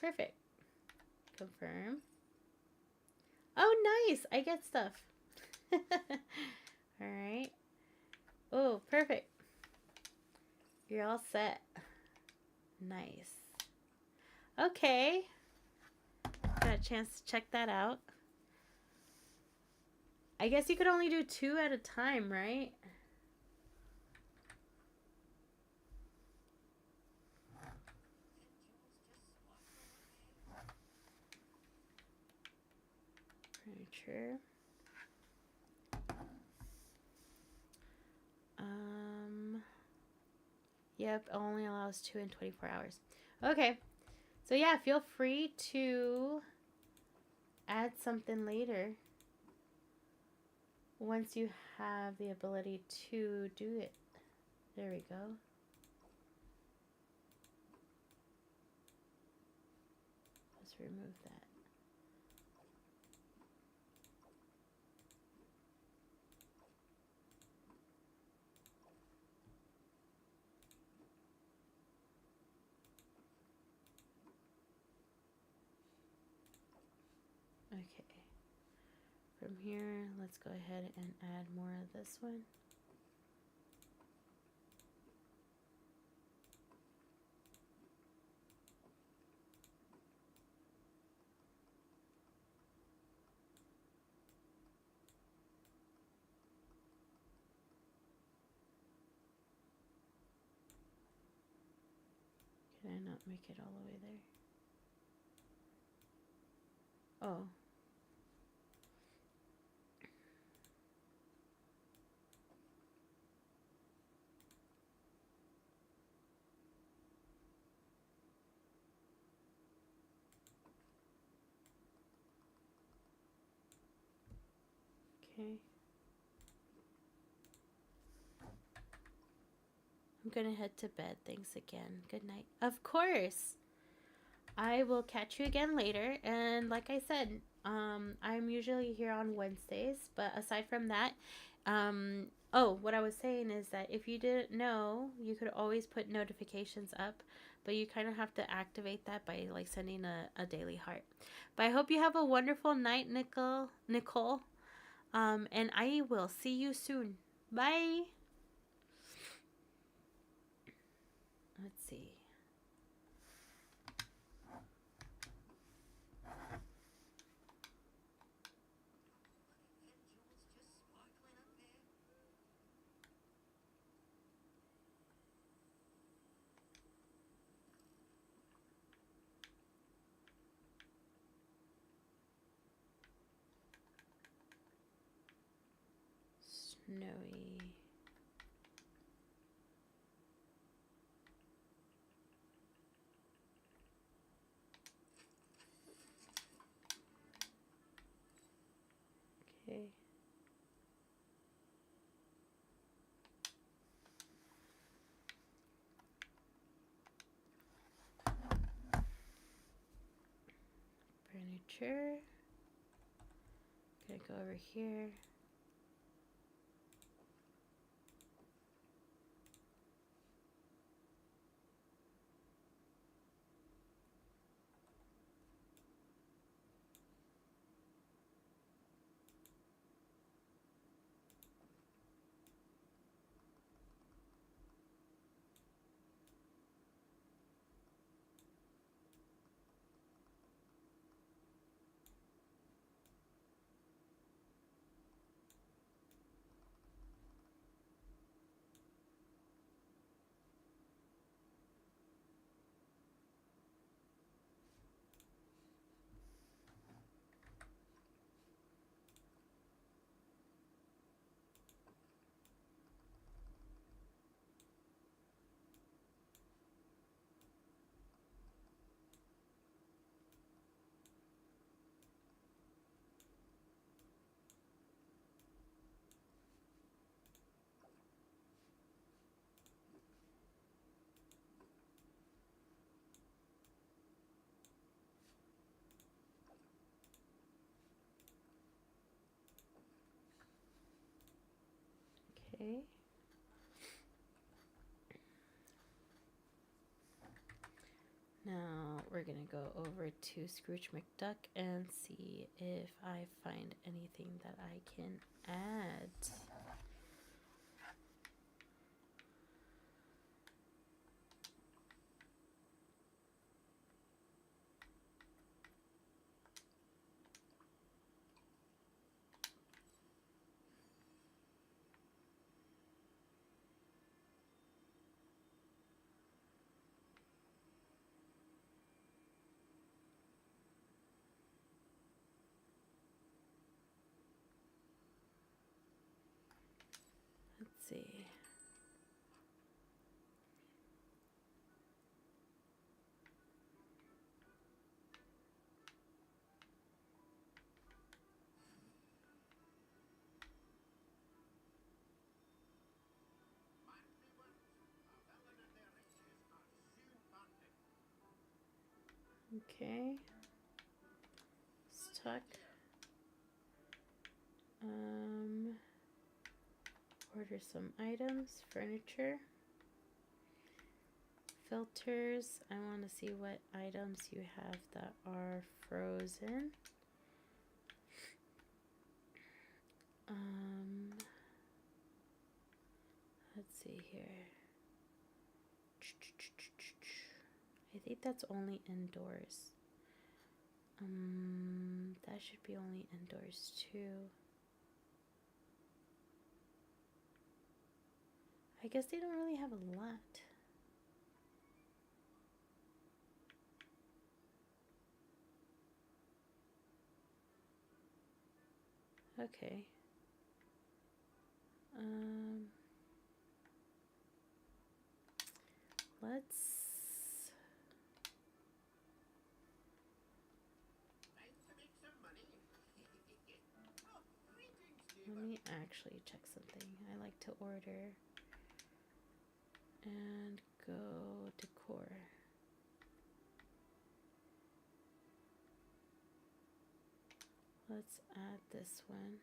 Perfect. Confirm. Oh, nice. I get stuff. All right. Oh, perfect. You're all set. Nice. Okay. Got a chance to check that out. I guess you could only do 2 at a time, right? Furniture. Yep, only allows 2 in 24 hours. Okay. So yeah, feel free to add something later. once you have the ability to do it. There we go. Let's remove that. Okay. From here, let's go ahead and add more of this one. Can I not make it all the way there? Oh. Okay. I'm gonna head to bed. Thanks again. Good night. Of course. I will catch you again later. And like I said, I'm usually here on Wednesdays. But aside from that, oh, what I was saying is that if you didn't know, you could always put notifications up. But you kind of have to activate that by like sending a daily heart. But I hope you have a wonderful night, Nicole. And I will see you soon. Bye. Let's see. Snowy. Okay. Furniture. Gonna go over here. Okay. Now we're gonna go over to Scrooge McDuck and see if I find anything that I can add. Okay. Stuck. Order some items, furniture, filters. I want to see what items you have that are frozen. Let's see here. I think that's only indoors. That should be only indoors too. I guess they don't really have a lot. Okay. Let's let me actually check something. I like to order and go decor. Let's add this one.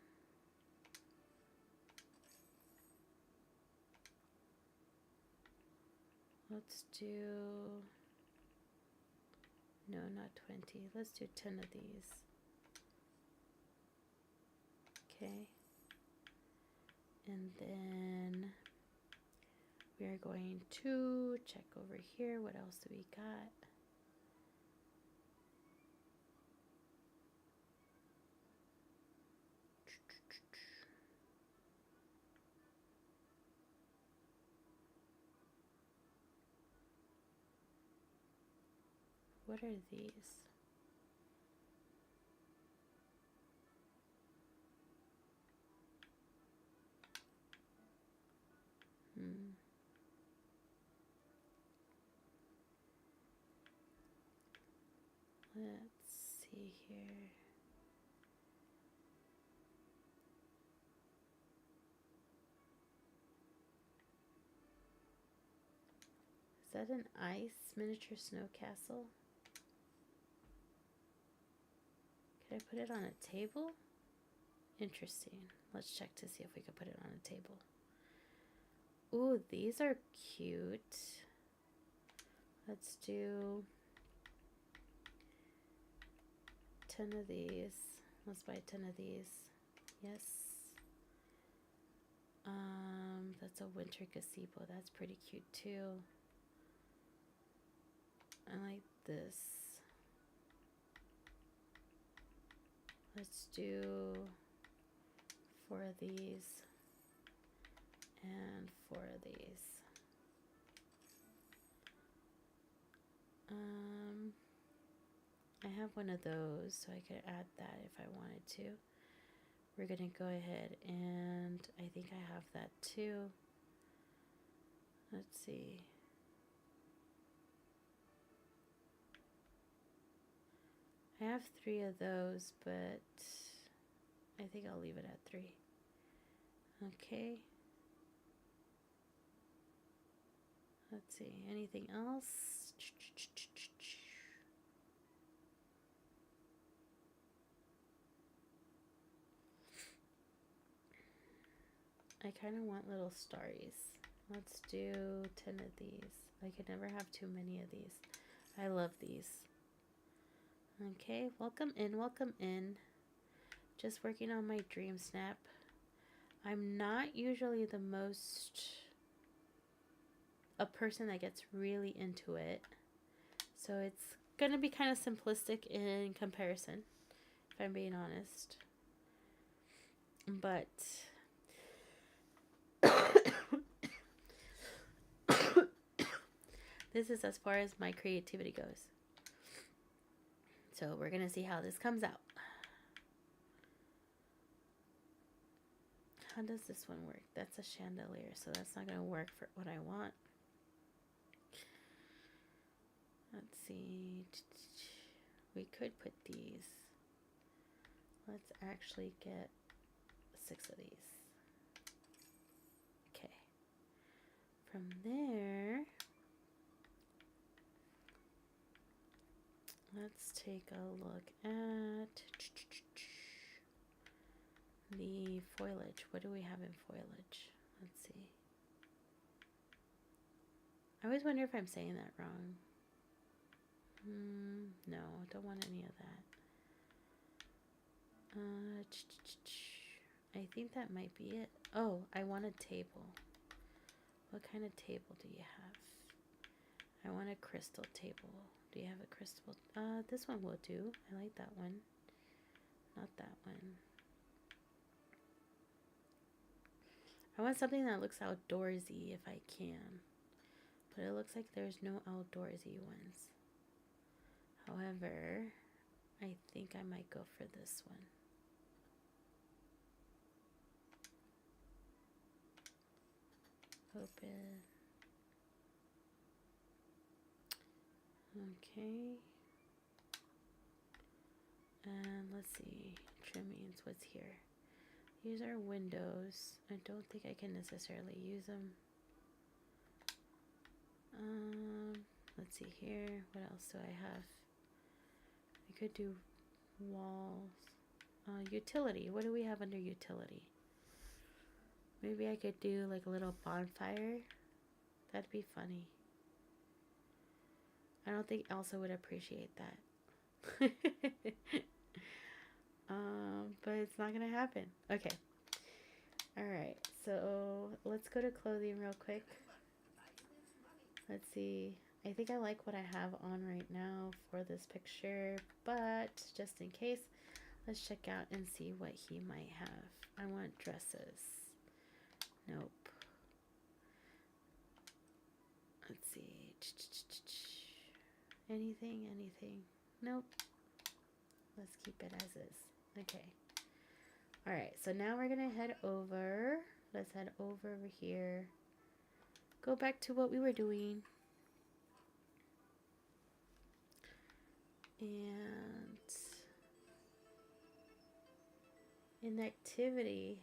Let's do, no, not 20. Let's do 10 of these. Okay. And then we are going to check over here. What else do we got? What are these? Let's see here. Is that an ice miniature snow castle? Could I put it on a table? Interesting. Let's check to see if we could put it on a table. Ooh, these are cute. Let's do 10 of these. Let's buy 10 of these. Yes. That's a winter gazebo. That's pretty cute too. I like this. Let's do 4 of these and 4 of these. I have one of those, so I could add that if I wanted to. We're gonna go ahead and I think I have that too. Let's see. I have 3 of those, but I think I'll leave it at 3. Okay. Let's see. Anything else? I kind of want little starries. Let's do 10 of these. I could never have too many of these. I love these. Okay, welcome in, welcome in. Just working on my dream snap. I'm not usually the most a person that gets really into it. So it's gonna be kind of simplistic in comparison, if I'm being honest. But this is as far as my creativity goes. So we're gonna see how this comes out. How does this one work? That's a chandelier, so that's not gonna work for what I want. Let's see. We could put these. Let's actually get 6 of these. Okay. From there, Let's take a look at the foliage. What do we have in foliage? Let's see. I always wonder if I'm saying that wrong. No, I don't want any of that. I think that might be it. Oh, I want a table. What kind of table do you have? I want a crystal table. Do you have a crystal? This one will do. I like that one. Not that one. I want something that looks outdoorsy if I can. But it looks like there's no outdoorsy ones. However, I think I might go for this one. Open. Okay. And let's see. Trimmings, what's here? These are windows. I don't think I can necessarily use them. Let's see here. What else do I have? I could do walls. Utility. What do we have under utility? Maybe I could do like a little bonfire. That'd be funny. I don't think Elsa would appreciate that. But it's not gonna happen. Okay. Alright, so let's go to clothing real quick. Let's see. I think I like what I have on right now for this picture, but just in case, let's check out and see what he might have. I want dresses. Nope. Let's see. Anything? Nope. Let's keep it as is. Okay. Alright, so now we're going to head over. Let's head over here. Go back to what we were doing. And in activity,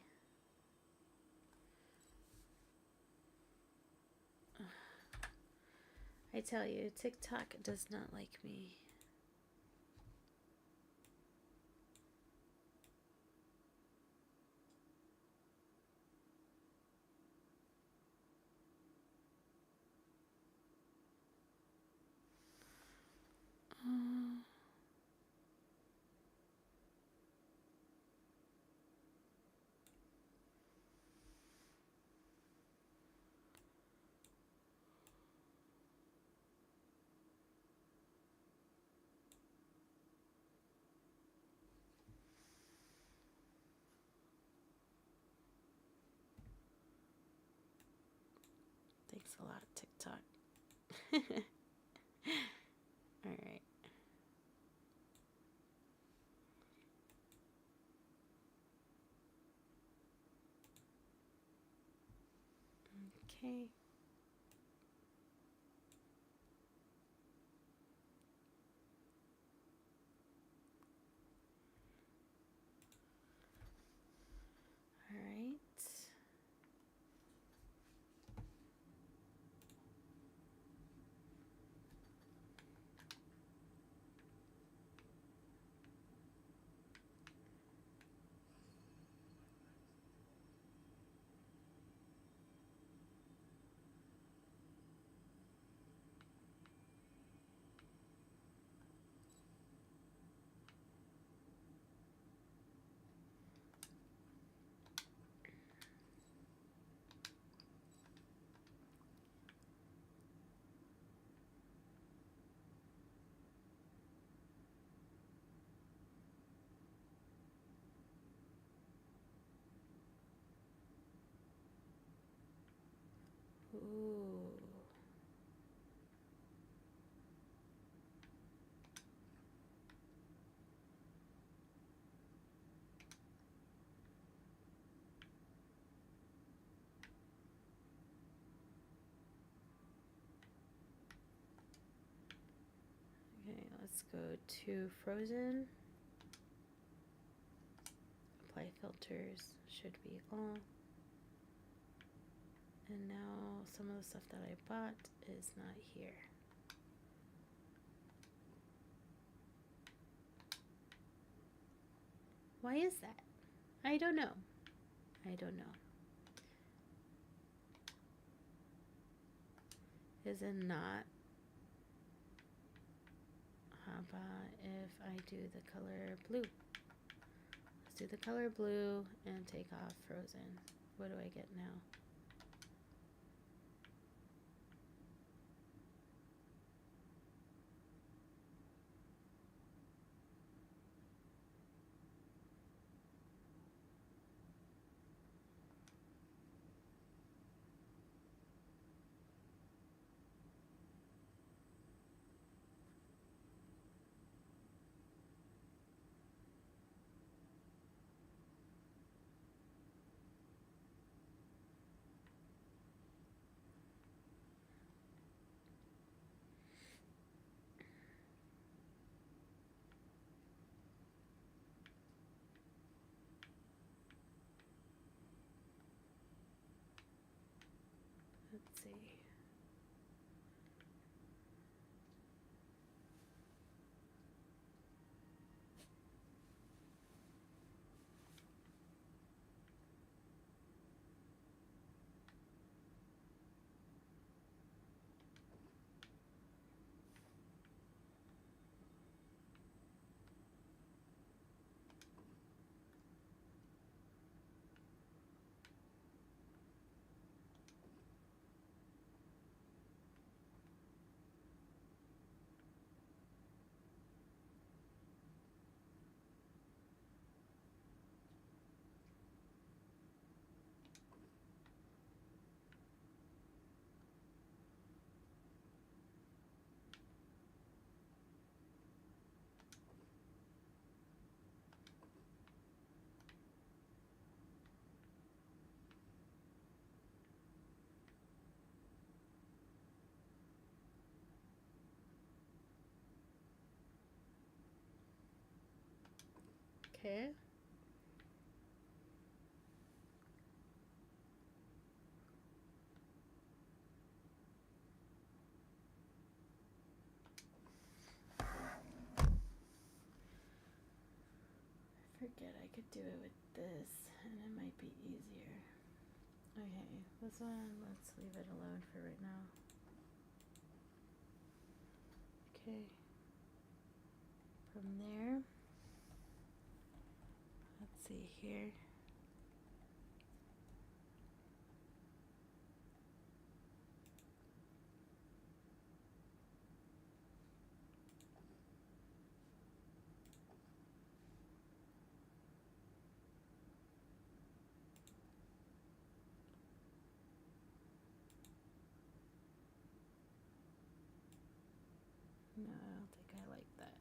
I tell you, TikTok does not like me. Thanks a lot, TikTok. All right. Okay. All right. Ooh. Okay, let's go to Frozen. Apply filters should be all. And now some of the stuff that I bought is not here. Why is that? I don't know. I don't know. Is it not? How about if I do the color blue? Let's do the color blue and take off frozen. What do I get now? Let's see. Okay. I forget I could do it with this and it might be easier. Okay, this one, let's leave it alone for right now. Okay. From there, let's see here. No, I don't think I like that.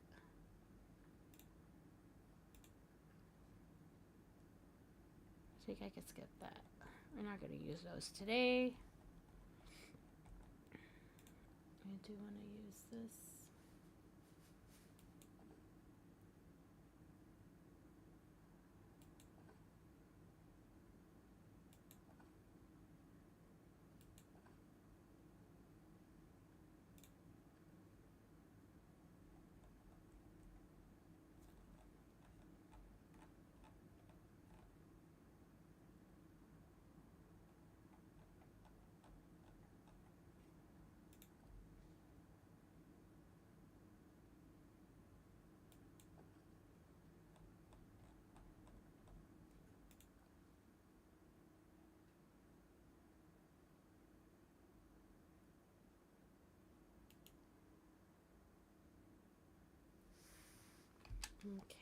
I think I could skip that. We're not going to use those today. I do want to use this.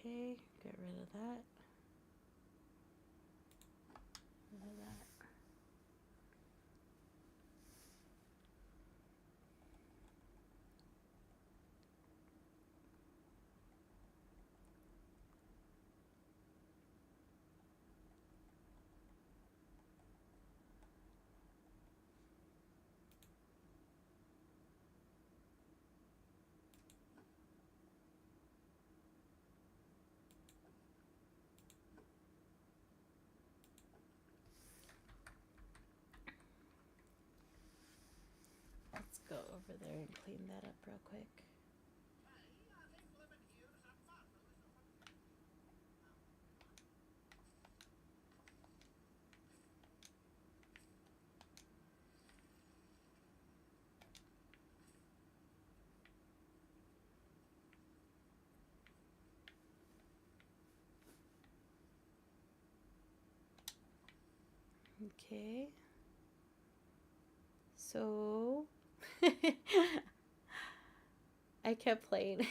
Okay, get rid of that. Rid of that. Let's go over there and clean that up real quick. Okay. So I kept playing.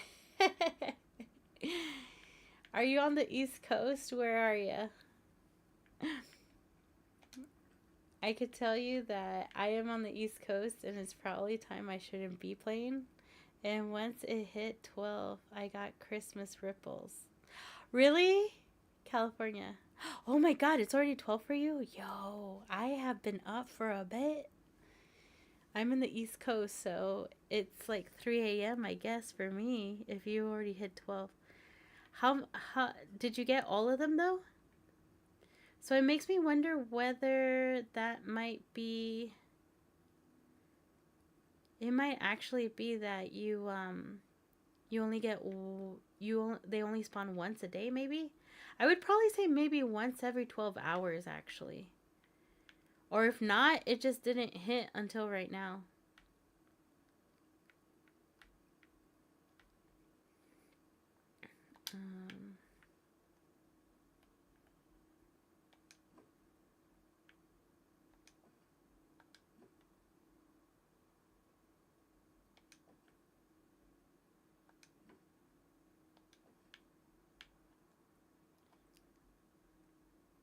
Are you on the East Coast? Where are you? I could tell you that I am on the East Coast and it's probably time I shouldn't be playing. And once it hit 12, I got Christmas ripples. Really? California. Oh my god, it's already 12 for you? Yo, I have been up for a bit. I'm in the East Coast, so it's like 3 a.m. I guess for me if you already hit 12. How did you get all of them though? So it makes me wonder whether that might be, it might actually be that you only get, they only spawn once a day maybe. I would probably say maybe once every 12 hours actually. Or if not, it just didn't hit until right now.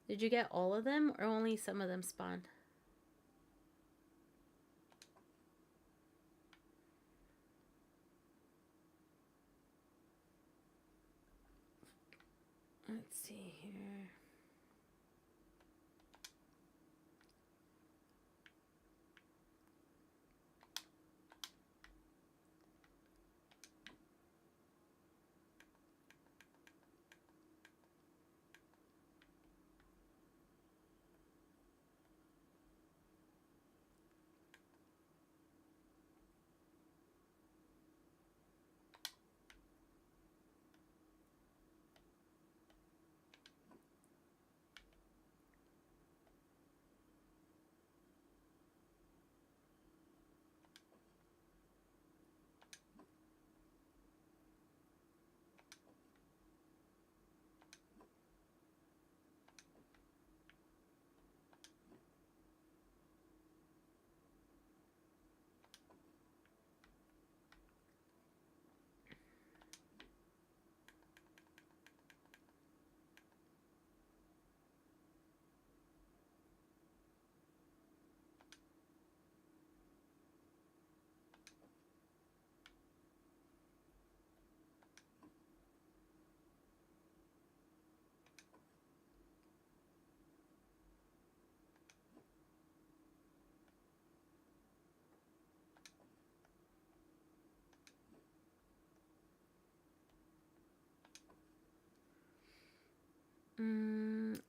Did you get all of them or only some of them spawned? Let's see here.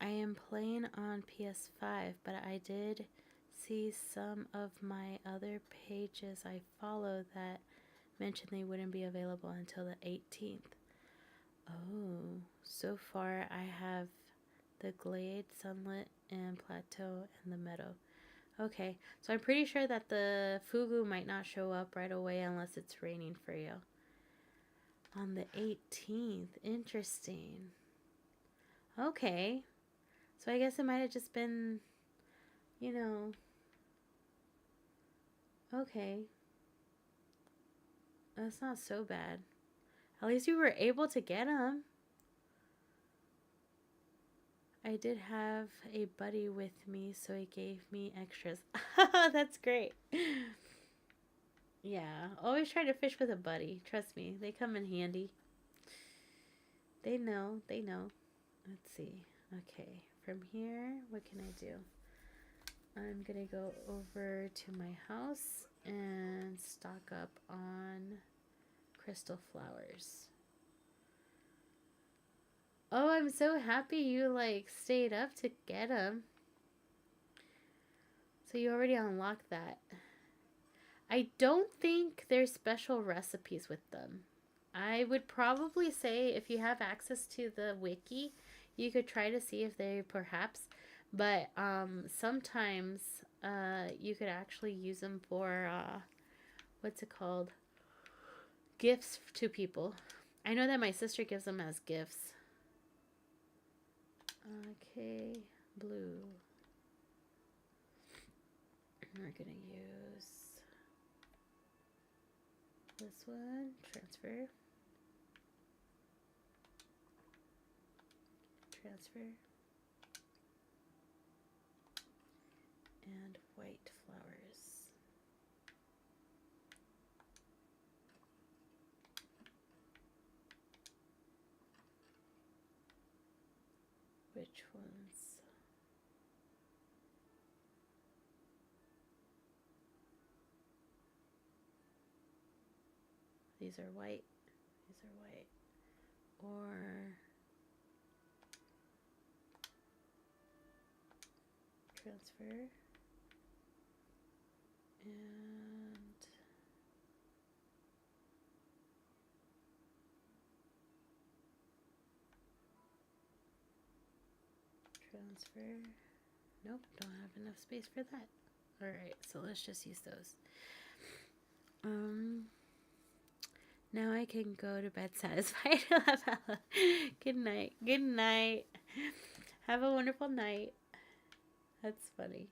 I am playing on PS5, but I did see some of my other pages I follow that mentioned they wouldn't be available until the 18th. Oh, so far I have the Glade, Sunlit, and Plateau, and the Meadow. Okay, so I'm pretty sure that the Fugu might not show up right away unless it's raining for you. On the 18th, interesting. Okay, so I guess it might have just been, you know, okay. That's not so bad. At least you were able to get them. I did have a buddy with me, so he gave me extras. That's great. Yeah, always try to fish with a buddy. Trust me, they come in handy. They know, they know. Let's see. Okay, from here, what can I do? I'm gonna go over to my house and stock up on crystal flowers. Oh, I'm so happy you like stayed up to get them. So you already unlocked that. I don't think there's special recipes with them. I would probably say if you have access to the wiki, you could try to see if they perhaps, but sometimes you could actually use them for what's it called? Gifts to people. I know that my sister gives them as gifts. Okay, blue. We're gonna use this one, transfer, and white flowers. Which ones? These are white. These are white. Or transfer and transfer. Nope, don't have enough space for that. Alright, so let's just use those. Now I can go to bed satisfied. Good night. Good night. Have a wonderful night. That's funny.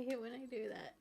I hate when I do that.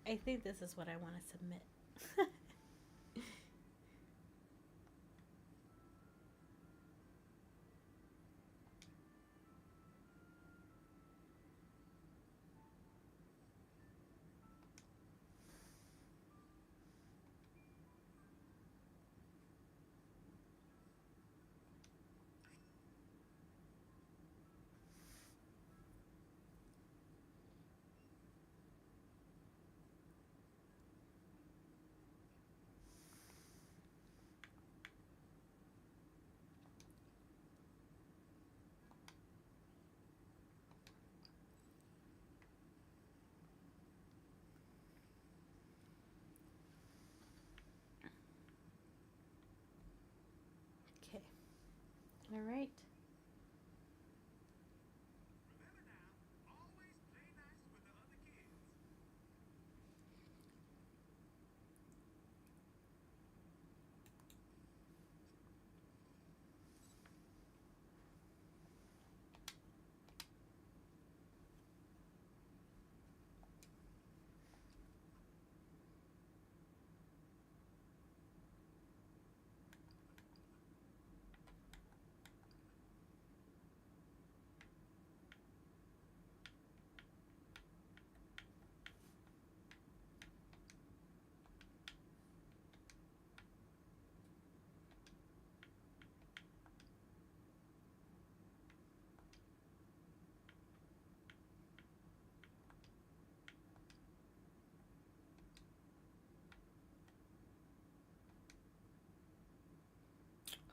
I think this is what I want to submit. Okay. All right.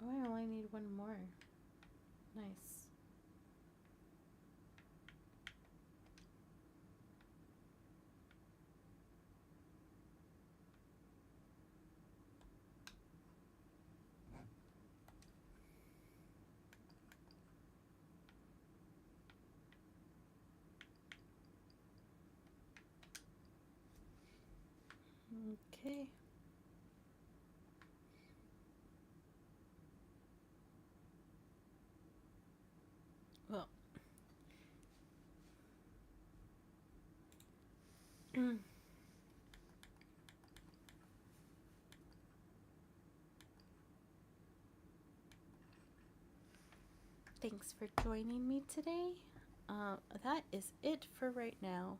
Oh, I only need one more. Nice. Okay. Well. Thanks for joining me today. That is it for right now.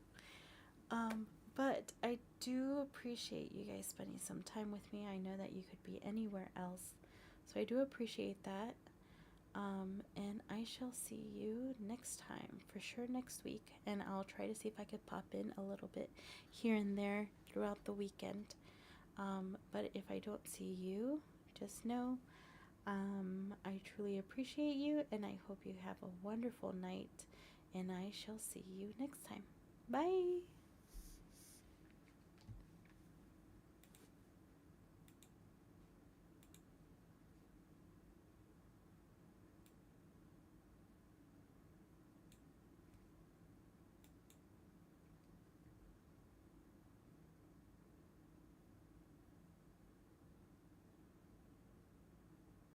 But I do appreciate you guys spending some time with me. I know that you could be anywhere else, so I do appreciate that. And I shall see you next time, for sure next week. And I'll try to see if I could pop in a little bit here and there throughout the weekend. But if I don't see you, just know I truly appreciate you, and I hope you have a wonderful night. And I shall see you next time. Bye.